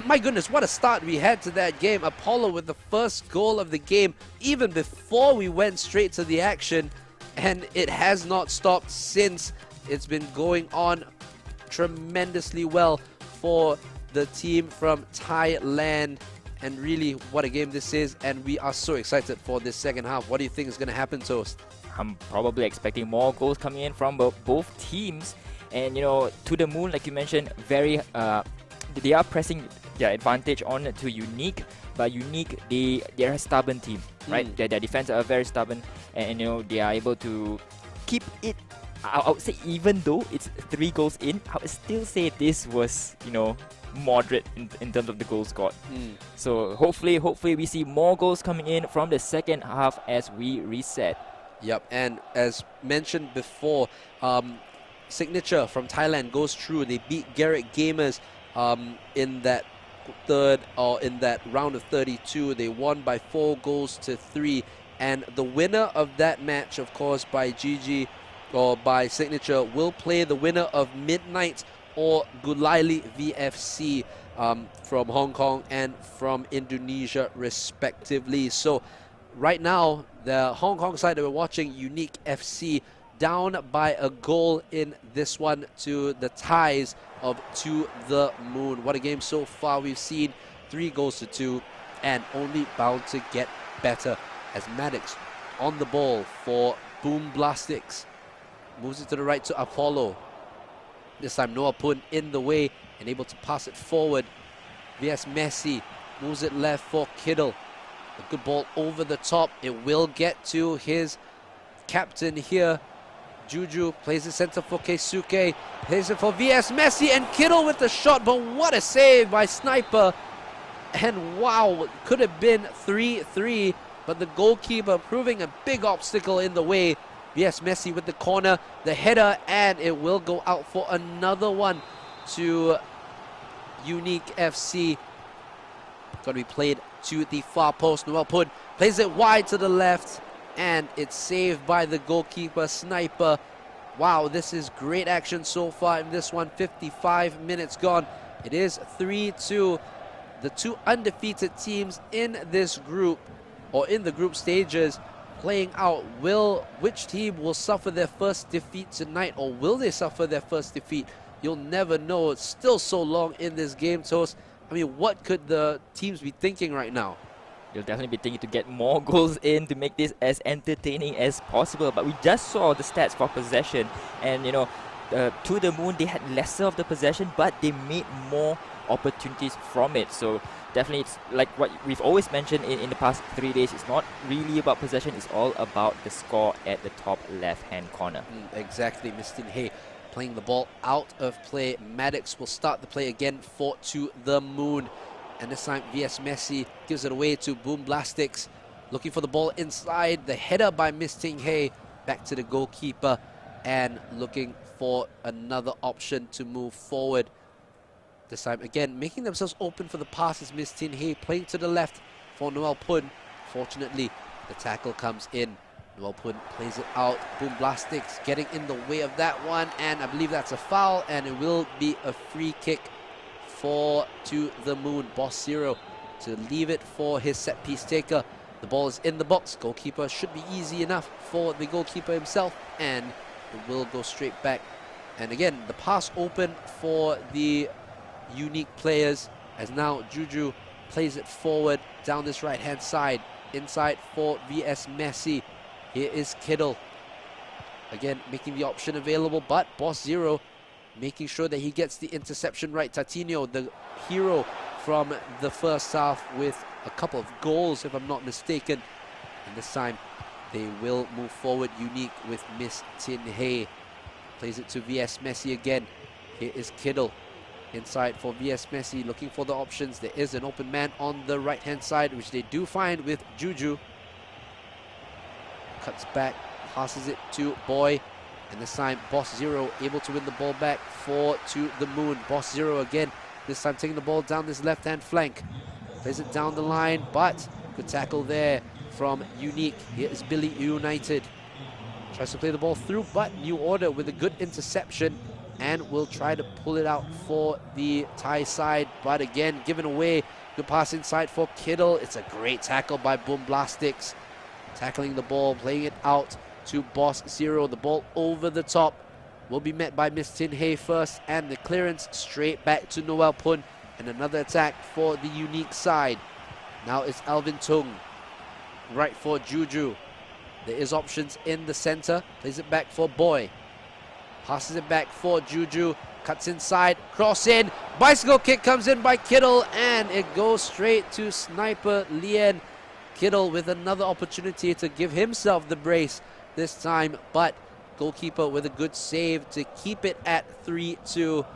My goodness, what a start we had to that game. Apollo with the first goal of the game, even before we went straight to the action. and it has not stopped since. It's been going on tremendously well for the team from Thailand, and really what a game this is, and we are so excited for this second half. What do you think is going to happen, Toast? I'm probably expecting more goals coming in from both teams, and you know, to the moon, like you mentioned, very they are pressing their advantage on to Unique, but Unique, they're a stubborn team, right? Their defense are very stubborn, and you know, they are able to keep it. I would say even though it's 3 goals in, I would still say this was, you know, moderate in terms of the goals scored. So hopefully we see more goals coming in from the second half as we reset. Yep, and as mentioned before, Signature from Thailand goes through. They beat Garrett Gamers in that round of 32. They won by 4 goals to 3, and the winner of that match, of course, by GG or by Signature, will play the winner of Midnight or Gulaili VFC from Hong Kong and from Indonesia respectively. So right now, the Hong Kong side that we're watching, Unique FC, down by a goal in this one to the Thais of To The Moon. What a game so far. We've seen 3 goals to 2 and only bound to get better as Maddox on the ball for Boom Blastics. Moves it to the right to Apollo. This time Noah Pun in the way and able to pass it forward. VS Messi moves it left for Kittle. A good ball over the top. It will get to his captain here. Juju plays it center for Keisuke. Plays it for VS Messi and Kittle with the shot. But what a save by Sniper. And wow, could have been 3-3. But the goalkeeper proving a big obstacle in the way. VS Messi with the corner, the header, and it will go out for another one to Unique FC. Got to be played to the far post. Noel Pun plays it wide to the left, and it's saved by the goalkeeper, Sniper. Wow, this is great action so far in this one. 55 minutes gone. It is 3-2. The 2 undefeated teams in this group, or in the group stages, playing out. Which team will suffer their first defeat tonight, or will they suffer their first defeat? You'll never know. It's still so long in this game, Toast. I mean, what could the teams be thinking right now? You'll definitely be thinking to get more goals in to make this as entertaining as possible. But we just saw the stats for possession, and you know, To The Moon, they had lesser of the possession, but they made more opportunities from it. So definitely, it's like what we've always mentioned in the past 3 days. It's not really about possession. It's all about the score at the top left-hand corner. Exactly. Mistin Hay playing the ball out of play. Maddox will start the play again for To The Moon. And this time, VS Messi gives it away to Boom Blastics. Looking for the ball inside. The header by Mistin Hay. Back to the goalkeeper. And looking for another option to move forward. This time again, making themselves open for the passes. Miss Tin Hei playing to the left for Noel Pun. Fortunately, the tackle comes in. Noel Pun plays it out. Boom Blastics getting in the way of that one, and I believe that's a foul, and it will be a free kick for To The Moon. Boss Zero to leave it for his set piece taker. The ball is in the box. Goalkeeper should be easy enough for the goalkeeper himself, and it will go straight back. And again, the pass open for the Unique players, as now Juju plays it forward down this right hand side, inside for VS Messi. Here is Kittle again, making the option available, but Boss Zero making sure that he gets the interception right. Tatinho, the hero from the first half, with a couple of goals if I'm not mistaken, and this time they will move forward. Unique with Miss Tin Hei plays it to VS Messi again. Here is Kittle inside for VS Messi, looking for the options. There is an open man on the right hand side, which they do find with Juju. Cuts back, passes it to Boy, and this time Boss Zero able to win the ball back for To The Moon. Boss Zero again, this time taking the ball down this left hand flank, plays it down the line, but good tackle there from Unique. Here is Billy United, tries to play the ball through, but New Order with a good interception, and will try to pull it out for the Thai side, but again given away. Good pass inside for Kittle. It's a great tackle by Boom Blastics, tackling the ball, playing it out to Boss Zero. The ball over the top will be met by Miss Tin Hay first, and the clearance straight back to Noel Pun, and another attack for the Unique side. Now it's Alvin Tung, right for Juju. There is options in the center. Plays it back for Boy. Passes it back for Juju. Cuts inside. Cross in. Bicycle kick comes in by Kittle. And it goes straight to sniper Lien. Kittle with another opportunity to give himself the brace this time. But goalkeeper with a good save to keep it at 3-2.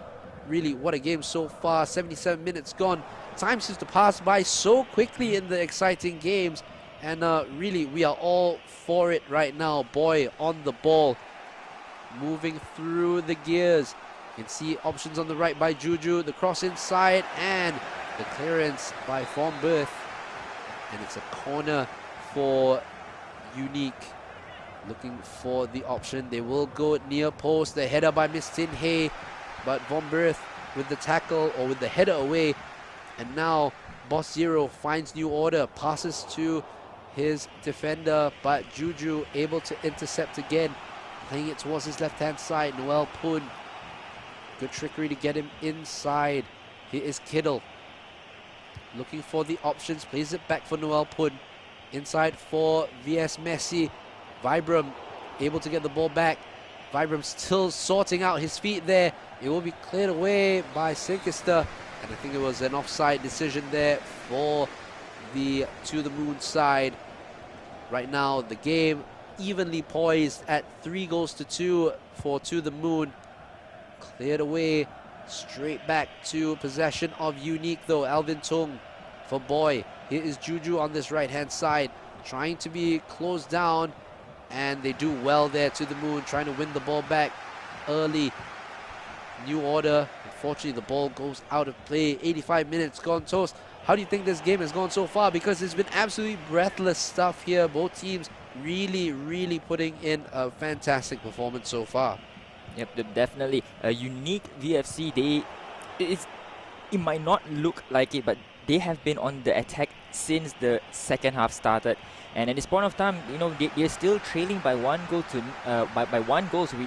Really, what a game so far. 77 minutes gone. Time seems to pass by so quickly in the exciting games. And really, we are all for it right now. Boy on the ball. Moving through the gears. You can see options on the right by Juju. The cross inside and the clearance by Von Berth. And it's a corner for Unique. Looking for the option. They will go near post. The header by Miss Tin Hay. But Von Berth with the tackle or with the header away. And now Boss Zero finds new order. Passes to his defender. But Juju able to intercept again. Playing it towards his left-hand side. Noel Pun. Good trickery to get him inside. Here is Kittle. Looking for the options. Plays it back for Noel Pun. Inside for VS Messi. Vibram able to get the ball back. Vibram still sorting out his feet there. It will be cleared away by Sinkester. And I think it was an offside decision there for the To The Moon side. Right now, the game evenly poised at 3-2 for To The Moon. Cleared away, straight back to possession of Unique though. Alvin Tung for Boy. Here is Juju on this right-hand side, trying to be closed down, and they do well there. To The Moon trying to win the ball back early. New order. Unfortunately, the ball goes out of play. 85 minutes gone toast. How do you think this game has gone so far? Because it's been absolutely breathless stuff here. Both teams really putting in a fantastic performance so far. Yep, definitely. A Unique VFC, it might not look like it, but they have been on the attack since the second half started. And at this point of time, you know, they're still trailing by one goal by one goal. So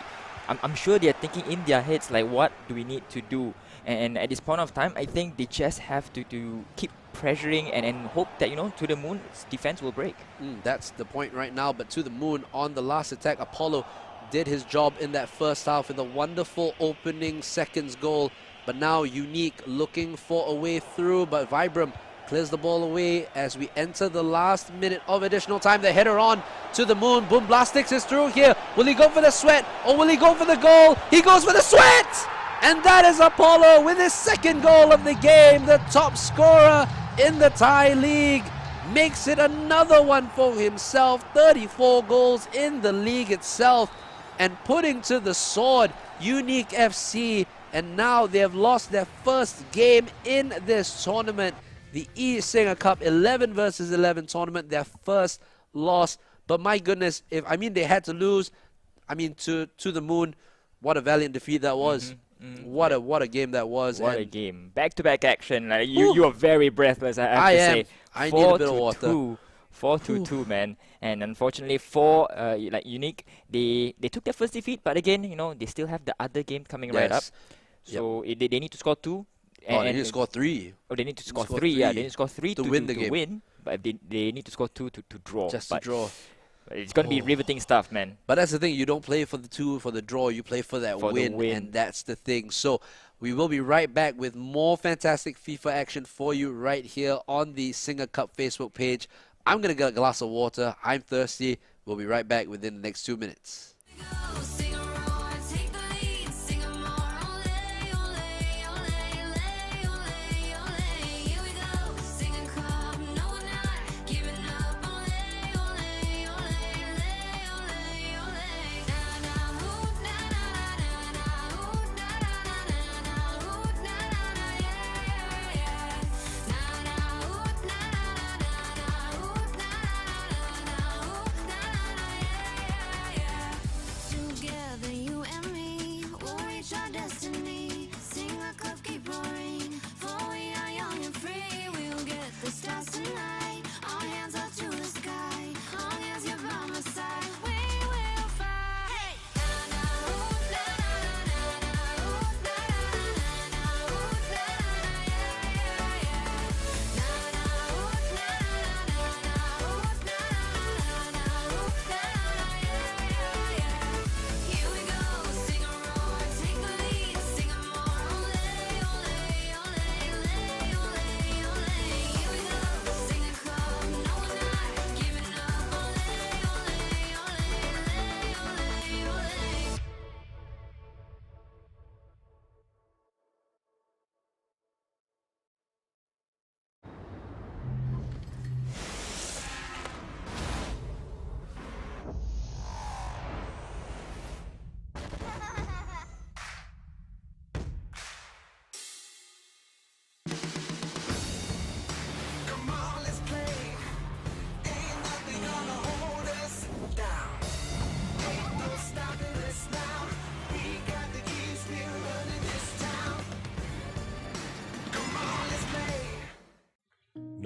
I'm sure they're thinking in their heads, like, what do we need to do? And at this point of time, I think they just have to keep pressuring and hope that, you know, To The Moon's defense will break. That's the point right now. But To The Moon on the last attack, Apollo did his job in that first half with a wonderful opening seconds goal. But now Unique looking for a way through, but Vibram clears the ball away as we enter the last minute of additional time. The header on To The Moon. Boom Blastics is through here. Will he go for the sweat or will he go for the goal? He goes for the sweat! And that is Apollo with his second goal of the game. The top scorer in the Thai League makes it another one for himself. 34 goals in the league itself. And putting to the sword Unique FC, and now they have lost their first game in this tournament. The eSingaCup 11 versus 11 tournament, their first loss. But my goodness, they had to lose. To The Moon, what a valiant defeat that was. What a game that was. What a game. Back-to-back action. Like, you are very breathless, I have to say. I need a bit of water. 4-2, man. And unfortunately for Unique, they took their first defeat, but again, you know, they still have the other game coming right up. So they need to score 2. They need to score 3. Oh, they need to score 3. Yeah, they need to score 3 to win the game. Win, but they need to score 2 to draw. Just to draw. It's going to be riveting stuff, man. But that's the thing. You don't play for the 2 for the draw. You play for that win, and that's the thing. So we will be right back with more fantastic FIFA action for you right here on the SingaCup Facebook page. I'm going to get a glass of water. I'm thirsty. We'll be right back within the next 2 minutes. Sing a roar, take the lead, sing a more, ole, ole, ole, ole, ole, ole. Here we go, SingaCup, no we're not giving up, ole, ole, ole, ole, ole. Na na hoo, na na na na hoo, na na na na hoo, na na na yeah yeah. Na na hoo, na na na hoo, na na na hoo, na na na yeah yeah. Together.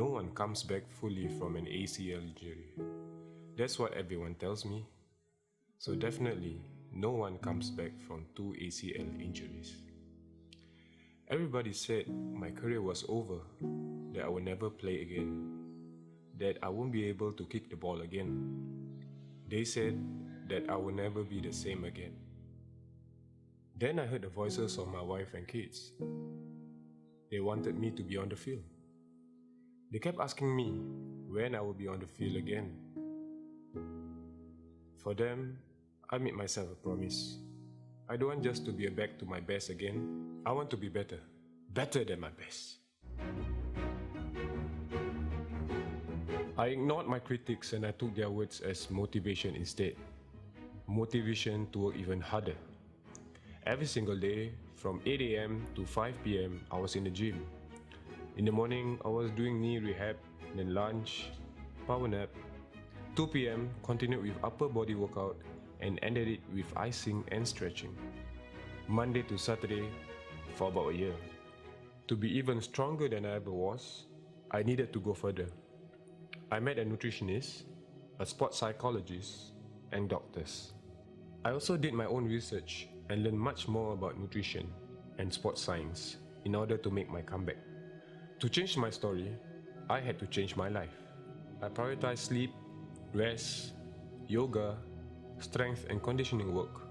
no one comes back fully from an ACL injury. That's what everyone tells me. So definitely, no one comes back from 2 ACL injuries. Everybody said my career was over, that I would never play again, that I won't be able to kick the ball again. They said that I will never be the same again. Then I heard the voices of my wife and kids. They wanted me to be on the field. They kept asking me when I will be on the field again. For them, I made myself a promise. I don't want just to be back to my best again. I want to be better than my best. I ignored my critics and I took their words as motivation instead. Motivation to work even harder. Every single day, from 8 AM to 5 PM, I was in the gym. In the morning, I was doing knee rehab, then lunch, power nap. 2 PM, continued with upper body workout and ended it with icing and stretching. Monday to Saturday for about a year. To be even stronger than I ever was, I needed to go further. I met a nutritionist, a sports psychologist, and doctors. I also did my own research and learned much more about nutrition and sports science in order to make my comeback. To change my story, I had to change my life. I prioritized sleep, rest, yoga, strength and conditioning work.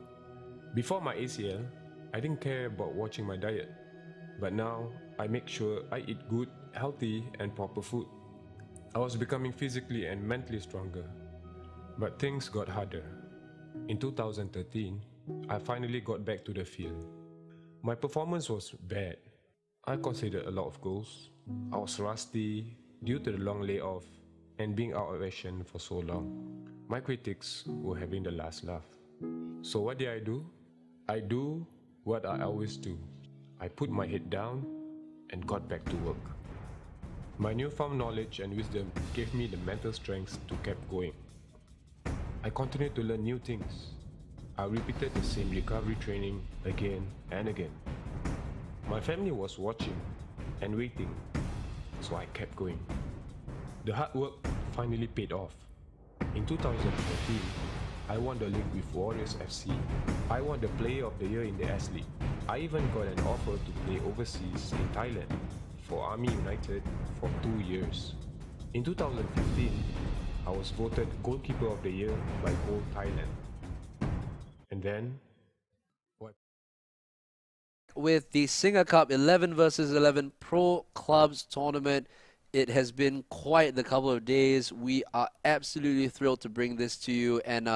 Before my ACL, I didn't care about watching my diet, but now I make sure I eat good, healthy and proper food. I was becoming physically and mentally stronger, but things got harder. In 2013, I finally got back to the field. My performance was bad. I conceded a lot of goals. I was rusty due to the long layoff and being out of action for so long. My critics were having the last laugh. So what did I do? I do what I always do. I put my head down and got back to work. My newfound knowledge and wisdom gave me the mental strength to keep going. I continued to learn new things. I repeated the same recovery training again and again. My family was watching and waiting, so I kept going. The hard work finally paid off. In 2014, I won the league with Warriors FC. I won the Player of the Year in the S-League. I even got an offer to play overseas in Thailand for Army United for 2 years. In 2015, I was voted Goalkeeper of the Year by Goal Thailand. And then, what? With the SingaCup 11 versus 11 Pro Clubs tournament, it has been quite the couple of days. We are absolutely thrilled to bring this to you. And,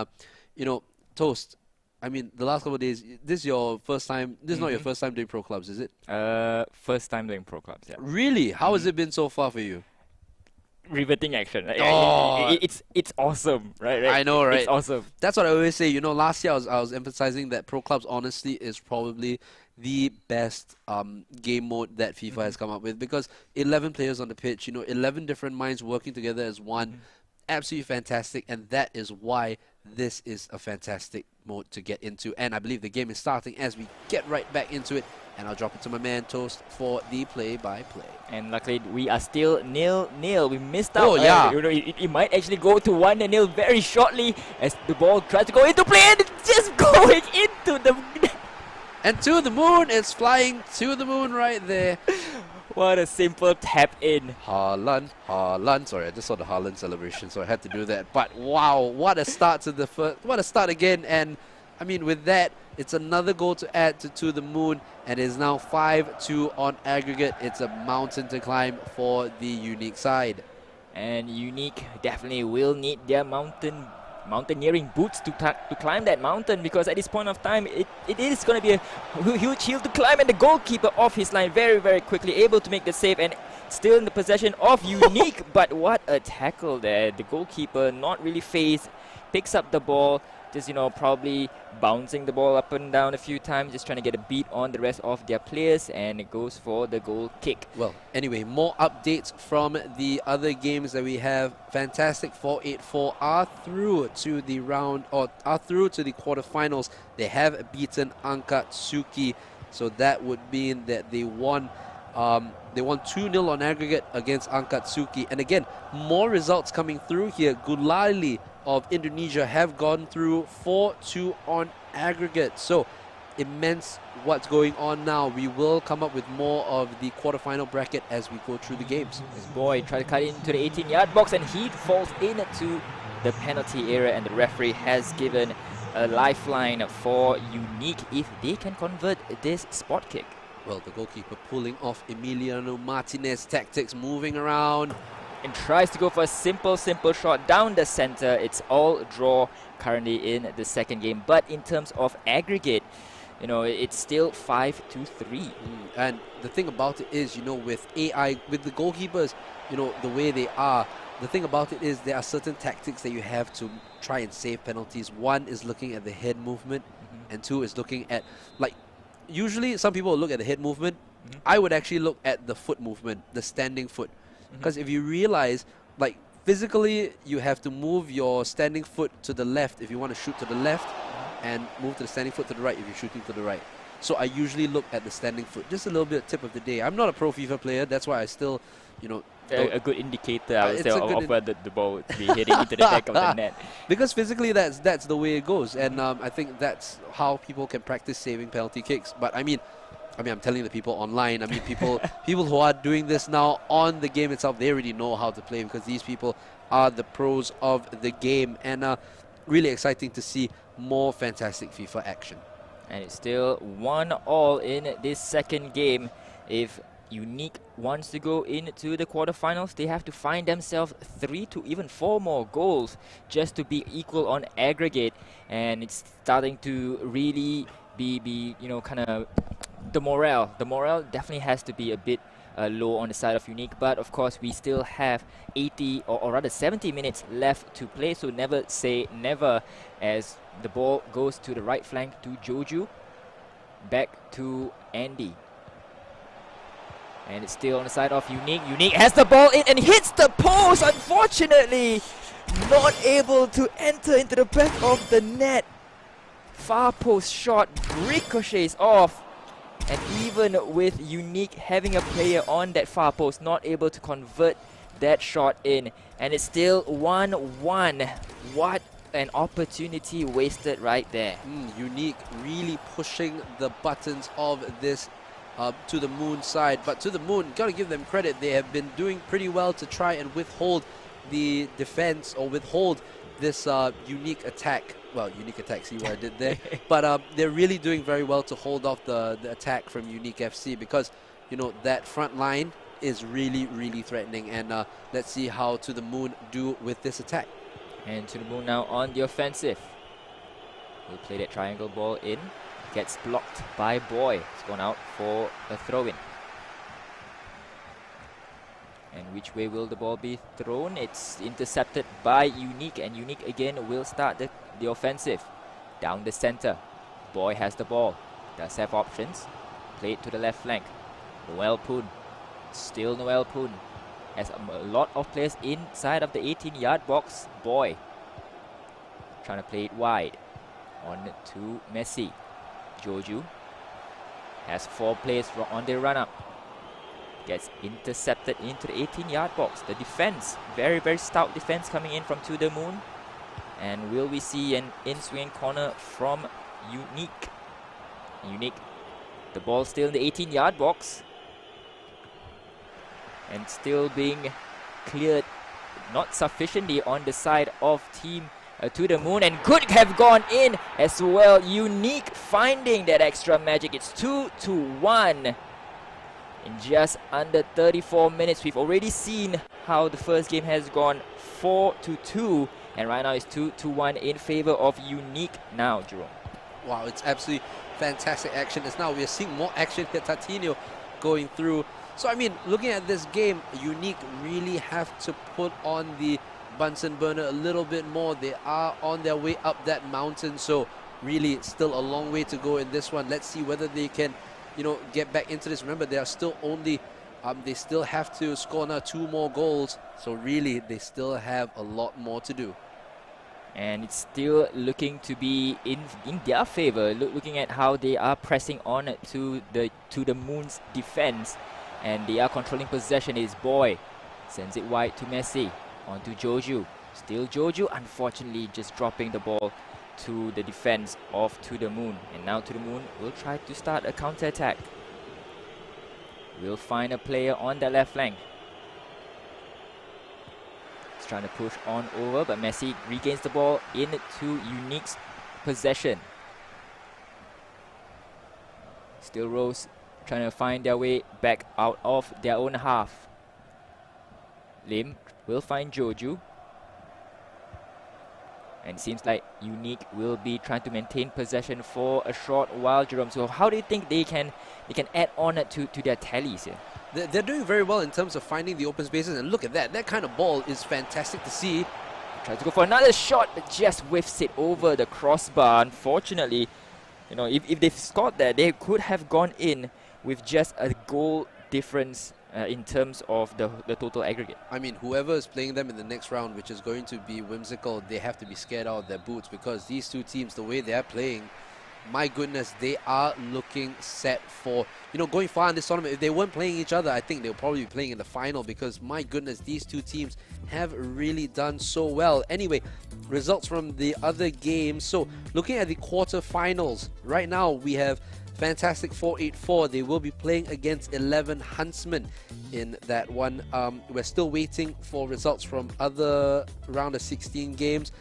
Toast, I mean, the last couple of days, this is your first time, this is not your first time doing Pro Clubs, is it? First time doing Pro Clubs, yeah. Really? How has it been so far for you? Riveting action. Oh. It's awesome, right? I know, right? It's awesome. That's what I always say. Last year I was emphasizing that Pro Clubs honestly is probably the best game mode that FIFA has come up with, because 11 players on the pitch, 11 different minds working together as one. Absolutely fantastic, and that is why this is a fantastic mode to get into. And I believe the game is starting as we get right back into it, and I'll drop it to my man Toast for the play-by-play. And luckily, we are still 0-0. We missed out. Oh, yeah. It might actually go to 1-0 very shortly as the ball tries to go into play, and it's just going into the... And to the moon, it's flying to the moon right there. What a simple tap in. Haaland. Sorry, I just saw the Haaland celebration, so I had to do that. But wow, what a start to the first, what a start again. And I mean, with that, it's another goal to add to the moon, and it is now 5-2 on aggregate. It's a mountain to climb for the Unique side. And Unique definitely will need their mountaineering boots to climb that mountain, because at this point of time it is going to be a huge hill to climb, and the goalkeeper off his line very, very quickly, able to make the save and still in the possession of Unique. But what a tackle there. The goalkeeper not really phased, picks up the ball, just probably bouncing the ball up and down a few times, just trying to get a beat on the rest of their players, and it goes for the goal kick. Well, anyway, more updates from the other games that we have. Fantastic 484 are through to the quarterfinals. They have beaten Ankatsuki, so that would mean that they won They won 2-0 on aggregate against Angkatsuki. And again, more results coming through here. Gulali of Indonesia have gone through 4-2 on aggregate. So immense what's going on now. We will come up with more of the quarterfinal bracket as we go through the games. This boy tried to cut into the 18-yard box and he falls into the penalty area, and the referee has given a lifeline for Unique if they can convert this spot kick. Well, the goalkeeper pulling off Emiliano Martinez tactics, moving around. And tries to go for a simple shot down the center. It's all draw currently in the second game. But in terms of aggregate, you know, it's still 5-3. And the thing about it is, you know, with AI, with the goalkeepers, you know, the way they are, the thing about it is there are certain tactics that you have to try and save penalties. One is looking at the head movement, and two is looking at, like, usually some people will look at the head movement. I would actually look at the foot movement, the standing foot. Because if you realize, like, physically, you have to move your standing foot to the left if you want to shoot to the left, and move to the standing foot to the right if you're shooting to the right. So I usually look at the standing foot. Just a little bit of tip of the day. I'm not a pro FIFA player, that's why I still, you know... A good indicator, I would say, of where the ball would be hitting into the back of the net. Because physically, that's the way it goes. And I think that's how people can practice saving penalty kicks. But I mean, I'm telling the people online. I mean, people who are doing this now on the game itself, they already know how to play, because these people are the pros of the game. And really exciting to see more fantastic FIFA action. And it's still 1-1 in this second game. If Unique wants to go into the quarterfinals, they have to find themselves 3 to even 4 more goals just to be equal on aggregate. And it's starting to really be you know, kind of the morale definitely has to be a bit low on the side of Unique, but of course we still have 80 or rather 70 minutes left to play, so never say never, as the ball goes to the right flank to Joju, back to Andy, and it's still on the side of Unique. Unique has the ball in and hits the post, unfortunately not able to enter into the back of the net. Far post shot ricochets off. And even with Unique having a player on that far post, not able to convert that shot in. And it's still 1-1. What an opportunity wasted right there. Unique really pushing the buttons of this to the Moon side. But to the Moon, got to give them credit. They have been doing pretty well to try and withhold the defense, or withhold this Unique attack. Well, Unique attack, see what I did there. But they're really doing very well to hold off the attack from Unique FC, because, you know, that front line is really, really threatening. And let's see how To The Moon do with this attack. And To The Moon now on the offensive. He'll play that triangle ball in. Gets blocked by Boy. It's gone out for a throw-in. And which way will the ball be thrown? It's intercepted by Unique, and Unique again will start the offensive. Down the center. Boy has the ball. Does have options. Play it to the left flank. Noel Poon. Still Noel Poon. Has a lot of players inside of the 18-yard box. Boy trying to play it wide. On to Messi. Joju has 4 players on the run-up. Gets intercepted into the 18-yard box. The defense, very, very stout defense coming in from To The Moon. And will we see an in-swing corner from Unique? Unique, the ball still in the 18-yard box. And still being cleared not sufficiently on the side of team To The Moon. And could have gone in as well. Unique finding that extra magic. It's 2-1. In just under 34 minutes, we've already seen how the first game has gone 4-2, and right now it's 2-1 in favor of Unique now, Jerome. Wow, it's absolutely fantastic action. As now we are seeing more action here. Tatinho going through. So, I mean, looking at this game, Unique really have to put on the Bunsen burner a little bit more. They are on their way up that mountain, so really still a long way to go in this one. Let's see whether they can, you know, get back into this. Remember, they are still only, they still have to score now 2 more goals. So really, they still have a lot more to do. And it's still looking to be in their favor. Looking at how they are pressing on to the Moon's defense. and they are controlling possession. It's Boy. Sends it wide to Messi. On to Joju. Still Joju, unfortunately just dropping the ball to the defense of To The Moon. And now To The Moon will try to start a counter-attack. We'll find a player on the left flank. He's trying to push on over, but Messi regains the ball into Unique's possession. Still Rose trying to find their way back out of their own half. Lim will find Joju. And it seems like Unique will be trying to maintain possession for a short while, Jerome. So how do you think they can add on to their tallies here? They're doing very well in terms of finding the open spaces, and look at that. That kind of ball is fantastic to see. Tries to go for another shot, but just whiffs it over the crossbar. Unfortunately, you know, if they've scored that, they could have gone in with just a goal difference in terms of the total aggregate. I mean, whoever is playing them in the next round, which is going to be Whimsical, they have to be scared out of their boots, because these two teams, the way they are playing, my goodness, they are looking set for, you know, going far in this tournament. If they weren't playing each other, I think they'll probably be playing in the final, because my goodness, these two teams have really done so well. Anyway, results from the other games. So looking at the quarterfinals, right now we have Fantastic 484. They will be playing against 11 Huntsmen in that one. We're still waiting for results from other round of 16 games.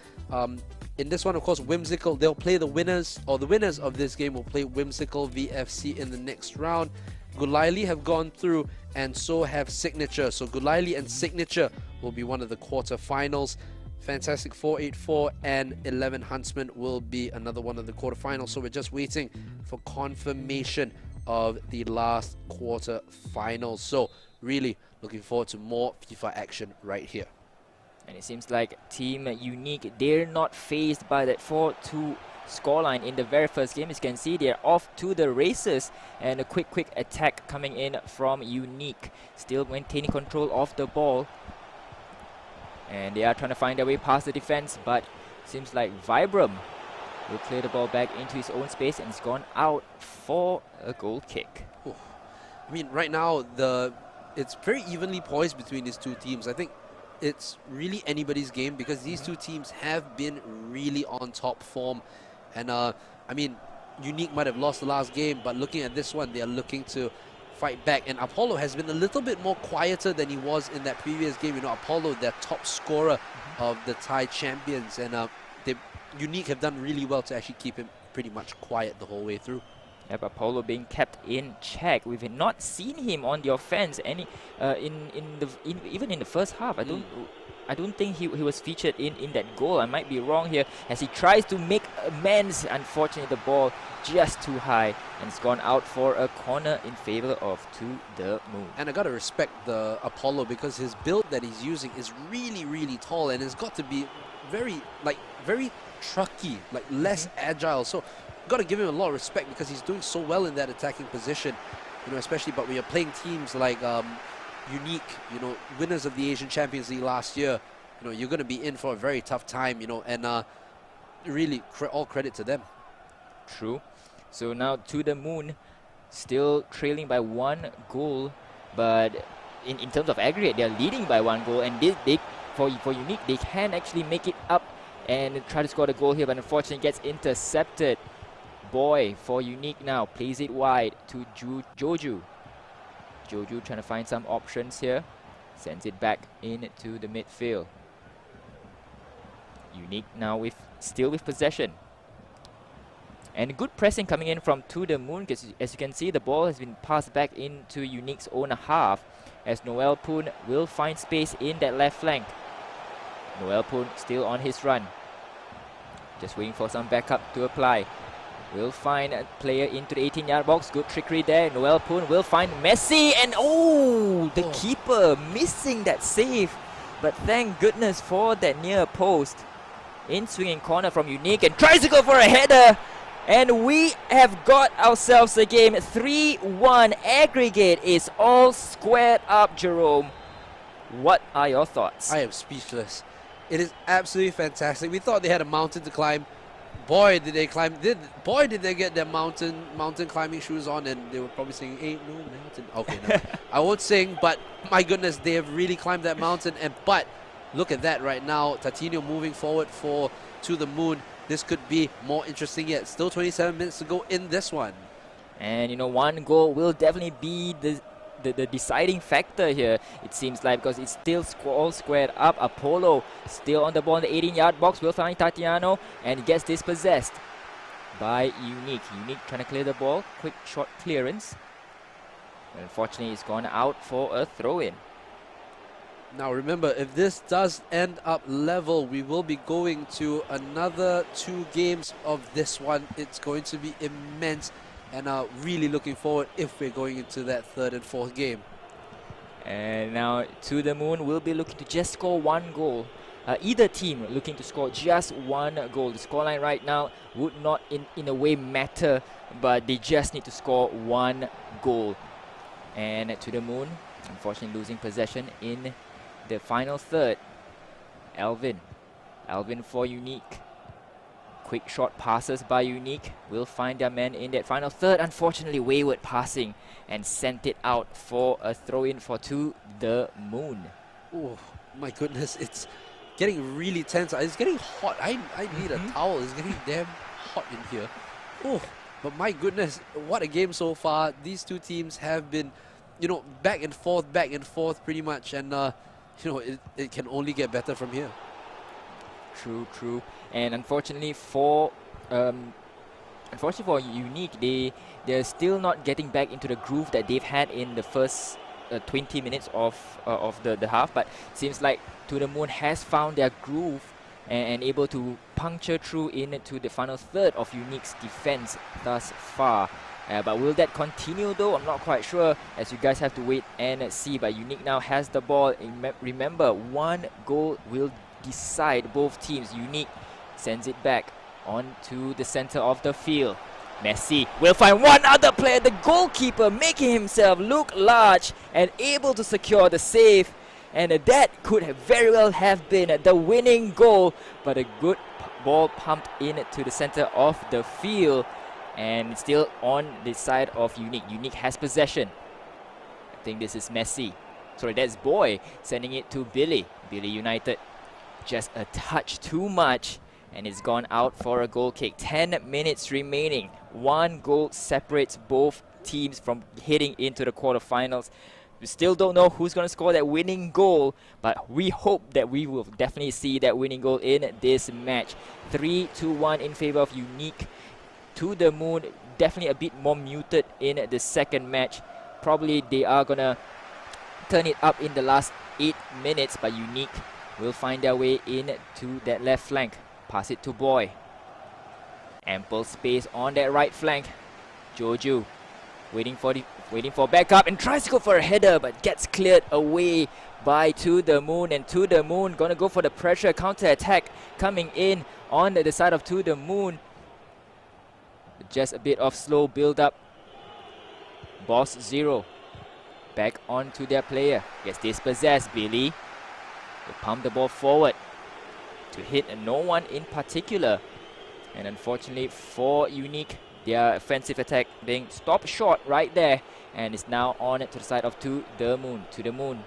In this one, of course, Whimsical, they'll play the winners, or the winners of this game will play Whimsical VFC in the next round. Gulaili have gone through, and so have Signature. So Gulaili and Signature will be one of the quarterfinals. Fantastic 484 and 11 Huntsmen will be another one of the quarterfinals. So we're just waiting for confirmation of the last quarterfinals. So really looking forward to more FIFA action right here. And it seems like Team Unique, they're not phased by that 4-2 scoreline in the very first game. As you can see, they're off to the races, and a quick attack coming in from Unique, still maintaining control of the ball. And they are trying to find their way past the defense, but seems like Vibram will clear the ball back into his own space, and it's gone out for a goal kick. Ooh. I mean, right now, it's very evenly poised between these two teams. I think it's really anybody's game, because these two teams have been really on top form. And I mean, Unique might have lost the last game, but looking at this one, they are looking to fight back. And Apollo has been a little bit more quieter than he was in that previous game. You know, Apollo, their top scorer of the Thai champions, and Unique have done really well to actually keep him pretty much quiet the whole way through. Yep, Apollo being kept in check. We've not seen him on the offense even in the first half. I don't think he was featured in that goal. I might be wrong here, as he tries to make amends. Unfortunately, the ball just too high, and it's gone out for a corner in favor of To The Moon. And I gotta respect the Apollo, because his build that he's using is really tall, and it's got to be very trucky, like less agile. So got to give him a lot of respect, because he's doing so well in that attacking position, you know, especially. But when you're playing teams like Unique, you know, winners of the Asian Champions League last year, you know, you're going to be in for a very tough time, you know, and really all credit to them. True. So now To The Moon still trailing by 1 goal, but in terms of aggregate, they're leading by 1 goal, and for Unique, they can actually make it up and try to score the goal here, but unfortunately gets intercepted. Boy for Unique now plays it wide to Joju. Joju trying to find some options here, sends it back into the midfield. Unique now still with possession, and good pressing coming in from To The Moon, because as you can see, the ball has been passed back into Unique's own half, as Noel Poon will find space in that left flank. Noel Poon still on his run, just waiting for some backup to apply. Will find a player into the 18-yard box. Good trickery there. Noel Poon will find Messi, and the keeper missing that save. But thank goodness for that near post. In swinging corner from Unique, and tries to go for a header. And we have got ourselves a game. 3-1 aggregate is all squared up, Jerome. What are your thoughts? I am speechless. It is absolutely fantastic. We thought they had a mountain to climb, boy, did they climb! Boy, did they get their mountain climbing shoes on, and they were probably singing "Ain't No Mountain." Okay, no, I won't sing, but my goodness, they have really climbed that mountain. But look at that right now, Tatinho moving forward for To The Moon. This could be more interesting yet. Still 27 minutes to go in this one. And you know, one goal will definitely be the deciding factor here, it seems like, because it's still all squared up. Apollo still on the ball in the 18-yard box. Will find Tatiano and gets dispossessed by Unique. Unique trying to clear the ball. Quick short clearance. Unfortunately, it's gone out for a throw-in. Now remember, if this does end up level, we will be going to another 2 games of this one. It's going to be immense. And really looking forward if we're going into that 3rd and 4th game. And now To The Moon will be looking to just score 1 goal. Either team looking to score just 1 goal. The scoreline right now would not in a way matter, but they just need to score 1 goal. And To The Moon, unfortunately losing possession in the final third. Alvin for Unique. Quick short passes by Unique will find their man in that final third. Unfortunately, wayward passing and sent it out for a throw-in for To The Moon. Oh my goodness, it's getting really tense. It's getting hot. I need a towel. It's getting damn hot in here. Oh, but my goodness, what a game so far. These 2 teams have been, you know, back and forth pretty much. And, you know, it can only get better from here. True. And unfortunately for Unique, they're still not getting back into the groove that they've had in the first 20 minutes of the half. But seems like To The Moon has found their groove and able to puncture through into the final third of Unique's defense thus far. But will that continue though? I'm not quite sure, as you guys have to wait and see. But Unique now has the ball. Remember, 1 goal will decide both teams. Unique sends it back onto the center of the field. Messi will find one other player, the goalkeeper, making himself look large and able to secure the save. And that could have very well have been the winning goal, but a good ball pumped in to the center of the field, and still on the side of Unique. Unique has possession. I think this is Messi. Sorry, that's Boy sending it to Billy. Billy United just a touch too much, and it's gone out for a goal kick. 10 minutes remaining. 1 goal separates both teams from heading into the quarterfinals. We still don't know who's going to score that winning goal, but we hope that we will definitely see that winning goal in this match. 3-1 in favor of Unique. To The Moon, definitely a bit more muted in the second match. Probably they are going to turn it up in the last 8 minutes, but Unique will find their way in to that left flank. Pass it to Boy. Ample space on that right flank. Joju waiting for backup and tries to go for a header, but gets cleared away by To The Moon. And To The Moon gonna go for the pressure counter attack coming in on the side of To The Moon. Just a bit of slow build up. Boss Zero back onto their player. Gets dispossessed. Billy will pump the ball forward to hit no one in particular. And unfortunately for Unique, their offensive attack being stopped short right there, and it's now on to the side of To The Moon. To The Moon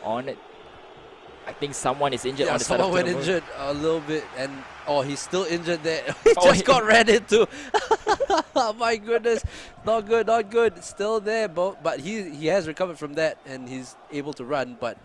on it. I think someone is injured on the side of To The Moon. Someone went injured a little bit, and he's still injured there. He just got ran into. My goodness, not good. Still there, but he has recovered from that, and he's able to run. But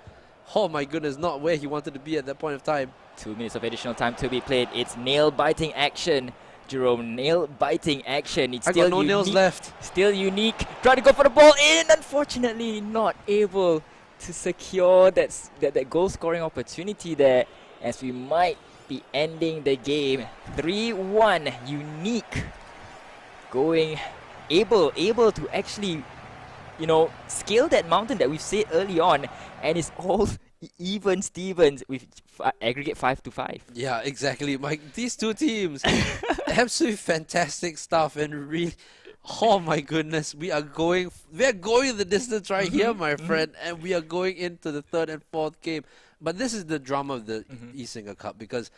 oh my goodness, not where he wanted to be at that point of time. 2 minutes of additional time to be played. It's nail-biting action. Jerome, nail-biting action. It's still got no nails left. Still Unique. Trying to go for the ball in. Unfortunately, not able to secure that goal-scoring opportunity there, as we might be ending the game. 3-1. Unique going able to actually, you know, scale that mountain that we've said early on, and it's all even Stevens with aggregate 5-5. Yeah, exactly. These 2 teams, absolutely fantastic stuff, and really, oh my goodness, we are going the distance right here, my friend, and we are going into the 3rd and 4th game. But this is the drama of the eSingaCup, because,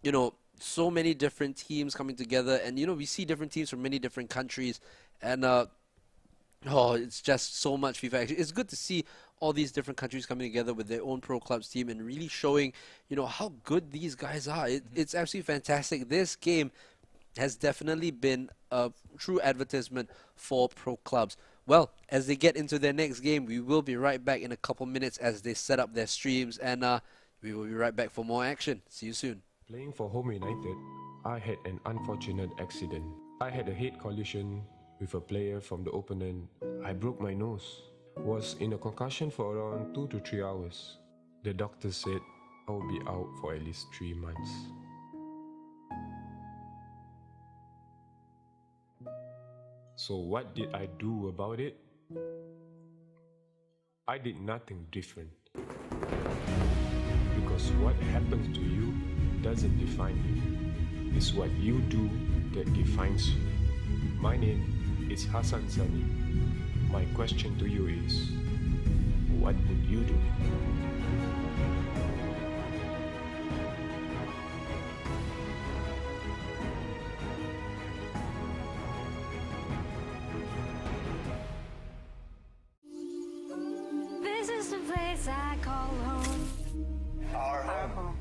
you know, so many different teams coming together, and we see different teams from many different countries, and oh, it's just so much FIFA action. It's good to see all these different countries coming together with their own pro clubs team and really showing, how good these guys are. It's absolutely fantastic. This game has definitely been a true advertisement for pro clubs. Well, as they get into their next game, we will be right back in a couple minutes as they set up their streams, and we will be right back for more action. See you soon. Playing for Home United, I had an unfortunate accident. I had a head collision with a player from the opponent. I broke my nose. Was in a concussion for around 2 to 3 hours. The doctor said I will be out for at least 3 months. So what did I do about it? I did nothing different. Because what happens to you doesn't define you. It's what you do that defines you. My name is Hassan Sani. My question to you is, what would you do? This is the place I call home. Our home.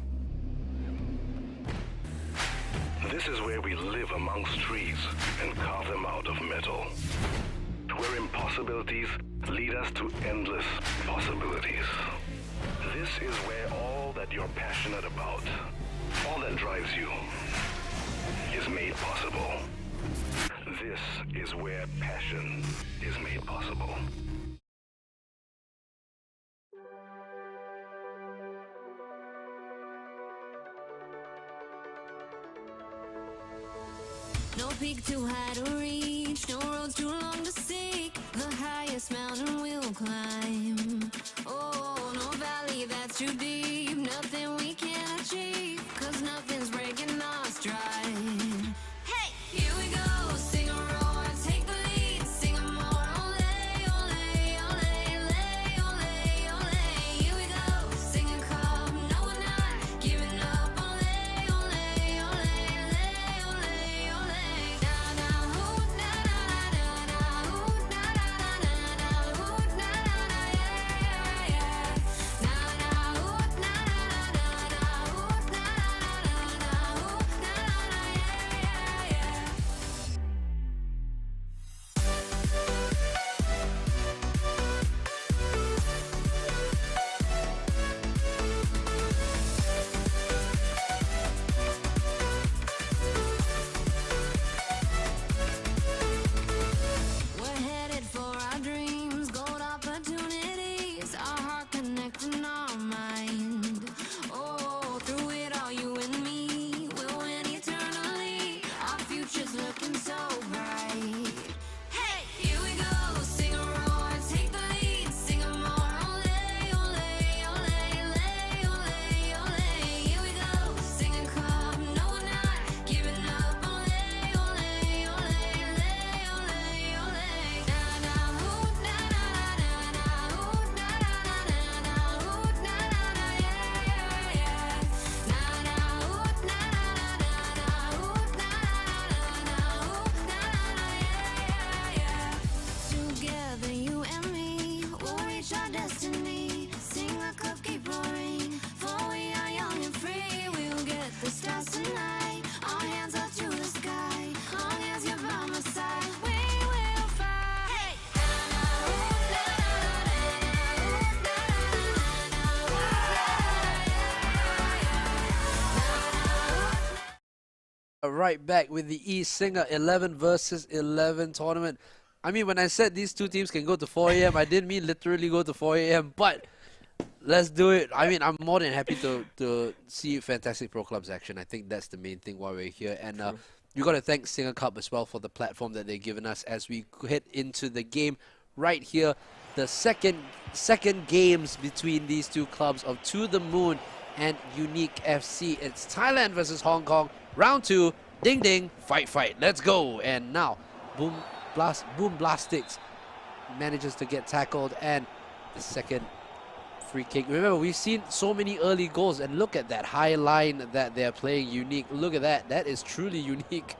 This is where we live amongst trees and carve them out of metal. Where impossibilities lead us to endless possibilities. This is where all that you're passionate about, all that drives you, is made possible. This is where passion is made possible. No peak too high to reach, no roads too long to seek. The highest mountain we'll climb. Oh, no valley that's too deep, nothing we can't achieve. 'Cause nothing's breaking our stride. Hey, here we go, sing a roar, take the lead, sing a more. Ole, ole, ole, ole, ole, ole. Here we go, SingaCup, no we're not giving up. Ole, ole, ole, ole, ole, ole. Na na hoo, na na na na hoo, na na na na hoo, na na yeah yeah yeah. Na na hoo, na na na hoo, na na na hoo, na na yeah yeah yeah. We're headed for our dreams, gold opportunities, our heart connecting our mind. Oh, through it all, you and me, we'll win eternally. Our future's looking so bright. Hey, here we go, sing a roar, take the lead, sing a more. Ole, ole, ole, ole, ole, ole. Here we go, SingaCup, no we're not giving up. Ole, ole, ole, ole, ole, ole. Na na hoo, na na na hoo, na na na hoo, na na yeah yeah yeah. Na na hoo, na na hoo, na na hoo, na na yeah yeah yeah. Together, you and me, we'll reach our destiny. SingaCup, keep roaring, for we are young and free. We'll get the stars tonight. Our hands up to the sky. Long as you're by my side, we will fly. Hey, na na hoo, na na na hoo, na na na hoo. Right back with the eSinga 11 versus 11 tournament. I mean, when I said these two teams can go to 4 a.m., I didn't mean literally go to 4 a.m., but let's do it. I mean, I'm more than happy to see fantastic pro clubs action. I think that's the main thing why we're here. And you got to thank SingaCup as well for the platform that they've given us as we head into the game right here. The second games between these two clubs of To The Moon and Unique FC. It's Thailand versus Hong Kong. Round 2. Ding ding. Fight fight. Let's go. And now Boom Blastics manages to get tackled, and the second free kick. Remember, we've seen so many early goals, and look at that high line that they're playing unique. Look at that. That is truly unique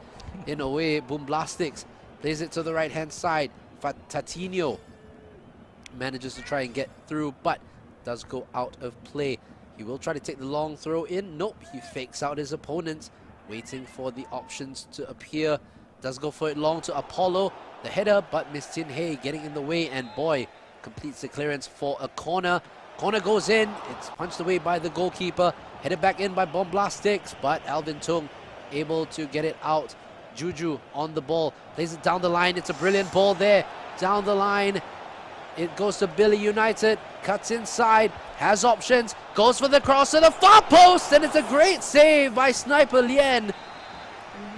in a way. Boomblastics plays it to the right-hand side. Tatinho manages to try and get through, but does go out of play. He will try to take the long throw in. Nope, he fakes out his opponents, waiting for the options to appear. Does go for it long to Apollo. The header, but Miss Tin Hey getting in the way, and boy, completes the clearance for a corner. Corner goes in. It's punched away by the goalkeeper. Headed back in by Boomblastics, but Alvin Tung able to get it out. Juju on the ball. Plays it down the line. It's a brilliant ball there. Down the line. It goes to Billy United. Cuts inside. Has options. Goes for the cross to the far post. And it's a great save by Sniper Lien.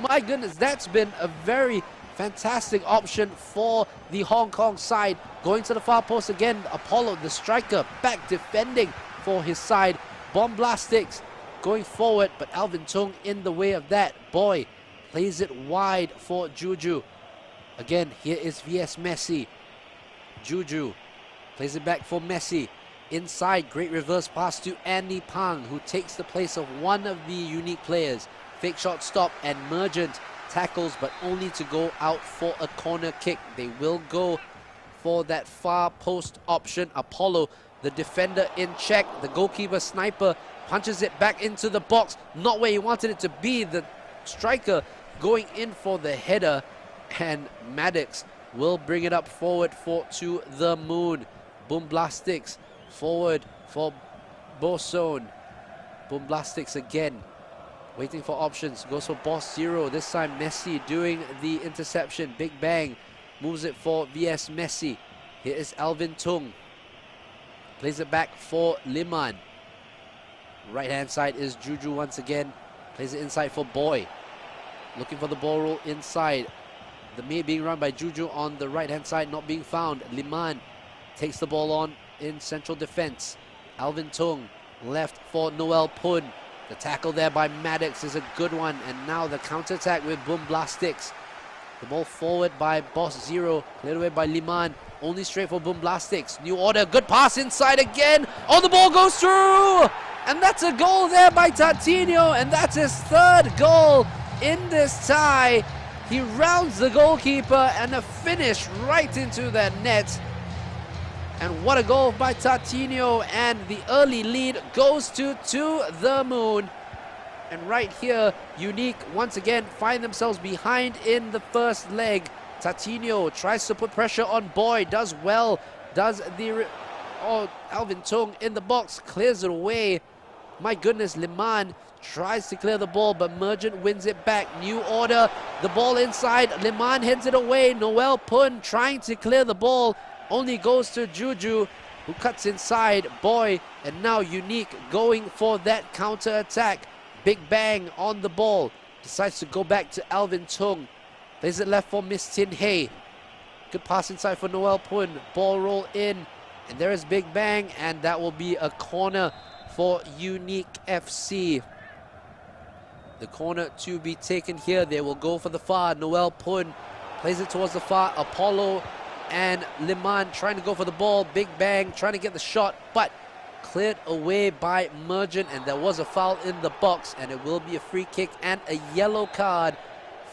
My goodness, that's been a very fantastic option for the Hong Kong side. Going to the far post again. Apollo, the striker, back defending for his side. Boomblastics going forward, but Alvin Tung in the way of that. Boy plays it wide for Juju. Again, here is VS Messi. Juju plays it back for Messi. Inside, great reverse pass to Andy Pang, who takes the place of one of the unique players. Fake shot stop, and Mergent tackles, but only to go out for a corner kick. They will go for that far post option. Apollo, the defender, in check. The goalkeeper Sniper punches it back into the box. Not where he wanted it to be. The striker going in for the header, and Maddox will bring it up forward for To The Moon. Boomblastics forward for Boson. Boomblastics again, waiting for options. Goes for Boss Zero. This time Messi doing the interception. Big Bang moves it for VS Messi. Here is Alvin Tung. Plays it back for Liman. Right hand side is Juju once again. Plays it inside for Boy. Looking for the ball roll inside. The May being run by Juju on the right hand side, not being found. Liman takes the ball on in central defense. Alvin Tung left for Noel Pun. The tackle there by Maddox is a good one, and now the counter-attack with Boomblastics. The ball forward by Boss Zero, cleared away by Liman. Only straight for Boomblastics. New order, good pass inside again. Oh, the ball goes through! And that's a goal there by Tatinho, and that's his third goal in this tie. He rounds the goalkeeper, and a finish right into that net. And what a goal by Tatinho, and the early lead goes to The Moon. And right here, Unique once again find themselves behind in the first leg. Tatinho tries to put pressure on Boy, does well, does the... Oh, Alvin Tung in the box, clears it away. My goodness, Liman tries to clear the ball, but Mergent wins it back. New order, the ball inside, Liman heads it away. Noel Pun trying to clear the ball, only goes to Juju, who cuts inside. Boy, and now Unique going for that counter attack. Big Bang on the ball, decides to go back to Alvin Tung. Plays it left for Miss Tin Hey. Good pass inside for Noel Pun. Ball roll in, and there is Big Bang, and that will be a corner for Unique FC. The corner to be taken here. They will go for the far. Noel Pun plays it towards the far. Apollo and Liman trying to go for the ball. Big Bang trying to get the shot, but cleared away by Mergent, and there was a foul in the box, and it will be a free kick and a yellow card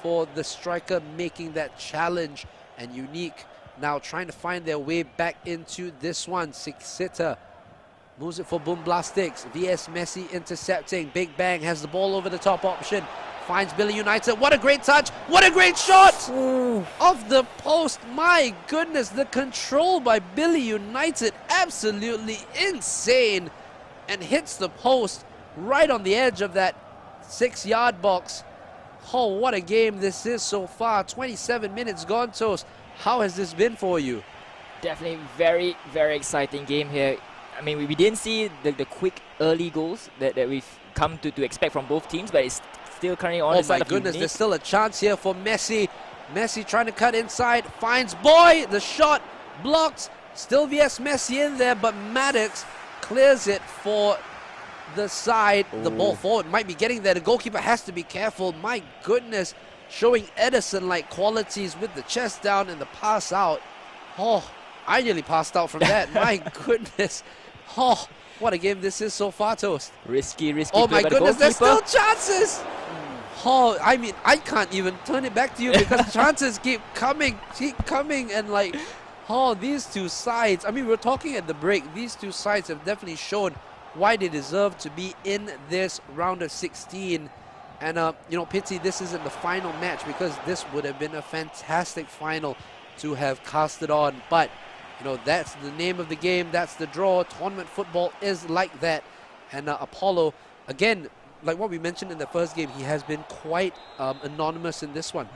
for the striker making that challenge. And Unique now trying to find their way back into this one. Six-sitter moves it for Boomblastics. VS Messi intercepting. Big Bang has the ball over the top option. Finds Billy United. What a great touch. What a great shot. Ooh. Off the post. My goodness, the control by Billy United. Absolutely insane. And hits the post right on the edge of that 6-yard box. Oh, what a game this is so far. 27 minutes gone, Toast. How has this been for you? Definitely very, very exciting game here. I mean, we didn't see the quick early goals that we've come to expect from both teams, but it's still currently on the side of Oh my goodness, Unique. there's still a chance here for Messi. Messi trying to cut inside, finds Boy, the shot blocked. Still VS Messi in there, but Maddox clears it for the side. Ooh. The ball forward might be getting there. The goalkeeper has to be careful. My goodness, showing Edison-like qualities with the chest down and the pass out. Oh, I nearly passed out from that. My goodness. Oh, what a game this is so far, Toast. Risky Oh play my by the goodness, there's still goalkeeper. chances! Oh, I mean, I can't even turn it back to you because chances keep coming, and like, oh, these two sides. I mean, we're talking at the break. These two sides have definitely shown why they deserve to be in this round of 16. And, you know, pity this isn't the final match because this would have been a fantastic final to have casted on. But, you know, that's the name of the game. That's the draw. Tournament football is like that. And Apollo, again, like what we mentioned in the first game, he has been quite anonymous in this one.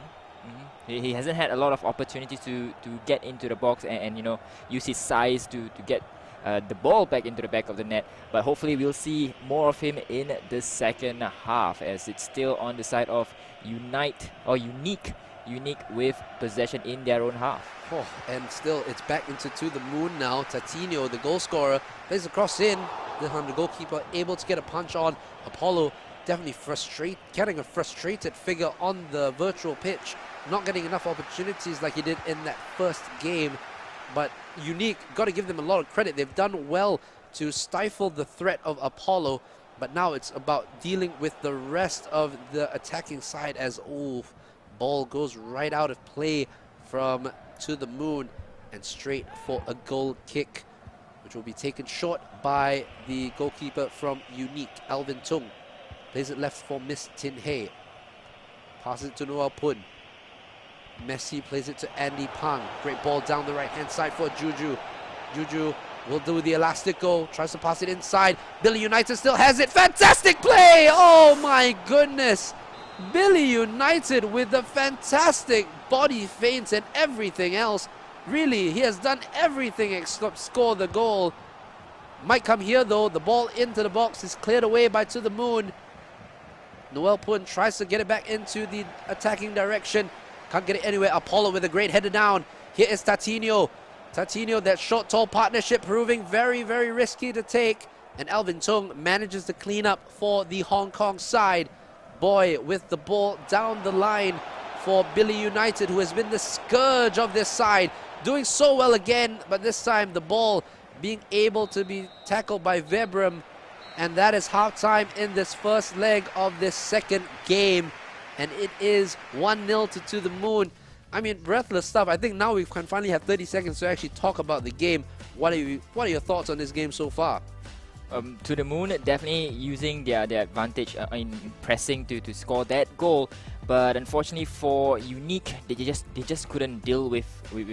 He hasn't had a lot of opportunities to get into the box and you know, use his size to get the ball back into the back of the net. But hopefully we'll see more of him in the second half as it's still on the side of Unique with possession in their own half. Oh, and still it's back into To The Moon now. Tatinho, the goal scorer, plays the cross in. This time the goalkeeper able to get a punch on. Apollo definitely getting a frustrated figure on the virtual pitch, not getting enough opportunities like he did in that first game. But Unique, got to give them a lot of credit. They've done well to stifle the threat of Apollo, but now it's about dealing with the rest of the attacking side as, oh, ball goes right out of play from To The Moon and straight for a goal kick, which will be taken short by the goalkeeper from Unique, Alvin Tung. Plays it left for Miss Tin Hei. Passes it to Noel Pun. Messi plays it to Andy Pang. Great ball down the right-hand side for Juju. Juju will do the elastico. Tries to pass it inside. Billy United still has it. Fantastic play! Oh my goodness! Billy United with the fantastic body feints and everything else. Really, he has done everything except score the goal. Might come here though. The ball into the box is cleared away by To The Moon. Noel Pun tries to get it back into the attacking direction. Can't get it anywhere. Apollo with a great header down. Here is Tatinho. Tatinho, that short, tall partnership proving very, very risky to take. And Alvin Tung manages to clean up for the Hong Kong side. Boy with the ball down the line for Billy United, who has been the scourge of this side. Doing so well again, but this time the ball being able to be tackled by Vebram. And that is halftime in this first leg of this second game. And it is 1-0 to The Moon. I mean, breathless stuff. I think now we can finally have 30 seconds to actually talk about the game. What are your thoughts on this game so far? To The Moon definitely using their advantage in pressing to score that goal, but unfortunately for Unique, they just couldn't deal with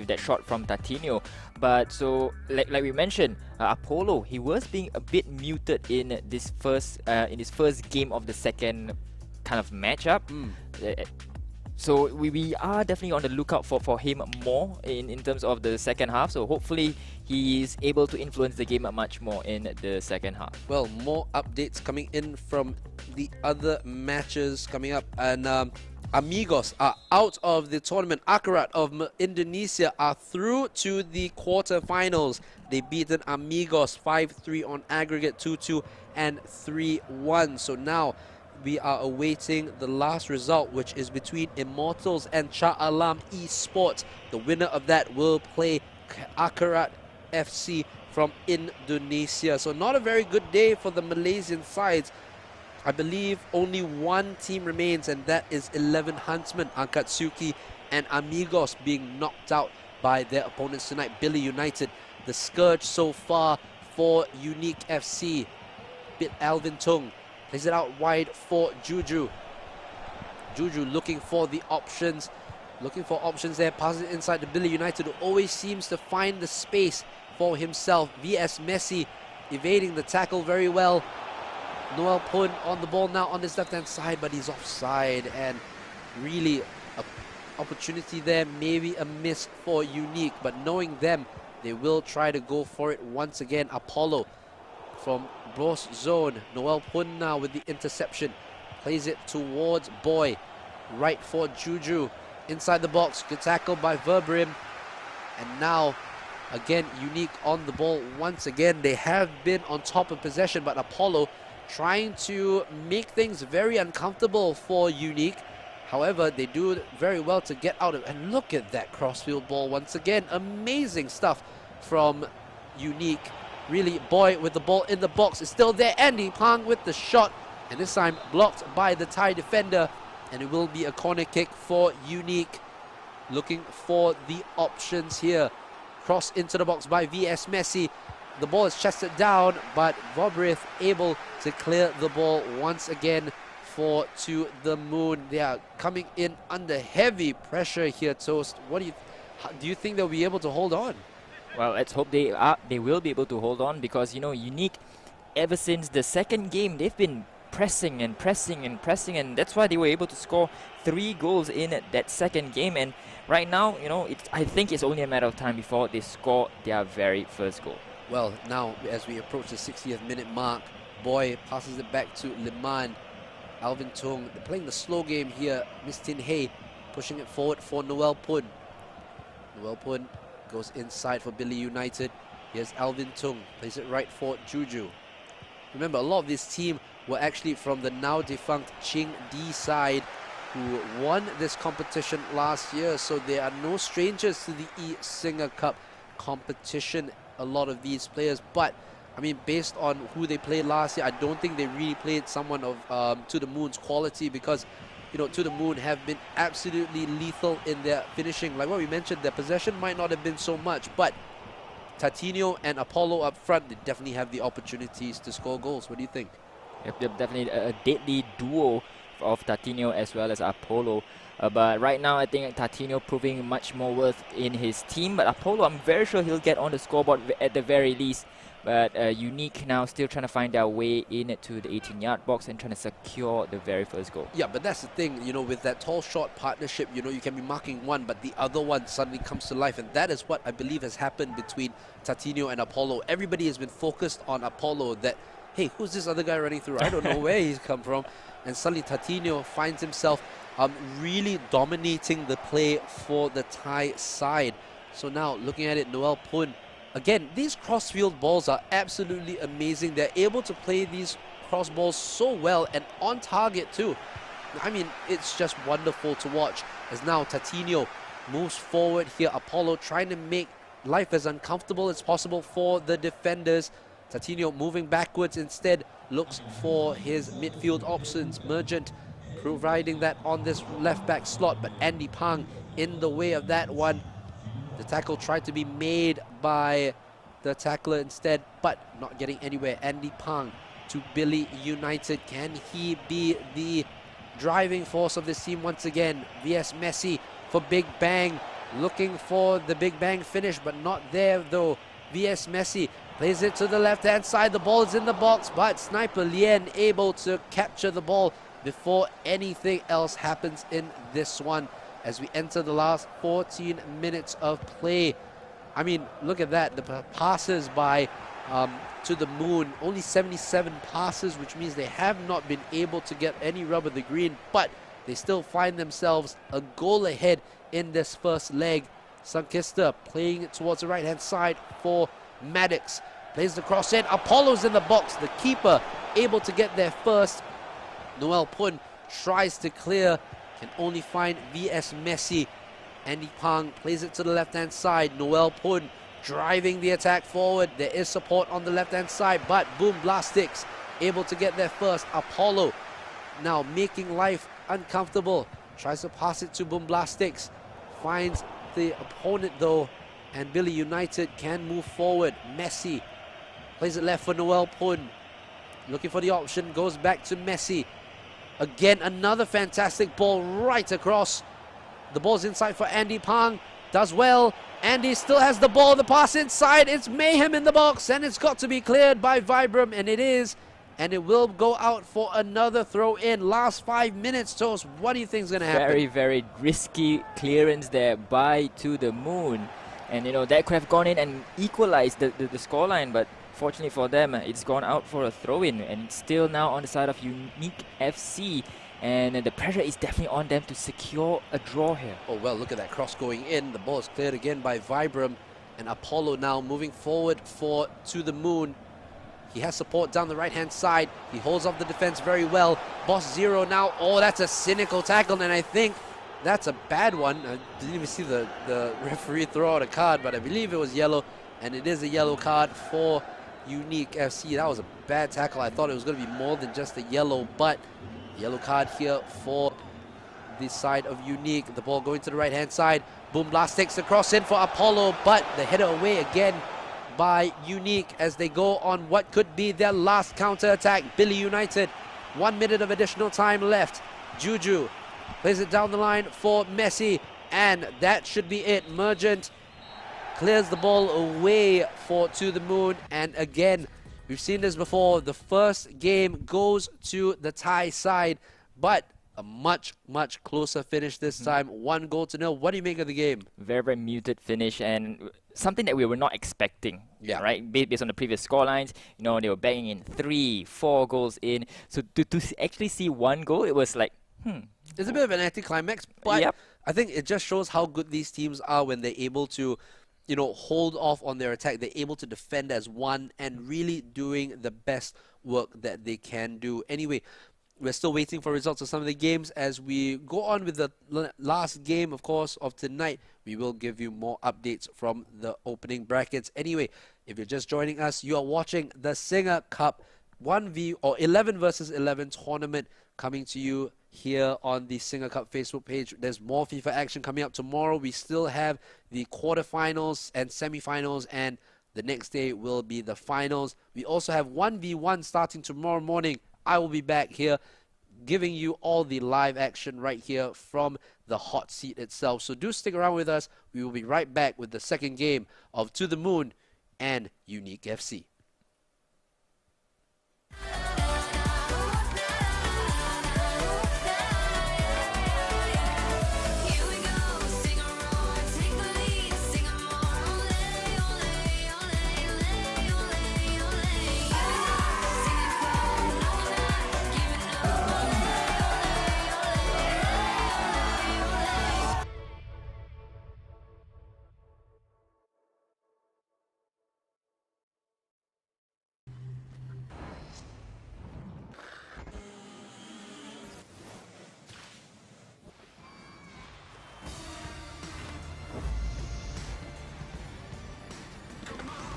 that shot from Tatinho. But so like we mentioned, Apollo, he was being a bit muted in this first game of the second kind of matchup. So we are definitely on the lookout for him more in terms of the second half. So hopefully he is able to influence the game much more in the second half. Well, more updates coming in from the other matches coming up. And Amigos are out of the tournament. Akarat of Indonesia are through to the quarterfinals. They beaten Amigos 5-3 on aggregate, 2-2 and 3-1. So now we are awaiting the last result, which is between Immortals and Shah Alam Esports. The winner of that will play Akarat FC from Indonesia. So not a very good day for the Malaysian sides. I believe only one team remains, and that is 11 Huntsmen, Akatsuki and Amigos, being knocked out by their opponents tonight, Billy United. The scourge so far for Unique FC. Bit Alvin Tung. Plays it out wide for Juju. Juju looking for the options. Looking for options there. Passes it inside to Billy United, who always seems to find the space for himself. VS Messi evading the tackle very well. Noel Pun on the ball now on his left-hand side, but he's offside. And really, an opportunity there. Maybe a miss for Unique. But knowing them, they will try to go for it once again. Apollo from Bros zone. Noel Pun now with the interception. Plays it towards Boy. Right for Juju. Inside the box. Good tackle by Verbrim. And now, again, Unique on the ball once again. They have been on top of possession, but Apollo trying to make things very uncomfortable for Unique. However, they do very well to get out of it. And look at that crossfield ball once again. Amazing stuff from Unique. really. Boy with the ball in the box is still there. Andy Pang with the shot, and this time blocked by the Thai defender, and it will be a corner kick for Unique. Looking for the options here. Cross into the box by VS Messi. The ball is chested down, but Vobrith able to clear the ball once again for To The Moon. They are coming in under heavy pressure here, Toast. Do you think they'll be able to hold on? Well, let's hope they will be able to hold on, because Unique, ever since the second game, they've been pressing and pressing and pressing, and that's why they were able to score 3 goals in that second game. And right now, I think it's only a matter of time before they score their very first goal. Well, now as we approach the 60th minute mark, Boy passes it back to Liman. Alvin Tung, they're playing the slow game here. Miss Tin Hay pushing it forward for Noel Pun. Noel Pun goes inside for Billy United. Here's Alvin Tung, plays it right for Juju. Remember, a lot of this team were actually from the now defunct Ching D side, who won this competition last year, so they are no strangers to the eSingaCup competition, a lot of these players. But I mean, based on who they played last year, I don't think they really played someone of To The Moon's quality, because To The Moon have been absolutely lethal in their finishing. Like what we mentioned, their possession might not have been so much, but Tatinho and Apollo up front, they definitely have the opportunities to score goals. What do you think? Yep, definitely a deadly duo of Tatinho as well as Apollo. But right now, I think Tatinho proving much more worth in his team. But Apollo, I'm very sure he'll get on the scoreboard at the very least. But Unique now still trying to find their way into the 18-yard box and trying to secure the very first goal. Yeah, but that's the thing, with that tall-short partnership, you can be marking one, but the other one suddenly comes to life. And that is what I believe has happened between Tatinho and Apollo. Everybody has been focused on Apollo, that, hey, who's this other guy running through? I don't know where he's come from. And suddenly Tatinho finds himself really dominating the play for the Thai side. So now, looking at it, Noel Pun. Again, these cross-field balls are absolutely amazing. They're able to play these cross balls so well and on target too. I mean, it's just wonderful to watch. As now Tatinho moves forward here. Apollo trying to make life as uncomfortable as possible for the defenders. Tatinho moving backwards instead, looks for his midfield options. Mergent providing that on this left back slot, but Andy Pang in the way of that one. The tackle tried to be made by the tackler instead, but not getting anywhere. Andy Pang to Billy United. Can he be the driving force of this team once again? VS Messi for Big Bang. Looking for the Big Bang finish, but not there though. VS Messi plays it to the left-hand side. The ball is in the box, but Sniper Lien able to capture the ball before anything else happens in this one. As we enter the last 14 minutes of play. I mean, look at that. The passes by To The Moon, only 77 passes, which means they have not been able to get any rub of the green, but they still find themselves a goal ahead in this first leg. Sankista playing it towards the right-hand side for Maddox. Plays the cross in. Apollo's in the box. The keeper able to get there first. Noel Pun tries to clear. Can only find VS Messi. Andy Pang plays it to the left-hand side. Noel Pun driving the attack forward. There is support on the left-hand side, but Boom Blastics able to get there first. Apollo now making life uncomfortable. Tries to pass it to Boom Blastics. Finds the opponent though, and Billy United can move forward. Messi plays it left for Noel Pun. Looking for the option, goes back to Messi. Again, another fantastic ball right across. The ball's inside for Andy Pang. Does well. Andy still has the ball. The pass inside. It's mayhem in the box. And it's got to be cleared by Vibram. And it is. And it will go out for another throw in. Last 5 minutes, Toast. What do you think is going to happen? Very, very risky clearance there by To The Moon. And, that could have gone in and equalized the scoreline. But fortunately for them, it's gone out for a throw-in, and it's still now on the side of Unique FC, and the pressure is definitely on them to secure a draw here. Oh well, look at that cross going in. The ball is cleared again by Vibram, and Apollo now moving forward for To The Moon. He has support down the right-hand side. He holds off the defense very well. Boss Zero now. Oh, that's a cynical tackle, and I think that's a bad one. I didn't even see the referee throw out a card, but I believe it was yellow, and it is a yellow card for Unique FC. That was a bad tackle. I thought it was going to be more than just a yellow, but yellow card here for the side of Unique. The ball going to the right-hand side. Boom Blast takes the cross in for Apollo, but the header away again by Unique as they go on what could be their last counter-attack. Billy United, 1 minute of additional time left. Juju plays it down the line for Messi, and that should be it. Mergent clears the ball away for To The Moon, and again, we've seen this before. The first game goes to the Thai side, but a much closer finish this time. 1-0. What do you make of the game? Very, very muted finish, and something that we were not expecting. Yeah. Right. Based on the previous scorelines, you know, they were banging in 3-4 goals in. So to actually see 1 goal, it was like, It's a bit of an anticlimax, but Yep. I think it just shows how good these teams are when they're able to, you know, hold off on their attack. They're able to defend as one and really doing the best work that they can do. Anyway, we're still waiting for results of some of the games. As we go on with the last game, of course, of tonight, we will give you more updates from the opening brackets. Anyway, if you're just joining us, you are watching the SingaCup 1v or 11 versus 11 tournament coming to you here on the SingaCup Facebook page. There's more FIFA action coming up tomorrow. We still have the quarterfinals and semifinals, and the next day will be the finals. We also have 1v1 starting tomorrow morning. I will be back here giving you all the live action right here from the hot seat itself. So do stick around with us. We will be right back with the second game of To The Moon and Unique FC. Here we go, sing a roar, take the lead, sing a more, ole, ole, ole, ole, ole, ole. SingaCup, no not giving up, ole, ole, ole, ole, ole.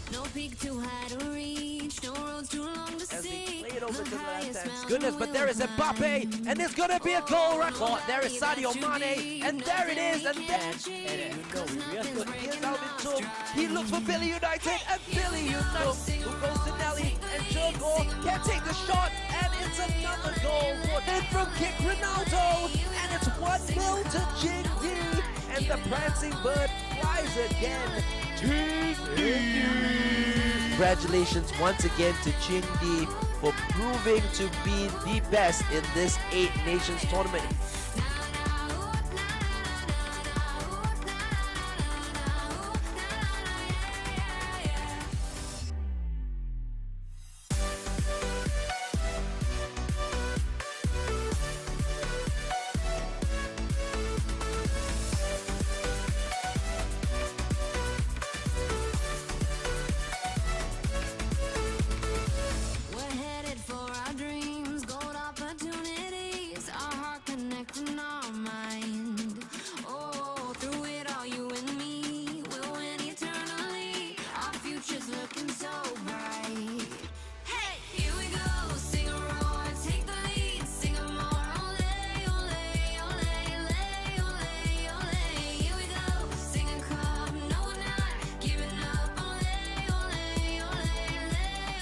No peak too high to reach, no roads too long to As they seek. play it over to The the highest left-hand mountain goodness, but there is we'll Mbappe, climb. and there's gonna be a goal record. There is Sadio Mane, and there it is, and then here's Alvin Tum. He looks for Billy United, and Billy United, who goes to Nelly, and Jurgo can take the shot, and it's another goal. Then from kick Ronaldo, and it's 1-0 to Jingdi, and the prancing bird flies again. Congratulations once again to Jingdi for proving to be the best in this 8 Nations tournament. We're headed for our dreams, gold opportunities, our heart connecting our mind. Oh, through it all, you and me, we'll win eternally. Our future's looking so bright. Hey, here we go, sing a roar, take the lead, sing a more, ole, ole, ole, ole, ole, ole. Here we go, SingaCup, no we're not giving up, ole, ole, ole, ole,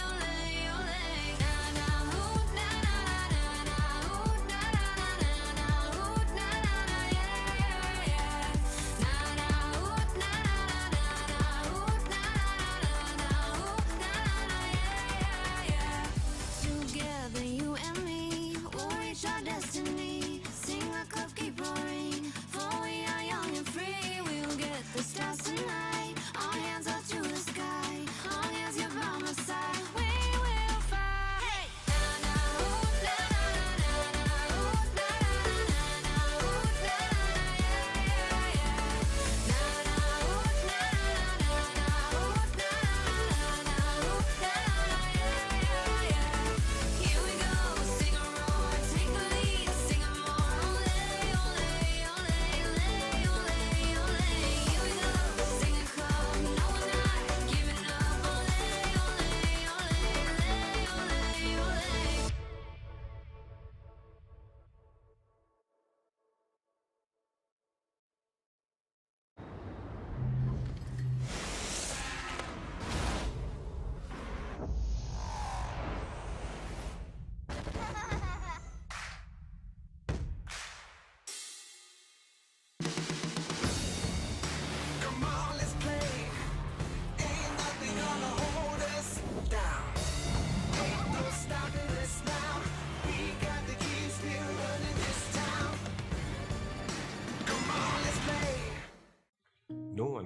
ole, ole. Na na ooh, na na na na ooh, na na na na ooh, na na yeah yeah yeah. Na na ooh, na na na ooh, na na ooh, na yeah yeah yeah. Together, you and me, we'll reach our destiny. SingaCup, keep roaring, for we are young and free. We'll get the stars tonight. Our hands up to the sky. Long as you're by my side, we will fight. Hey, na na ooh, na na na ooh, na na ooh, na yeah yeah yeah. Na na ooh, na na ooh, na ooh, na yeah yeah yeah. Here we go, sing a roar, take the lead.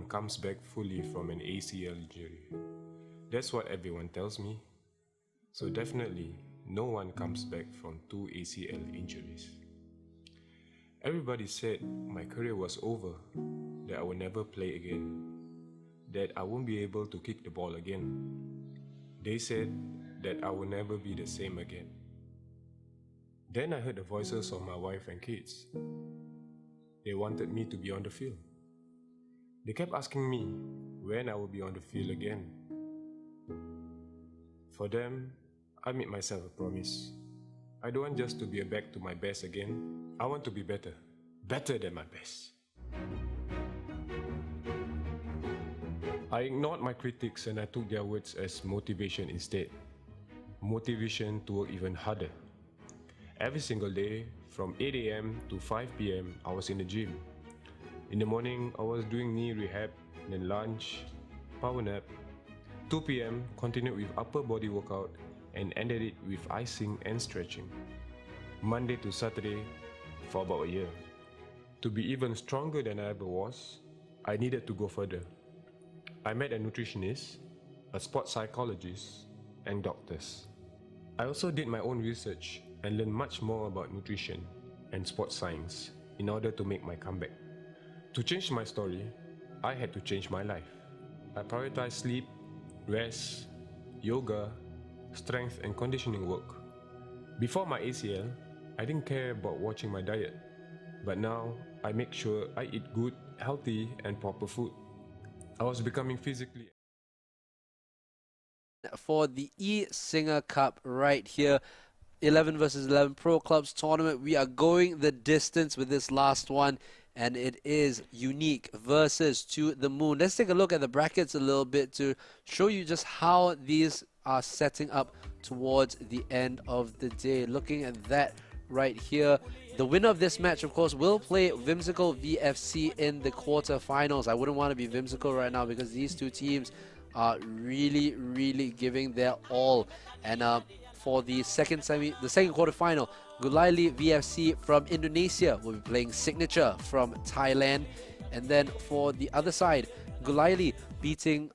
comes back fully from an ACL injury. That's what everyone tells me. So definitely, no one comes back from 2 ACL injuries. Everybody said my career was over, that I would never play again, that I won't be able to kick the ball again. They said that I will never be the same again. Then I heard the voices of my wife and kids. They wanted me to be on the field. They kept asking me when I would be on the field again. For them, I made myself a promise. I don't want just to be back to my best again. I want to be better. Better than my best. I ignored my critics and I took their words as motivation instead. Motivation to work even harder. Every single day, from 8 AM to 5 PM, I was in the gym. In the morning, I was doing knee rehab, then lunch, power nap. 2 PM, continued with upper body workout and ended it with icing and stretching. Monday to Saturday for about a year. To be even stronger than I ever was, I needed to go further. I met a nutritionist, a sports psychologist, and doctors. I also did my own research and learned much more about nutrition and sports science in order to make my comeback. To change my story, I had to change my life. I prioritized sleep, rest, yoga, strength and conditioning work. Before my ACL, I didn't care about watching my diet, but now I make sure I eat good, healthy and proper food. I was becoming physically for the eSingaCup right here. 11 versus 11 Pro Clubs tournament. We are going the distance with this last one, and it is unique versus To The Moon. Let's take a look at the brackets a little bit to show you just how these are setting up towards the end of the day. Looking at that right here, the winner of this match, of course, will play Whimsical VFC in the quarterfinals. I wouldn't want to be Whimsical right now because these two teams are really giving their all. And for the second quarterfinal, Gulaili VFC from Indonesia will be playing Signature from Thailand. And then for the other side, Gulaili beating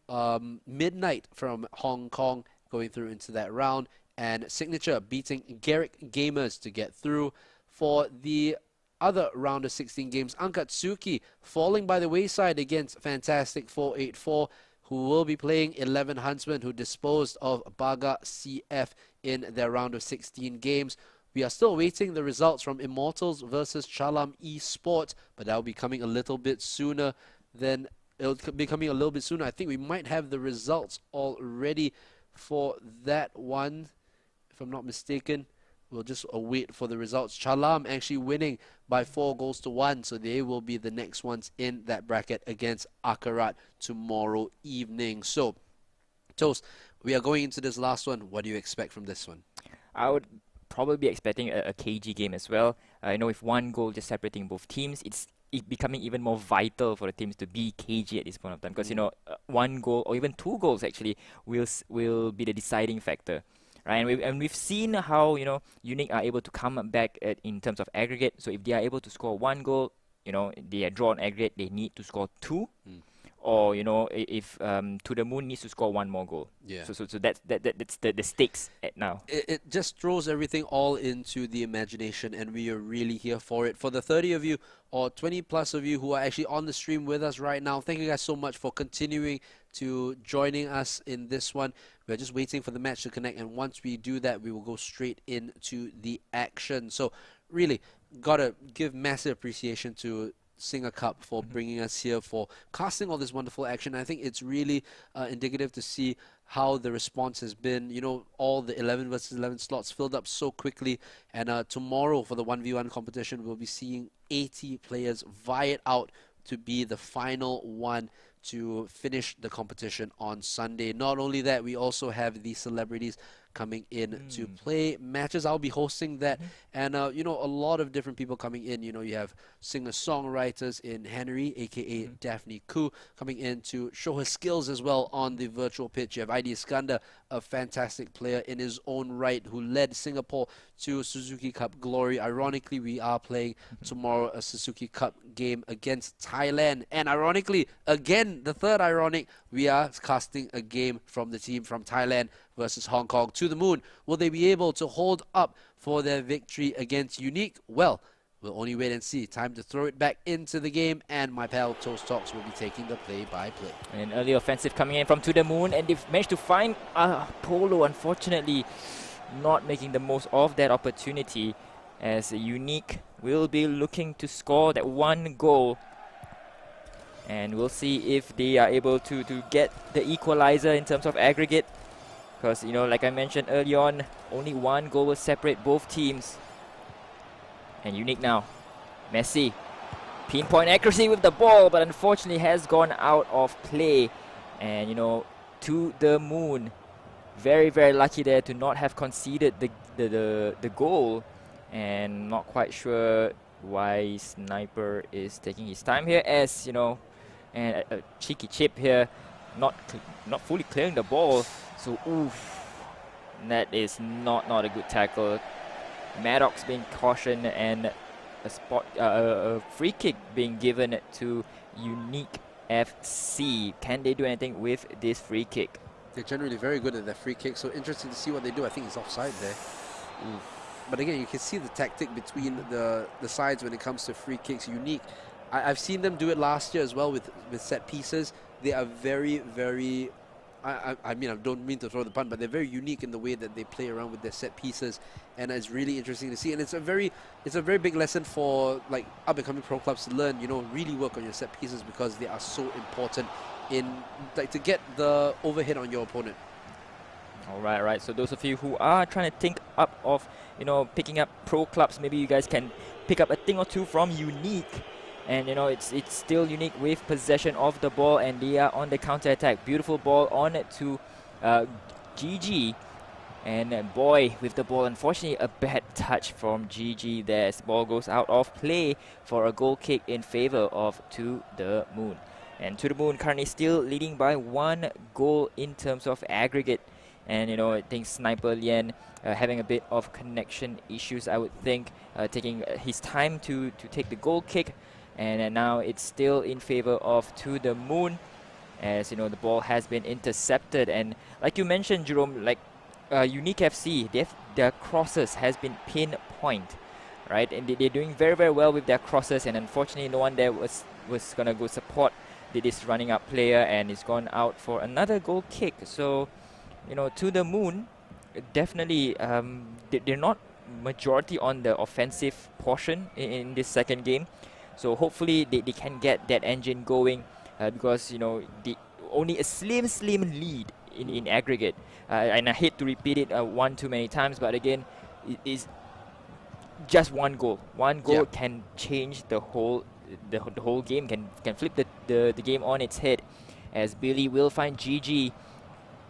Midnight from Hong Kong, going through into that round, and Signature beating Garrick Gamers to get through. For the other round of 16 games, Ankatsuki falling by the wayside against Fantastic 484, who will be playing 11 Huntsmen, who disposed of Baga CF in their round of 16 games. We are still waiting the results from Immortals versus Chalam Esports, but that will be coming a little bit sooner than it'll be coming a little bit sooner. I think we might have the results already for that one, if I'm not mistaken. We'll just await for the results. Chalam actually winning by 4-1, so they will be the next ones in that bracket against Akarat tomorrow evening. So, Toast, we are going into this last one. What do you expect from this one? I would probably be expecting a KG game as well. I know if one goal just separating both teams, it's becoming even more vital for the teams to be KG at this point of time, because you know, one goal or even 2 goals actually will be the deciding factor. Right, and we've seen how, you know, Unique are able to come back in terms of aggregate. So if they are able to score 1 goal, you know, they are drawn aggregate, they need to score 2. Or, you know, if To The Moon needs to score 1 more goal. Yeah. So that's the stakes at now. It just throws everything all into the imagination, and we are really here for it. For the 30 of you or 20 plus of you who are actually on the stream with us right now, thank you guys so much for continuing to joining us in this one. We're just waiting for the match to connect, and once we do that, we will go straight into the action. So really, gotta give massive appreciation to SingaCup for bringing us here, for casting all this wonderful action. I think it's really indicative to see how the response has been. You know, all the 11 versus 11 slots filled up so quickly, and tomorrow for the 1v1 competition, we'll be seeing 80 players vie it out to be the final one to finish the competition on Sunday. Not only that, we also have the celebrities coming in to play matches. I'll be hosting that, and a lot of different people coming in. You have singer-songwriters in Henry, aka Daphne Koo, coming in to show her skills as well on the virtual pitch. You have ID Iskander, a fantastic player in his own right, who led Singapore to Suzuki Cup glory. Ironically, we are playing tomorrow a Suzuki Cup game against Thailand, and ironically, again, the third ironic, we are casting a game from the team from Thailand versus Hong Kong. To the moon. Will they be able to hold up for their victory against Unique? Well, we'll only wait and see. Time to throw it back into the game, and my pal Toast Talks will be taking the play-by-play. An early offensive coming in from To the Moon, and they've managed to find Polo, unfortunately not making the most of that opportunity, as Unique will be looking to score that one goal. And we'll see if they are able to get the equalizer in terms of aggregate. Because, like I mentioned early on, only one goal will separate both teams. And Unique now. Messi. Pinpoint accuracy with the ball, but unfortunately has gone out of play. And, To the Moon. Very, very lucky there to not have conceded the goal. And not quite sure why Sniper is taking his time here, as, and a cheeky chip here, not fully clearing the ball. So, oof, that is not a good tackle. Maddox being cautioned, and a free kick being given to Unique FC. Can they do anything with this free kick? They're generally very good at their free kick, so interesting to see what they do. I think he's offside there. But again, you can see the tactic between the sides when it comes to free kicks. Unique. I've seen them do it last year as well with set pieces. They are very, very... I don't mean to throw the pun, but they're very unique in the way that they play around with their set pieces, and it's really interesting to see. And it's a very big lesson for like up-and-coming pro clubs to learn. Really work on your set pieces, because they are so important in to get the overhead on your opponent. All right. So those of you who are trying to think up of picking up pro clubs, maybe you guys can pick up a thing or two from Unique. And it's still Unique with possession of the ball, and they are on the counter attack. Beautiful ball on to GG, and Boy with the ball. Unfortunately, a bad touch from GG there. As the ball goes out of play for a goal kick in favor of To the Moon. And To the Moon currently still leading by 1 goal in terms of aggregate. And I think Sniper Lian having a bit of connection issues, I would think, taking his time to take the goal kick. And now it's still in favor of To the Moon, as the ball has been intercepted. And like you mentioned, Jerome, like Unique FC, their crosses has been pinpoint, right? And they're doing very, very well with their crosses. And unfortunately, no one there was gonna go support this running up player, and it's gone out for another goal kick. So, To the Moon, definitely they're not majority on the offensive portion in this second game. So hopefully they can get that engine going, because the only a slim lead in aggregate, and I hate to repeat it one too many times, but again, it is just one goal. One goal can change the whole game, can flip the game on its head, as Billy will find GG,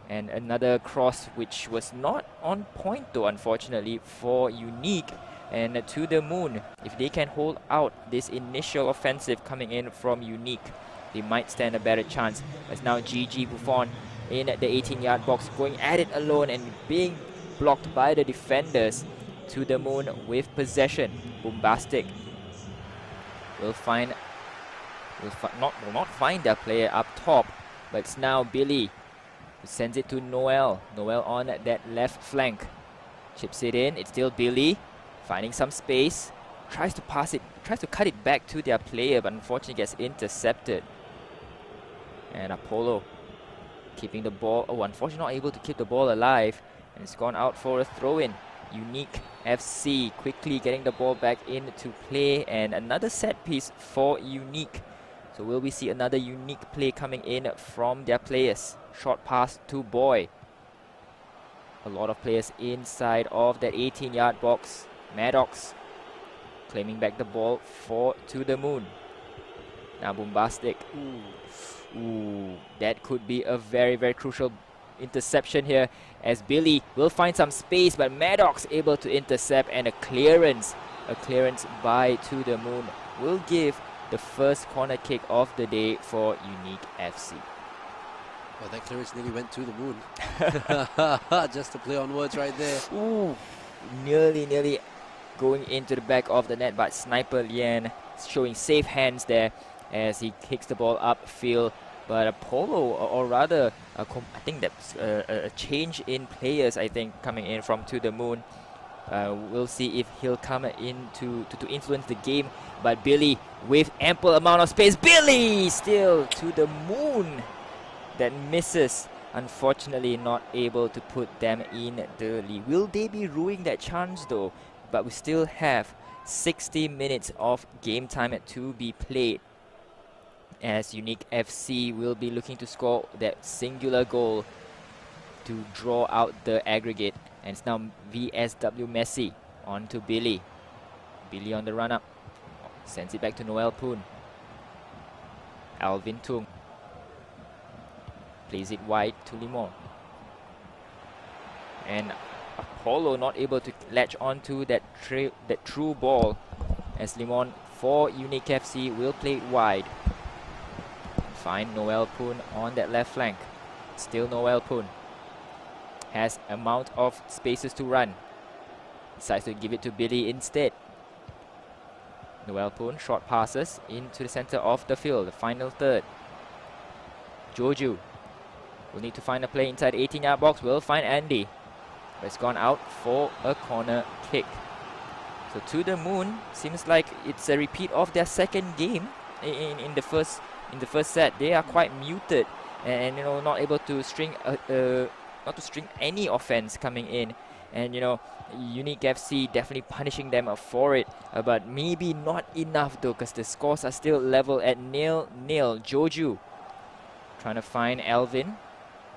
and another cross which was not on point though, unfortunately, for Unique. And To the Moon, if they can hold out this initial offensive coming in from Unique, they might stand a better chance. As now GG Buffon in the 18-yard box, going at it alone and being blocked by the defenders. To the Moon with possession. Bombastic will not find their player up top, but it's now Billy who sends it to Noel. Noel on that left flank, chips it in. It's still Billy. Finding some space, tries to pass it, tries to cut it back to their player, but unfortunately gets intercepted. And Apollo keeping the ball, unfortunately not able to keep the ball alive, and it's gone out for a throw-in. Unique FC quickly getting the ball back into play, and another set piece for Unique. So will we see another Unique play coming in from their players? Short pass to Boy. A lot of players inside of that 18-yard box. Maddox claiming back the ball for To the Moon. Now Bombastic. Ooh, that could be a very, very crucial interception here as Billy will find some space, but Maddox able to intercept, and a clearance by To The Moon will give the first corner kick of the day for Unique FC. Well, that clearance nearly went to the moon. Just to play on words right there. Ooh, nearly going into the back of the net, but Sniper Lian showing safe hands there as he kicks the ball upfield. But Apollo, or rather, I think that's a change in players, I think, coming in from To The Moon. We'll see if he'll come in to influence the game. But Billy with ample amount of space. Billy still To The Moon that misses. Unfortunately, not able to put them in the lead. Will they be ruining that chance though? But we still have 60 minutes of game time to be played, as Unique FC will be looking to score that singular goal to draw out the aggregate. And it's now VSW Messi on to Billy. Billy on the run up. Sends it back to Noel Poon. Alvin Tung plays it wide to Limon. And Apollo not able to latch onto that true ball, as Limon for Unique FC will play it wide. Find Noel Poon on that left flank. Still Noel Poon has amount of spaces to run. Decides to give it to Billy instead. Noel Poon short passes into the center of the field, the final third. Joju will need to find a play inside the 18-yard box. Will find Andy, but it's gone out for a corner kick. So To The Moon seems like it's a repeat of their second game in the first set. They are quite muted and not able to string any offense coming in, and Unique FC definitely punishing them for it, but maybe not enough though, because the scores are still level at 0-0. Joju trying to find Alvin,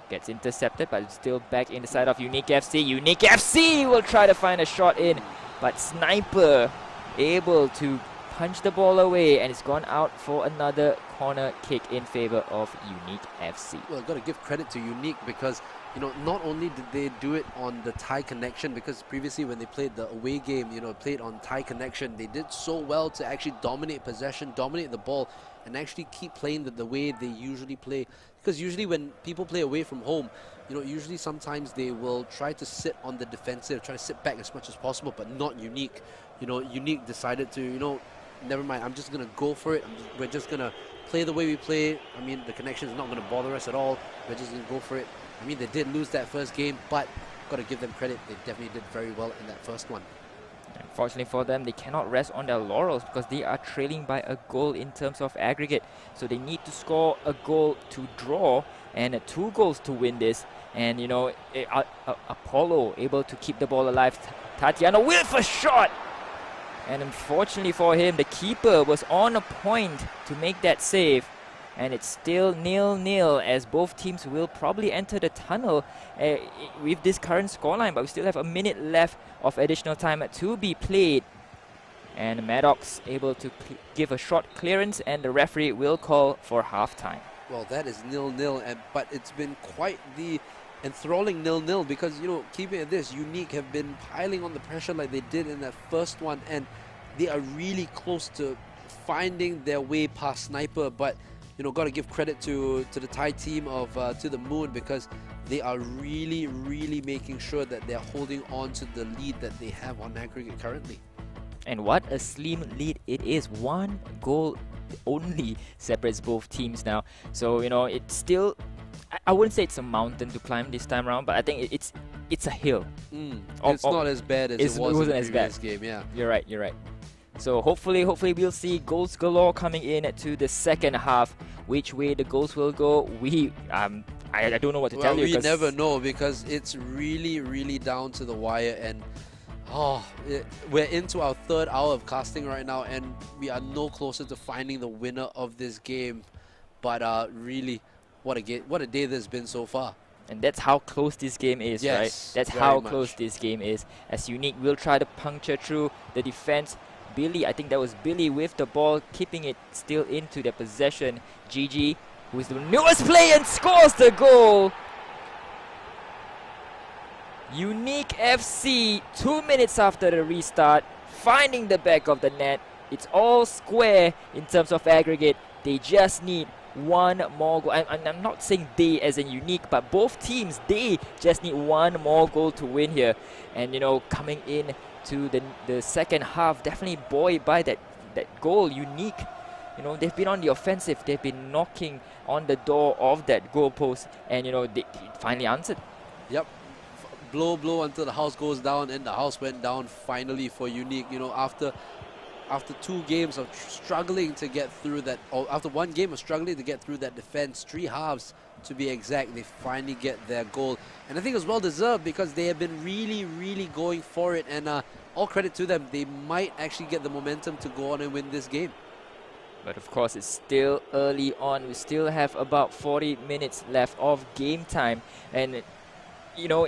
gets intercepted, but still back in the side of Unique FC. Unique FC will try to find a shot in, but Sniper able to punch the ball away, and it's gone out for another corner kick in favor of Unique FC. Well, I've got to give credit to Unique because, not only did they do it on the Thai connection, because previously when they played the away game, played on Thai connection, they did so well to actually dominate possession, dominate the ball, and actually keep playing the way they usually play. Because usually when people play away from home, usually sometimes they will try to sit on the defensive, try to sit back as much as possible, but not Unique. Unique decided to, never mind, I'm just going to go for it. We're just going to play the way we play. I mean, the connection is not going to bother us at all. We're just going to go for it. I mean, they did lose that first game, but got to give them credit. They definitely did very well in that first one. Unfortunately for them, they cannot rest on their laurels because they are trailing by a goal in terms of aggregate. So they need to score a goal to draw and 2 goals to win this. And, Apollo able to keep the ball alive. Tatiano with a shot! And unfortunately for him, the keeper was on a point to make that save. And it's still 0-0 as both teams will probably enter the tunnel with this current scoreline. But we still have a minute left of additional time to be played. And Maddox able to give a short clearance, and the referee will call for halftime. Well, that is 0-0, but it's been quite the enthralling 0-0 because, keeping at this, Unique have been piling on the pressure like they did in that first one, and they are really close to finding their way past Sniper. But got to give credit to the Thai team of To The Moon, because they are really making sure that they're holding on to the lead that they have on aggregate currently. And what a slim lead it is. 1 goal only separates both teams now. So, it's still, I wouldn't say it's a mountain to climb this time around, but I think it's a hill. It's not as bad as it was in the previous game, yeah. You're right. So hopefully we'll see goals galore coming in to the second half. Which way the goals will go, I don't know what to tell you. We never know, because it's really down to the wire, and we're into our 3rd hour of casting right now, and we are no closer to finding the winner of this game. But really, what a day there's been so far. And that's how close this game is, yes, right? That's how close this game is. As Unique will try to puncture through the defense. Billy, I think that was Billy with the ball, keeping it still into their possession. GG, who is the newest player and scores the goal. Unique FC, 2 minutes after the restart, finding the back of the net. It's all square in terms of aggregate. They just need one more goal. I'm not saying they as in Unique, but both teams, they just need one more goal to win here. And you know, coming in to the second half, definitely buoyed by that goal. Unique, you know, they've been on the offensive. They've been knocking on the door of that goal post, and you know, they finally answered. Yep. Blow until the house goes down, and the house went down finally for Unique. You know, after 2 games of struggling to get through that, or after 1 game of struggling to get through that defense, 3 halves to be exact, they finally get their goal. And I think it was well deserved because they have been really going for it, and all credit to them. They might actually get the momentum to go on and win this game. But of course, it's still early on. We still have about 40 minutes left of game time, and you know,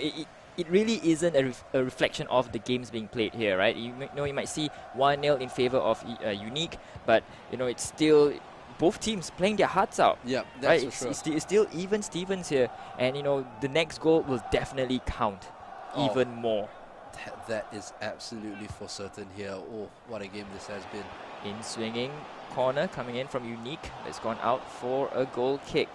it really isn't a reflection of the games being played here, right? You might see 1-0 in favor of Unique, but you know, it's still both teams playing their hearts out. Yeah, that's right. for sure. It's still even Stevens here, and you know, the next goal will definitely count even more. That is absolutely for certain here. Oh, what a game this has been. In swinging corner coming in from Unique, that's gone out for a goal kick.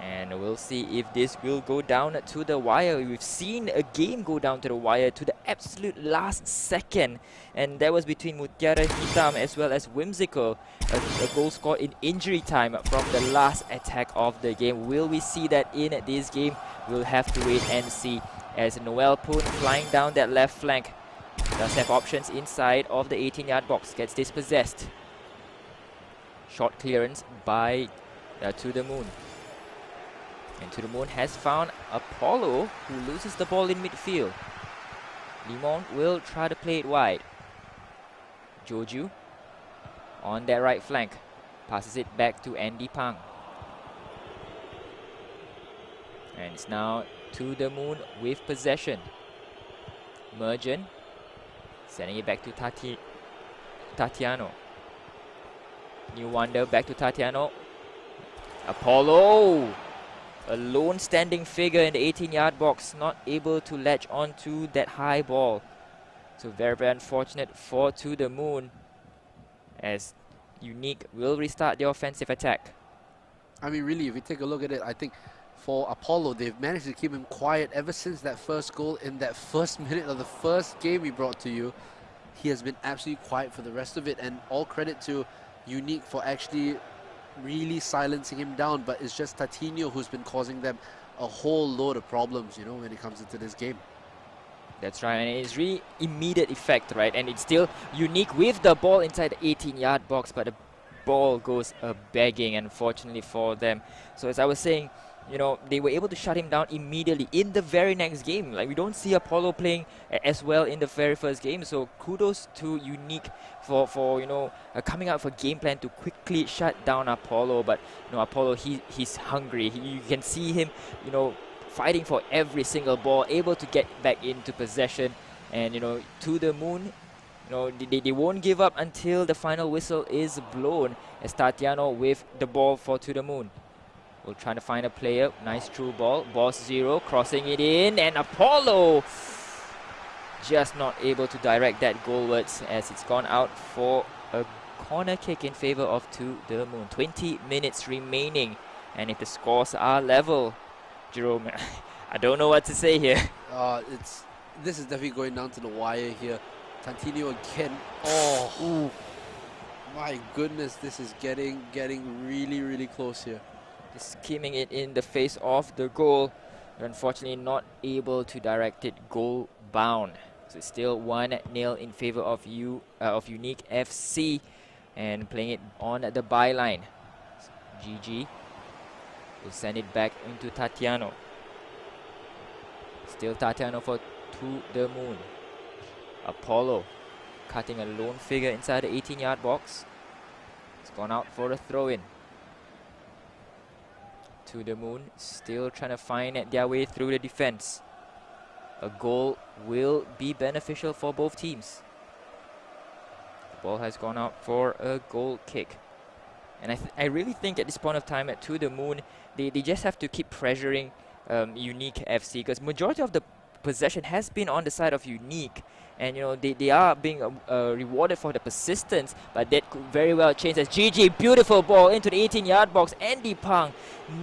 And we'll see if this will go down to the wire. We've seen a game go down to the wire to the absolute last second. And that was between Mutiara Hitam as well as Whimsical. A goal scored in injury time from the last attack of the game. Will we see that in this game? We'll have to wait and see. As Noel Poon flying down that left flank. Does have options inside of the 18-yard box. Gets dispossessed. Short clearance by To The Moon. And To The Moon has found Apollo, who loses the ball in midfield. Limon will try to play it wide. Joju on their right flank. Passes it back to Andy Pang. And it's now To The Moon with possession. Mergen. Sending it back to Tatiano. New Wonder back to Tatiano. Apollo! A lone standing figure in the 18-yard box, not able to latch onto that high ball. So very unfortunate for To The Moon, as Unique will restart the offensive attack. I mean, really, if you take a look at it, I think for Apollo, they've managed to keep him quiet ever since that first goal in that first minute of the first game we brought to you. He has been absolutely quiet for the rest of it, and all credit to Unique for actually really silencing him down, but it's just Tatinho who's been causing them a whole load of problems, you know, when it comes into this game. That's right, and it's really immediate effect, right? And it's still Unique with the ball inside the 18-yard box, but the ball goes begging, unfortunately for them. So as I was saying, you know, they were able to shut him down immediately in the very next game. Like, we don't see Apollo playing as well in the very first game. So kudos to Unique for you know, coming out with a game plan to quickly shut down Apollo. But you know, Apollo, he's hungry. You can see him, you know, fighting for every single ball, able to get back into possession. And you know, To The Moon, you know, they won't give up until the final whistle is blown. As Tatiano with the ball for To The Moon. We're trying to find a player. Nice through ball. Boss Zero crossing it in. And Apollo just not able to direct that goalwards, as it's gone out for a corner kick in favor of To The Moon. 20 minutes remaining. And if the scores are level, Jerome, I don't know what to say here. This is definitely going down to the wire here. Tantino again. Oh, ooh. My goodness, this is getting really close here. Just skimming it in the face of the goal. But unfortunately not able to direct it goal bound. So it's still 1-0 in favor of Unique FC, and playing it on the byline. So GG will send it back into Tatiano. Still Tatiano for To The Moon. Apollo cutting a lone figure inside the 18-yard box. It's gone out for a throw-in. To The Moon still trying to find their way through the defense. A goal will be beneficial for both teams. The ball has gone out for a goal kick. And I really think at this point of time at To The Moon, they just have to keep pressuring Unique FC, because majority of the possession has been on the side of Unique, and they are being rewarded for the persistence, but that could very well change as GG, beautiful ball into the 18-yard box. Andy Pang,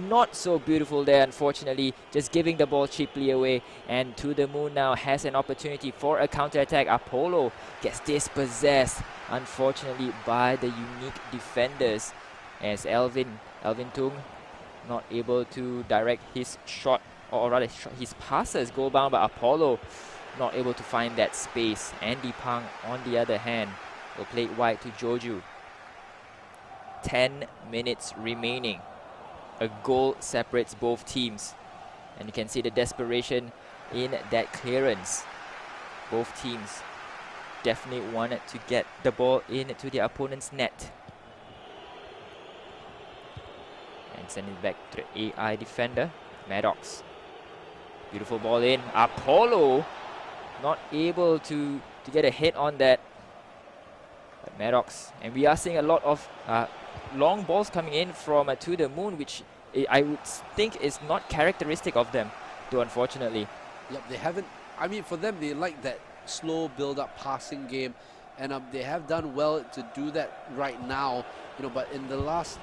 not so beautiful there, unfortunately, just giving the ball cheaply away. And To The Moon now has an opportunity for a counter-attack. Apollo gets dispossessed, unfortunately, by the Unique defenders, as Alvin Tung not able to direct his shot, or rather his passes go bound, but Apollo not able to find that space. Andy Pang, on the other hand, will play it wide to Joju. 10 minutes remaining. A goal separates both teams, and you can see the desperation in that clearance. Both teams definitely wanted to get the ball into their opponent's net. And send it back to the AI defender, Maddox. Beautiful ball in. Apollo not able to get a hit on that. But Maddox, and we are seeing a lot of long balls coming in from To The Moon, which I would think is not characteristic of them, though, unfortunately. Yep, they haven't. I mean, for them, they like that slow build-up passing game, and they have done well to do that right now. But in the last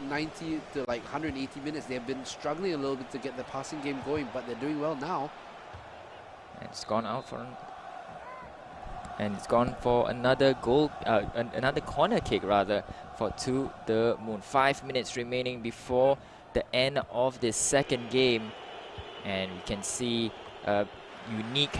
90 to 180 minutes, they have been struggling a little bit to get the passing game going, but they're doing well now. And it's gone out for, and it's gone for another goal, another corner kick rather, for To The Moon. 5 minutes remaining before the end of this second game, and we can see Unique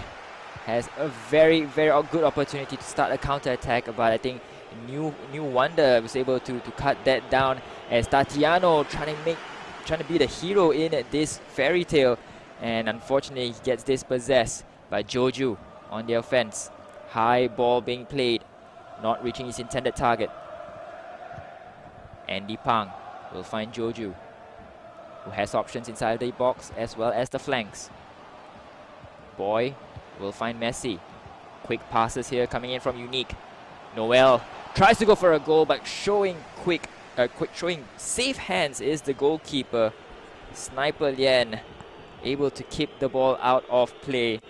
has a very, very good opportunity to start a counter attack, but I think New Wonder was able to cut that down, as Tatiano trying to be the hero in this fairy tale, and unfortunately he gets dispossessed by Joju on the offense. High ball being played, not reaching his intended target. Andy Pang will find Joju, who has options inside the box as well as the flanks. Boy will find Messi. Quick passes here coming in from Unique. Noel tries to go for a goal, but showing showing safe hands is the goalkeeper. Sniper Lien able to keep the ball out of play,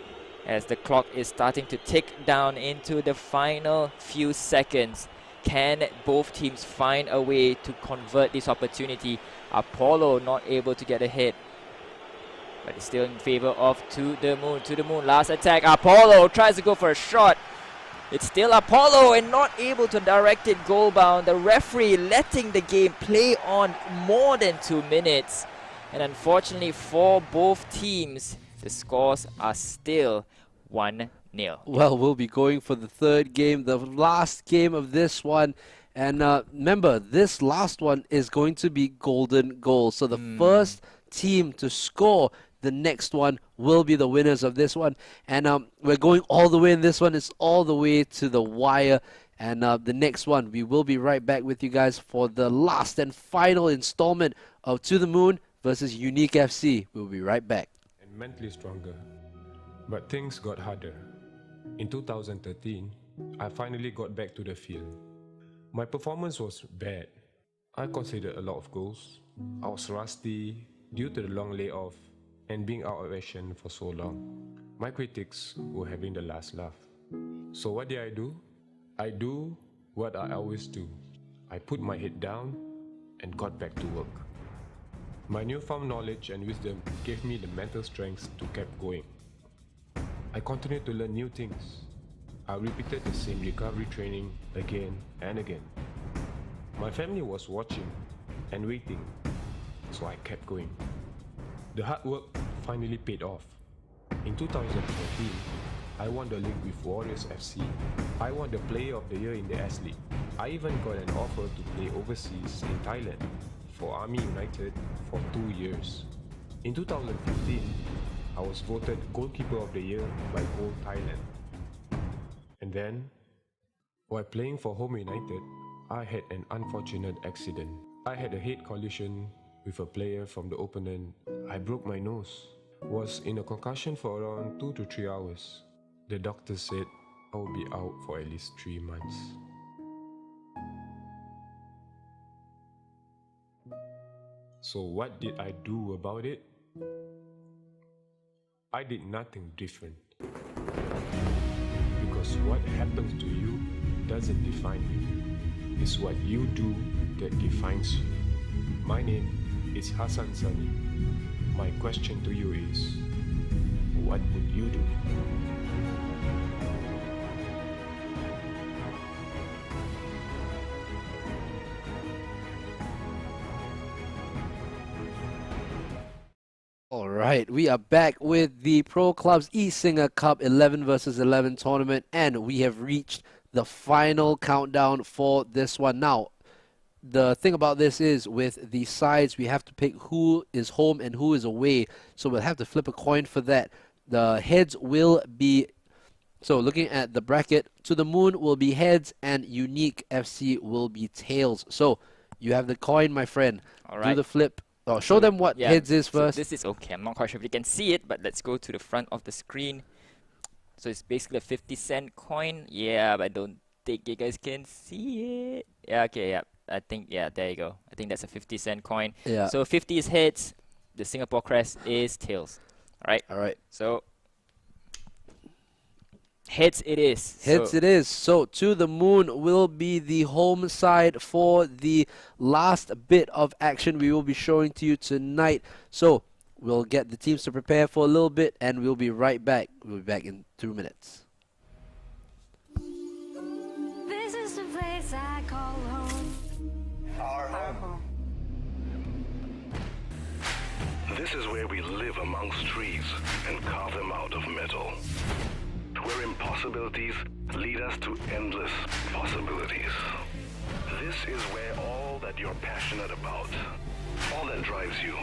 as the clock is starting to tick down into the final few seconds. Can both teams find a way to convert this opportunity? Apollo not able to get a hit, but it's still in favor of To The Moon. To The Moon, last attack. Apollo tries to go for a shot. It's still Apollo and not able to direct it goal bound. The referee letting the game play on more than 2 minutes. And unfortunately for both teams, the scores are still 1-0. Well, we'll be going for the third game, the last game of this one. And remember, this last one is going to be golden goal. So the first team to score the next one will be the winners of this one. And we're going all the way in this one. It's all the way to the wire. And the next one, we will be right back with you guys for the last and final installment of To The Moon versus Unique FC. We'll be right back. And mentally stronger. But things got harder. In 2013, I finally got back to the field. My performance was bad. I conceded a lot of goals. I was rusty due to the long layoff and being out of action for so long. My critics were having the last laugh. So what did I do? I do what I always do. I put my head down and got back to work. My newfound knowledge and wisdom gave me the mental strength to keep going. I continued to learn new things. I repeated the same recovery training again and again. My family was watching and waiting, so I kept going. The hard work finally paid off. In 2014, I won the league with Warriors FC. I won the Player of the Year in the S-League. I even got an offer to play overseas in Thailand for Army United for 2 years. In 2015, I was voted Goalkeeper of the Year by Goal Thailand. And then, while playing for Home United, I had an unfortunate accident. I had a head collision with a player from the opponent. I broke my nose. Was in a concussion for around 2 to 3 hours. The doctor said I will be out for at least 3 months. So what did I do about it? I did nothing different. Because what happens to you doesn't define you. It's what you do that defines you. My name is Hassan Sani. My question to you is, what would you do? All right, we are back with the Pro Clubs eSingaCup 11 versus 11 tournament, and we have reached the final countdown for this one. Now, the thing about this is with the sides, we have to pick who is home and who is away, so we'll have to flip a coin for that. The heads will be, so looking at the bracket, To the Moon will be heads and Unique FC will be tails. So you have the coin, my friend. All Do right. the flip. Oh, show them what heads is so first. this is okay. I'm not quite sure if you can see it, but let's go to the front of the screen. So it's basically a 50-cent coin. Yeah, but I don't think you guys can see it. Yeah, okay, yeah. I think, yeah, there you go. I think that's a 50-cent coin. Yeah. So 50 is heads. The Singapore crest is tails. All right. All right. So heads it is. Heads So it is. So To the Moon will be the home side for the last bit of action we will be showing to you tonight. So we'll get the teams to prepare for a little bit and we'll be right back. We'll be back in 2 minutes. This is the place I call home. Our home. This is where we live amongst trees and carve them out of metal. Where impossibilities lead us to endless possibilities. This is where all that you're passionate about, all that drives you,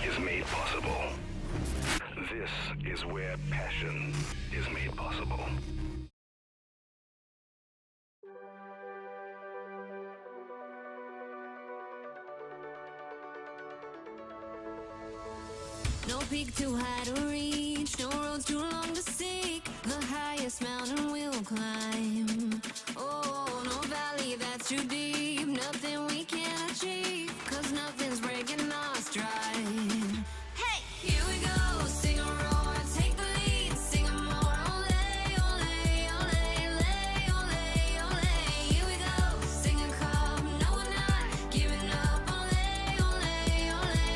is made possible. This is where passion is made possible. No peak too high to reach, no roads too long to seek. The highest mountain we'll climb. Oh, no valley that's too deep, nothing we can't achieve. 'Cause nothing's breaking our stride. Hey, here we go, sing a roar, take the lead, sing a more. Ole, ole, ole, ole, ole, ole. Here we go, SingaCup, no we're not giving up. Ole, ole, ole, ole,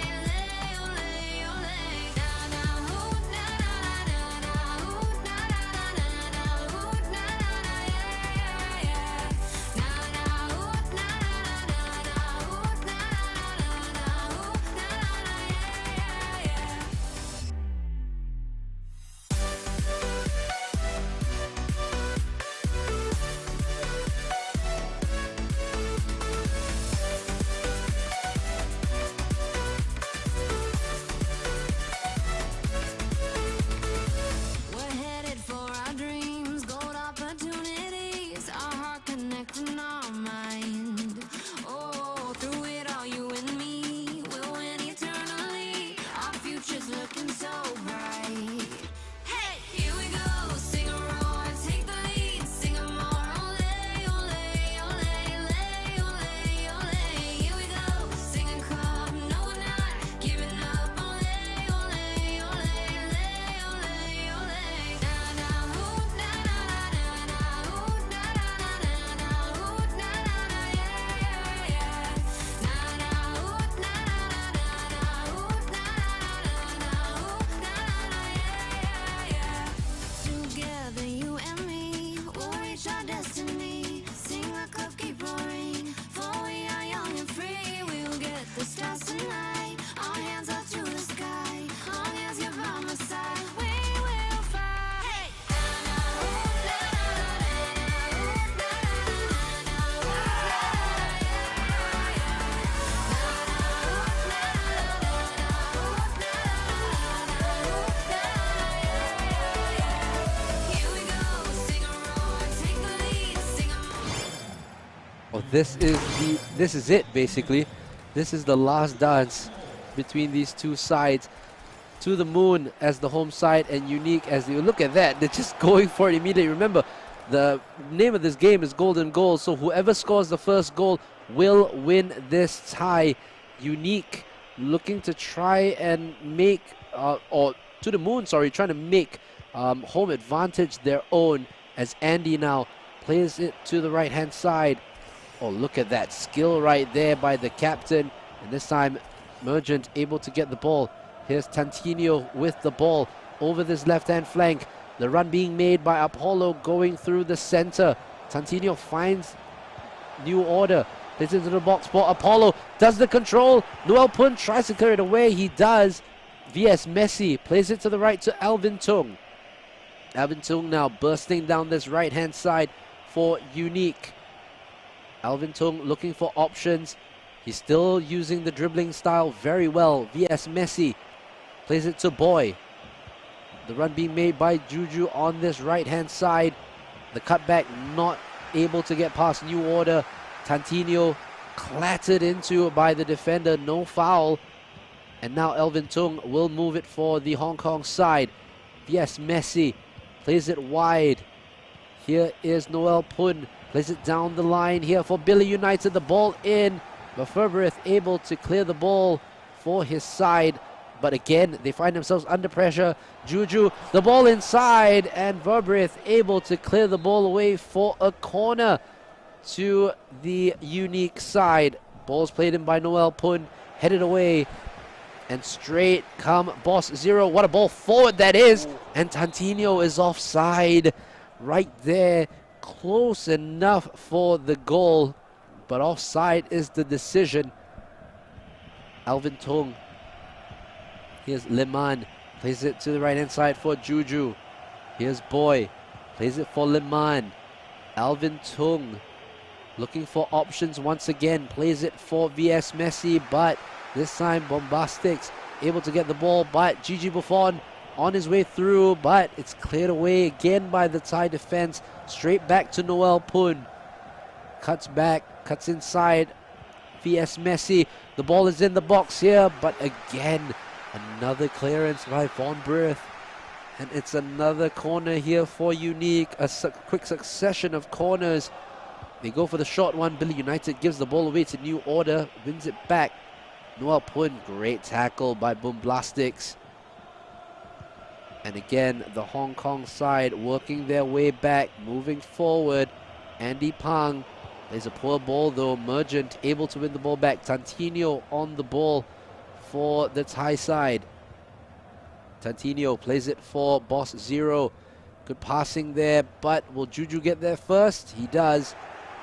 ole, ole. Na na hoo, na na na na hoo, na na na na hoo, na na yeah yeah yeah. Na na hoo, na na na na hoo, na na na hoo, na na yeah yeah yeah. We're headed for our dreams, gold opportunities. Our heart connecting our mind. Oh, through it all, you and me will win eternally. Our future's looking so bright. Hey, here we go, sing a roar, take the lead, sing a more. Ole, ole, ole, ole, ole, ole. Here we go, SingaCup, no we're not giving up. Ole, ole, ole, ole, ole, ole. Na na hoo, na na na na hoo, na na na hoo, na na yeah yeah yeah. Na na hoo, na na hoo, na na hoo, na yeah yeah yeah. Together, you and me, we'll reach our destiny. SingaCup, keep roaring, for we are young and free. We'll get the stars tonight. Our hands up to the sky. Long as you're by my side, we will fly. Hey, na na hoo, na na na hoo, na na na hoo, yeah yeah yeah. Na na hoo, na na na hoo, na na yeah yeah yeah. Here we go, sing a roar, take the lead, sing a more. Oh, this is it basically. This is the last dance between these two sides. To the Moon as the home side and Unique as the, look at that, they're just going for it immediately. Remember, the name of this game is Golden Goal, so whoever scores the first goal will win this tie. Unique looking to try and make or to the moon, sorry, trying to make home advantage their own as Andy now plays it to the right-hand side. Oh, look at that skill right there by the captain. And this time, Mergent able to get the ball. Here's Tantinho with the ball over this left-hand flank. The run being made by Apollo going through the center. Tantinho finds New Order. Plays into the box for Apollo. Does the control. Noel Pun tries to clear it away. He does. VS Messi plays it to the right to Alvin Tung. Alvin Tung now bursting down this right-hand side for Unique. Alvin Tung looking for options. He's still using the dribbling style very well. VS Messi plays it to Boy. The run being made by Juju on this right-hand side. The cutback not able to get past New Order. Tantinho clattered into by the defender. No foul. And now Alvin Tung will move it for the Hong Kong side. VS Messi plays it wide. Here is Noel Pun. Plays it down the line here for Billy United. The ball in. But Ferberith able to clear the ball for his side. But again, they find themselves under pressure. Juju, the ball inside. And Verbrith able to clear the ball away for a corner to the Unique side. Ball's played in by Noel Pun. Headed away. And straight come Boss Zero. What a ball forward that is. And Tantinho is offside right there. Close enough for the goal. But offside is the decision. Alvin Tung. Here's Leman. Plays it to the right-hand side for Juju. Here's Boy. Plays it for Leman. Alvin Tung. Looking for options once again. Plays it for VS Messi. But this time Bombastics able to get the ball. But Gigi Buffon on his way through. But it's cleared away again by the Thai defense. Straight back to Noel Pun. Cuts back. Cuts inside. VS Messi. The ball is in the box here. But again, another clearance by Von Brith. And it's another corner here for Unique. A quick succession of corners. They go for the short one. Billy United gives the ball away to New Order. Wins it back. Noel Pun, great tackle by Boomblastics. And again, the Hong Kong side working their way back, moving forward. Andy Pang plays a poor ball though. Mergent able to win the ball back. Tantinho on the ball for the Thai side. Tantinho plays it for Boss Zero. Good passing there, but will Juju get there first? He does.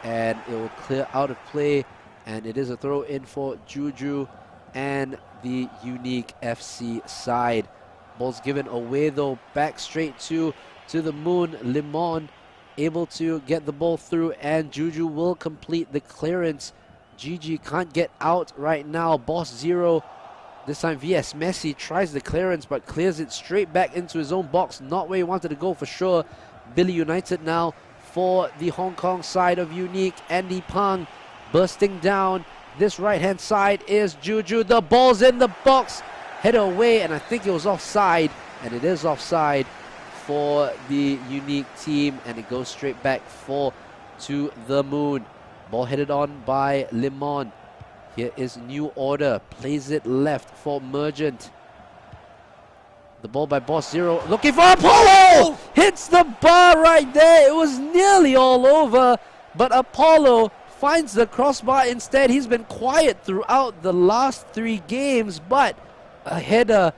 And it will clear out of play. And it is a throw in for Juju and the Unique FC side. Ball's given away though, back straight to the moon. Limon able to get the ball through, and Juju will complete the clearance. Gigi can't get out right now. Boss Zero, this time VS Messi tries the clearance but clears it straight back into his own box. Not where he wanted to go for sure. Billy United now for the Hong Kong side of Unique. Andy Pang bursting down this right-hand side is Juju. The ball's in the box. Head away, and I think it was offside. And it is offside for the Unique team. And it goes straight back to the moon. Ball headed on by Limon. Here is New Order. Plays it left for Mergent. The ball by Boss Zero. Looking for Apollo! Hits the bar right there. It was nearly all over. But Apollo finds the crossbar instead. He's been quiet throughout the last 3 games. But a header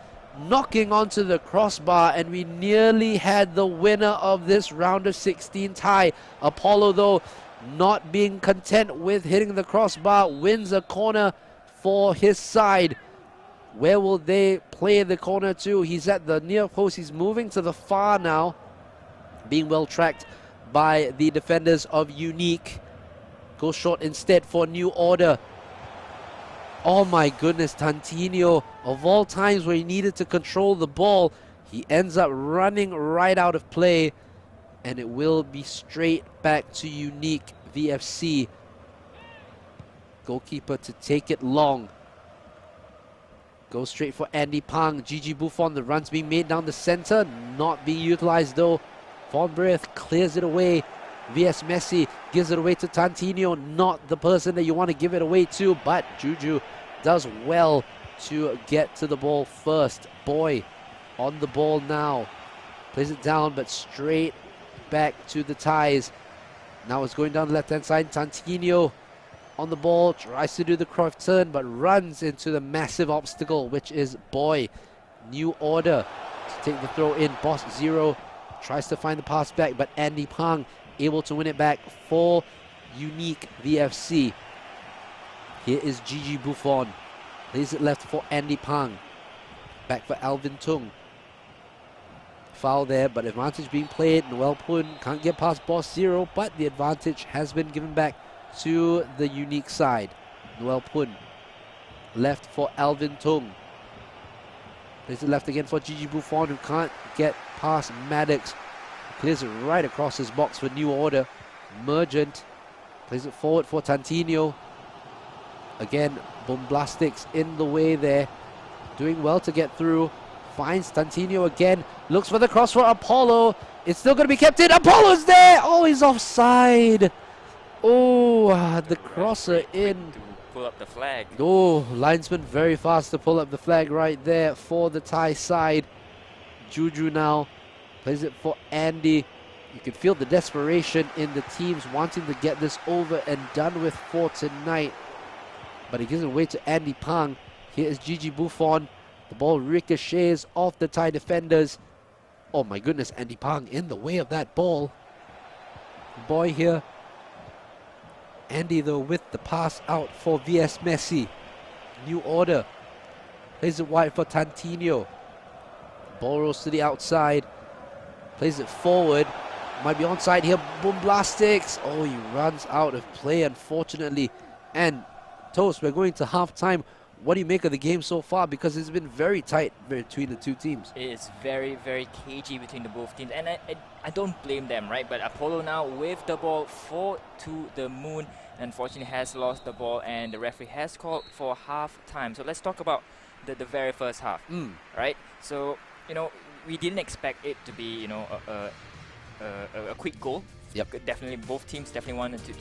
knocking onto the crossbar. And we nearly had the winner of this round of 16 tie. Apollo, though, not being content with hitting the crossbar, wins a corner for his side. Where will they play the corner to? He's at the near post. He's moving to the far now. Being well tracked by the defenders of Unique. Goes short instead for New Order. Oh my goodness, Tantinho, of all times where he needed to control the ball, he ends up running right out of play. And it will be straight back to Unique VFC. Goalkeeper to take it long. Goes straight for Andy Pang. Gigi Buffon, the run's being made down the center. Not being utilized though. Von Brith clears it away. VS Messi gives it away to Tantinho. Not the person that you want to give it away to. But Juju does well to get to the ball first. Boy on the ball now. Plays it down, but straight back to the ties. Now it's going down the left-hand side. Tantino on the ball, tries to do the Cruyff turn, but runs into the massive obstacle, which is Boy. New Order to take the throw in. Boss Zero tries to find the pass back, but Andy Pang able to win it back for Unique VFC. Here is Gigi Buffon. Plays it left for Andy Pang. Back for Alvin Tung. Foul there, but advantage being played. Noel Pun can't get past Boss Zero, but the advantage has been given back to the Unique side. Noel Pun. Left for Alvin Tung. Plays it left again for Gigi Buffon, who can't get past Maddox. Clears it right across his box for New Order. Mergent plays it forward for Tantino. Again, Bomblastics in the way there. Doing well to get through. Finds Tantino again. Looks for the cross for Apollo. It's still going to be kept in. Apollo's there! Oh, he's offside. Oh, the crosser in. To pull up the flag. Oh, linesman very fast to pull up the flag right there for the Thai side. Juju now plays it for Andy. You can feel the desperation in the teams wanting to get this over and done with for tonight. But he gives it away to Andy Pang. Here is Gigi Buffon. The ball ricochets off the Thai defenders. Oh my goodness, Andy Pang in the way of that ball. Boy here. Andy though with the pass out for VS Messi. New Order. Plays it wide for Tantino. Ball rolls to the outside. Plays it forward. Might be onside here. Bomblastics. Oh, he runs out of play unfortunately. And Toast, we're going to halftime. What do you make of the game so far? Because it's been very tight between the two teams. It's very, very cagey between the both teams. And I don't blame them, right? But Apollo now with the ball 4 to the moon. Unfortunately has lost the ball and the referee has called for half time. So let's talk about the very first half, right? So, you know, we didn't expect it to be, you know, a quick goal. Yep. Definitely, both teams definitely wanted to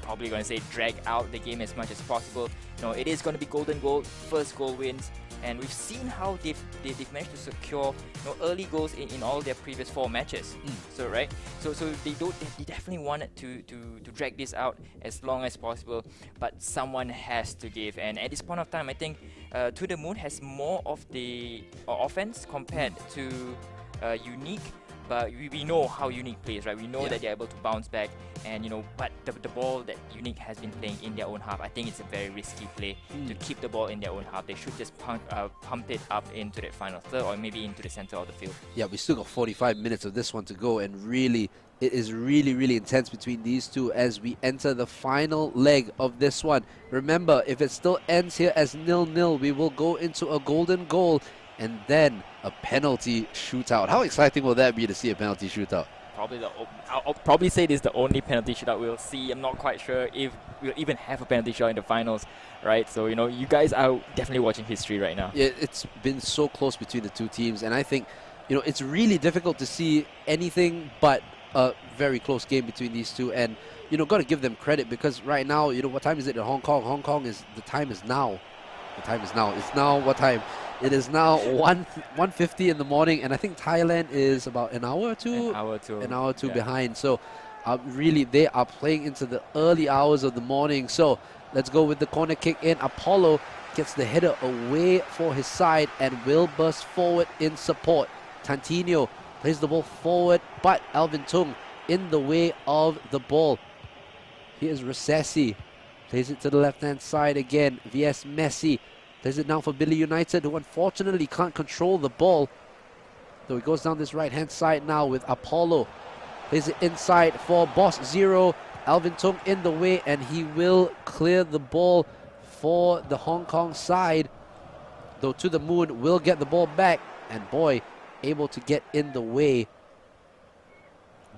probably going to say drag out the game as much as possible. You know, it is going to be golden goal, first goal wins, and we've seen how they've managed to secure, you know, early goals in all their previous 4 matches. So right, so they definitely wanted to drag this out as long as possible, but someone has to give. And at this point of time, I think To The Moon has more of the offense compared to Unique. But we know how Unique plays, right? We know that they're able to bounce back, and you know, but the ball that Unique has been playing in their own half, I think it's a very risky play to keep the ball in their own half. They should just pump it up into that final third or maybe into the center of the field. Yeah, we still got 45 minutes of this one to go, and really, it is really intense between these two as we enter the final leg of this one. Remember, if it still ends here as 0-0, we will go into a golden goal and then a penalty shootout. How exciting will that be to see a penalty shootout? I'll probably say this is the only penalty shootout we'll see. I'm not quite sure if we'll even have a penalty shootout in the finals, right? So, you know, you guys are definitely watching history right now. Yeah, it's been so close between the two teams, and I think, you know, it's really difficult to see anything but a very close game between these two. And, you know, got to give them credit because right now, you know, what time is it in Hong Kong? Hong Kong is, the time is now. The time is now. It's now what time? It is now 1:50 in the morning, and I think Thailand is about an hour or two behind. So really, they are playing into the early hours of the morning. So let's go with the corner kick in. Apollo gets the header away for his side and will burst forward in support. Tantino plays the ball forward, but Alvin Tung in the way of the ball. Here's Recessi. Plays it to the left-hand side again. VS Messi plays it now for Billy United, who unfortunately can't control the ball. So he goes down this right-hand side now with Apollo. Plays it inside for Boss Zero. Alvin Tung in the way, and he will clear the ball for the Hong Kong side. Though To The Moon will get the ball back, and boy, able to get in the way.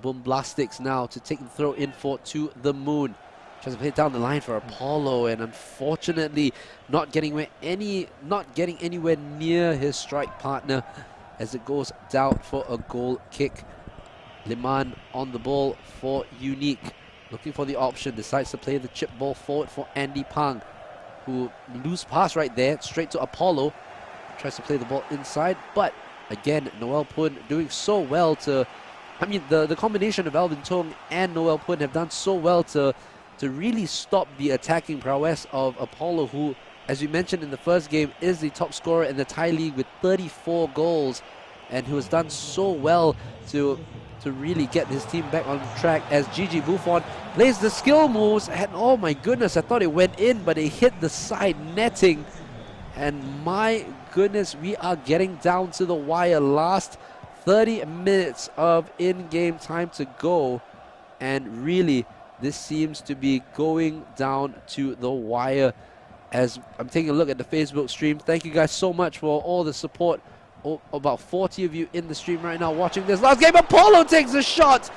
Bomblastics now to take the throw in for To The Moon. Tries to play it down the line for Apollo, and unfortunately not getting anywhere near his strike partner as it goes down for a goal kick. Liman on the ball for Unique, looking for the option, decides to play the chip ball forward for Andy Pang, who loose pass right there straight to Apollo. tries to play the ball inside, but again, Noel Pun doing so well to, I mean, the combination of Alvin Tong and Noel Pun have done so well to really stop the attacking prowess of Apollo, who, as we mentioned in the first game, is the top scorer in the Thai league with 34 goals, and who has done so well to really get his team back on track as Gigi Buffon plays the skill moves, and oh my goodness, I thought it went in, but it hit the side netting. And my goodness, we are getting down to the wire. Last 30 minutes of in-game time to go. And really, this seems to be going down to the wire. As I'm taking a look at the Facebook stream, thank you guys so much for all the support. Oh, about 40 of you in the stream right now watching this last game. Apollo takes a shot.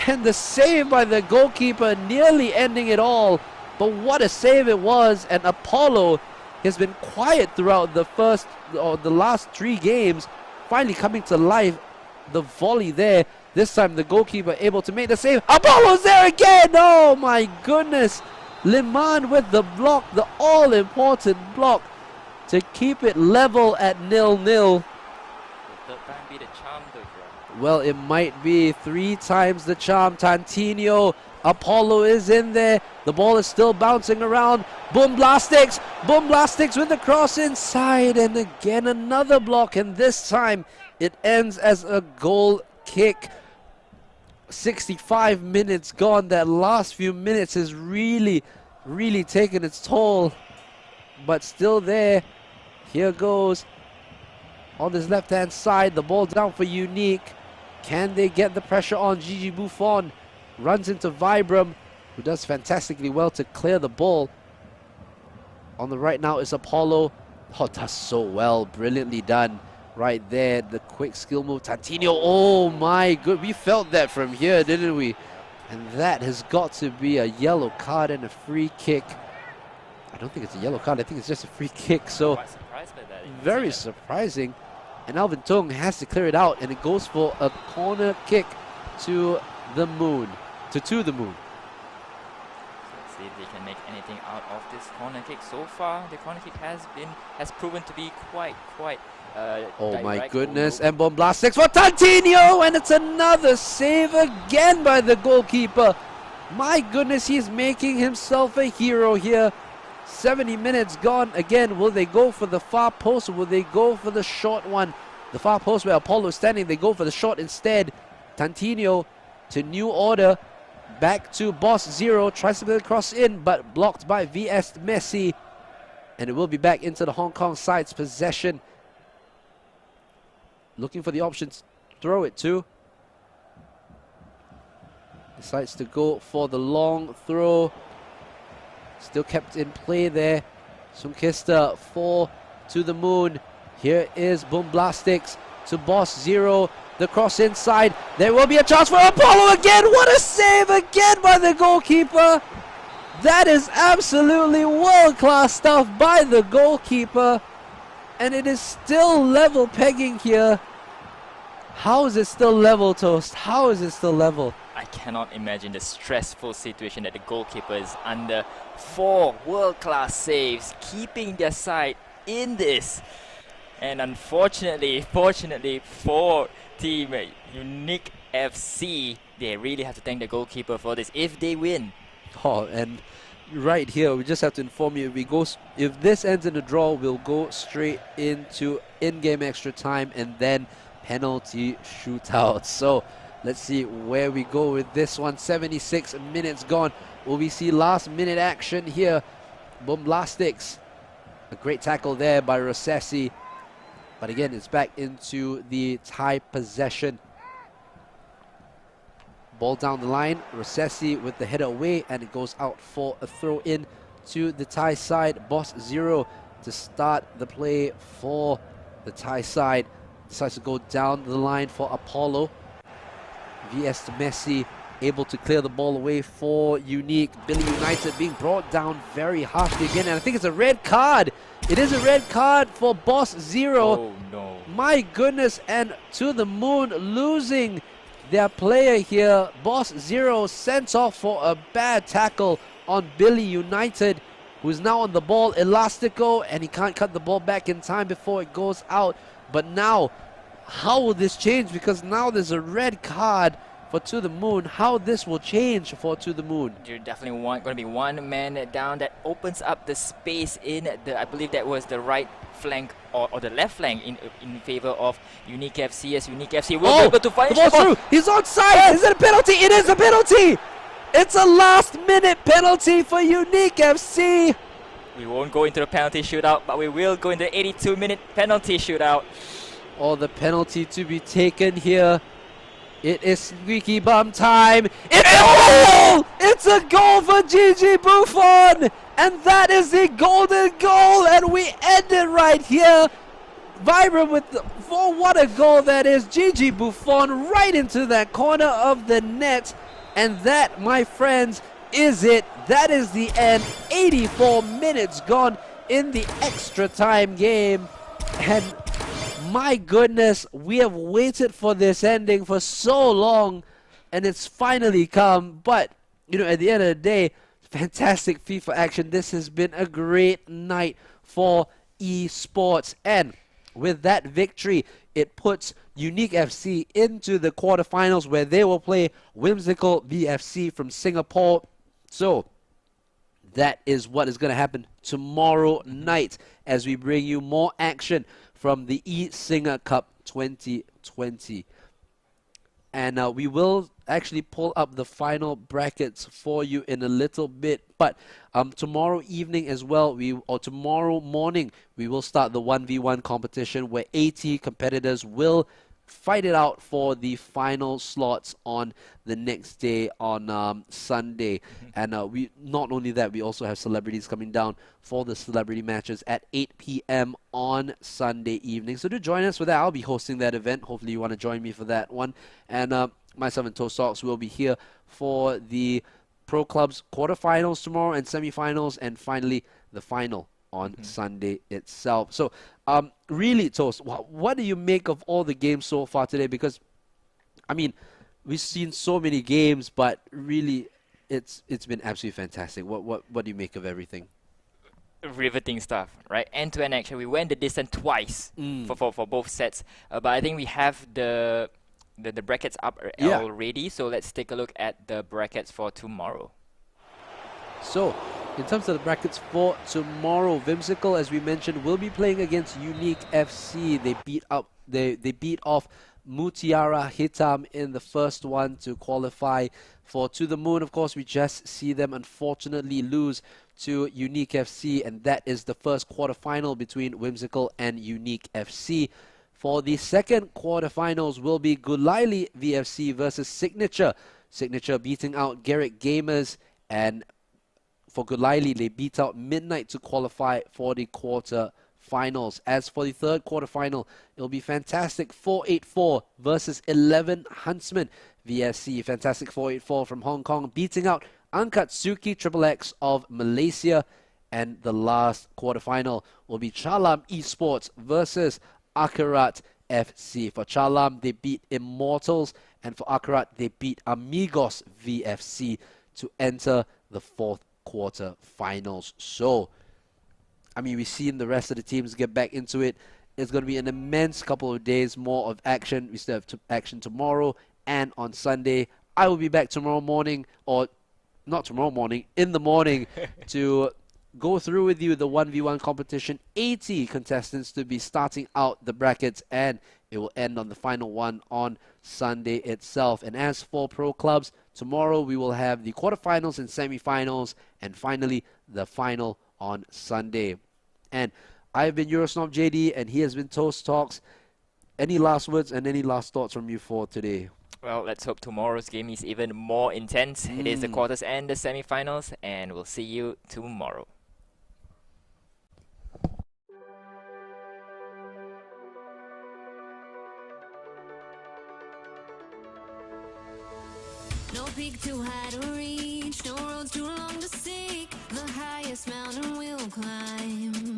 And the save by the goalkeeper nearly ending it all. But what a save it was. And Apollo has been quiet throughout the last 3 games, finally coming to life. The volley there, this time the goalkeeper able to make the save. Apollo's there again. Oh my goodness, Liman with the block, the all-important block to keep it level at 0-0. Well, it might be 3 times the charm. Tantinho, Apollo is in there. The ball is still bouncing around. Boom Blastics with the cross inside. And again, another block. And this time, it ends as a goal kick. 65 minutes gone. That last few minutes has really, really taken its toll. But still there. Here goes. On this left-hand side, the ball down for Unique. Can they get the pressure on? Gigi Buffon runs into Vibram, who does fantastically well to clear the ball. On the right now is Apollo. Oh, does so well. Brilliantly done right there. The quick skill move. Tantinho. Oh my good. We felt that from here, didn't we? And that has got to be a yellow card and a free kick. I don't think it's a yellow card. I think it's just a free kick. So very surprising. And Alvin Tung has to clear it out, and it goes for a corner kick to the moon. To the moon. Let's see if they can make anything out of this corner kick. So far, the corner kick has proven to be quite oh my goodness, and Bomblastix for Tantinho, and it's another save again by the goalkeeper. My goodness, he's making himself a hero here. 70 minutes gone. Again, will they go for the far post or will they go for the short one? The far post where Apollo is standing, they go for the short instead. Tantinho to New Order. Back to Boss Zero. Tries to play the cross in, but blocked by VS Messi. And it will be back into the Hong Kong side's possession. Looking for the options. Throw it to. Decides to go for the long throw. Still kept in play there. Sunkista 4 to the moon. Here is Bomblastix to Boss Zero. The cross inside. There will be a chance for Apollo again. What a save again by the goalkeeper. That is absolutely world-class stuff by the goalkeeper. And it is still level pegging here. How is it still level, Toast? How is it still level? I cannot imagine the stressful situation that the goalkeeper is under. 4 world-class saves, keeping their side in this. And unfortunately, fortunately for Team Unique FC, they really have to thank the goalkeeper for this if they win. Oh, and right here, we just have to inform you, if this ends in a draw, we'll go straight into in-game extra time and then penalty shootout. So let's see where we go with this one. 76 minutes gone. Will we see last minute action here? Bomblastix. A great tackle there by Rossessi. But again, it's back into the Thai possession. Ball down the line. Rossessi with the header away, and it goes out for a throw in to the Thai side. Boss Zero to start the play for the Thai side. Decides to go down the line for Apollo. VS to Messi, able to clear the ball away for Unique. Billy United being brought down very harshly again, and I think it's a red card. It is a red card for Boss Zero. Oh no. My goodness, and to the moon, losing their player here. Boss Zero sent off for a bad tackle on Billy United. who's now on the ball, Elastico, and he can't cut the ball back in time before it goes out. But now, how will this change? Because now there's a red card for To The Moon. How this will change for To The Moon? You're definitely going to be one man down. That opens up the space in the, I believe that was the right flank or the left flank in favor of Unique FC, as Unique FC will be able to finish the ball's through. He's onside. Is it a penalty? It is a penalty. It's a last-minute penalty for Unique FC. We won't go into the penalty shootout, but we will go into the 82-minute penalty shootout. Oh, the penalty to be taken here. It is squeaky bum time. It's a goal! It's a goal for Gigi Buffon! And that is the golden goal, and we end it right here. Vibrant with what a goal that is. Gigi Buffon right into that corner of the net. And that, my friends, is it. That is the end. 84 minutes gone in the extra time game. And my goodness, we have waited for this ending for so long, and it's finally come. But, you know, at the end of the day, fantastic FIFA action. This has been a great night for esports. And with that victory, it puts Unique FC into the quarterfinals, where they will play Whimsical VFC from Singapore. So that is what is going to happen tomorrow night as we bring you more action from the eSingaCup 2020. And we will actually pull up the final brackets for you in a little bit. But tomorrow evening as well, or tomorrow morning, we will start the 1v1 competition where 80 competitors will fight it out for the final slots on the next day on Sunday. And we not only that, we also have celebrities coming down for the celebrity matches at 8 p.m. on Sunday evening. So do join us for that. I'll be hosting that event. Hopefully you want to join me for that one. And myself and Toast Talks will be here for the Pro Clubs quarterfinals tomorrow and semifinals, and finally the final on Sunday itself. So really, Toast, what do you make of all the games so far today? Because I mean, we've seen so many games, but really it's been absolutely fantastic. What do you make of everything? Riveting stuff, right? End-to-end action. We went the distance twice for both sets, but I think we have the brackets up already. So let's take a look at the brackets for tomorrow. So, in terms of the brackets for tomorrow, Whimsical, as we mentioned, will be playing against Unique FC. They beat off Mutiara Hitam in the first one to qualify for To The Moon. Of course, we just see them unfortunately lose to Unique FC, and that is the first quarterfinal between Whimsical and Unique FC. For the second quarterfinals will be Gulaili VFC versus Signature. Signature beating out Garrick Gamers, and for Gulaili, they beat out Midnight to qualify for the quarterfinals. As for the third quarterfinal, it'll be Fantastic 484 versus 11 Huntsman VSC. Fantastic 484 from Hong Kong beating out Ankatsuki XXX of Malaysia. And the last quarterfinal will be Chalam Esports versus Akarat FC. For Chalam, they beat Immortals, and for Akarat, they beat Amigos VFC to enter the fourth quarterfinals. So, I mean, we've seen the rest of the teams get back into it. It's going to be an immense couple of days more of action. We still have action tomorrow and on Sunday. I will be back tomorrow morning, or not tomorrow morning, in the morning to go through with you the 1v1 competition. 80 contestants to be starting out the brackets, and it will end on the final one on Sunday itself. And as for Pro Clubs, tomorrow we will have the quarterfinals and semifinals, and finally the final on Sunday. And I've been Eurosnob JD, and he has been Toast Talks. Any last words and any last thoughts from you for today? Well, let's hope tomorrow's game is even more intense. It is the quarters and the semifinals, and we'll see you tomorrow. No peak too high to reach, no roads too long to seek. The highest mountain we'll climb.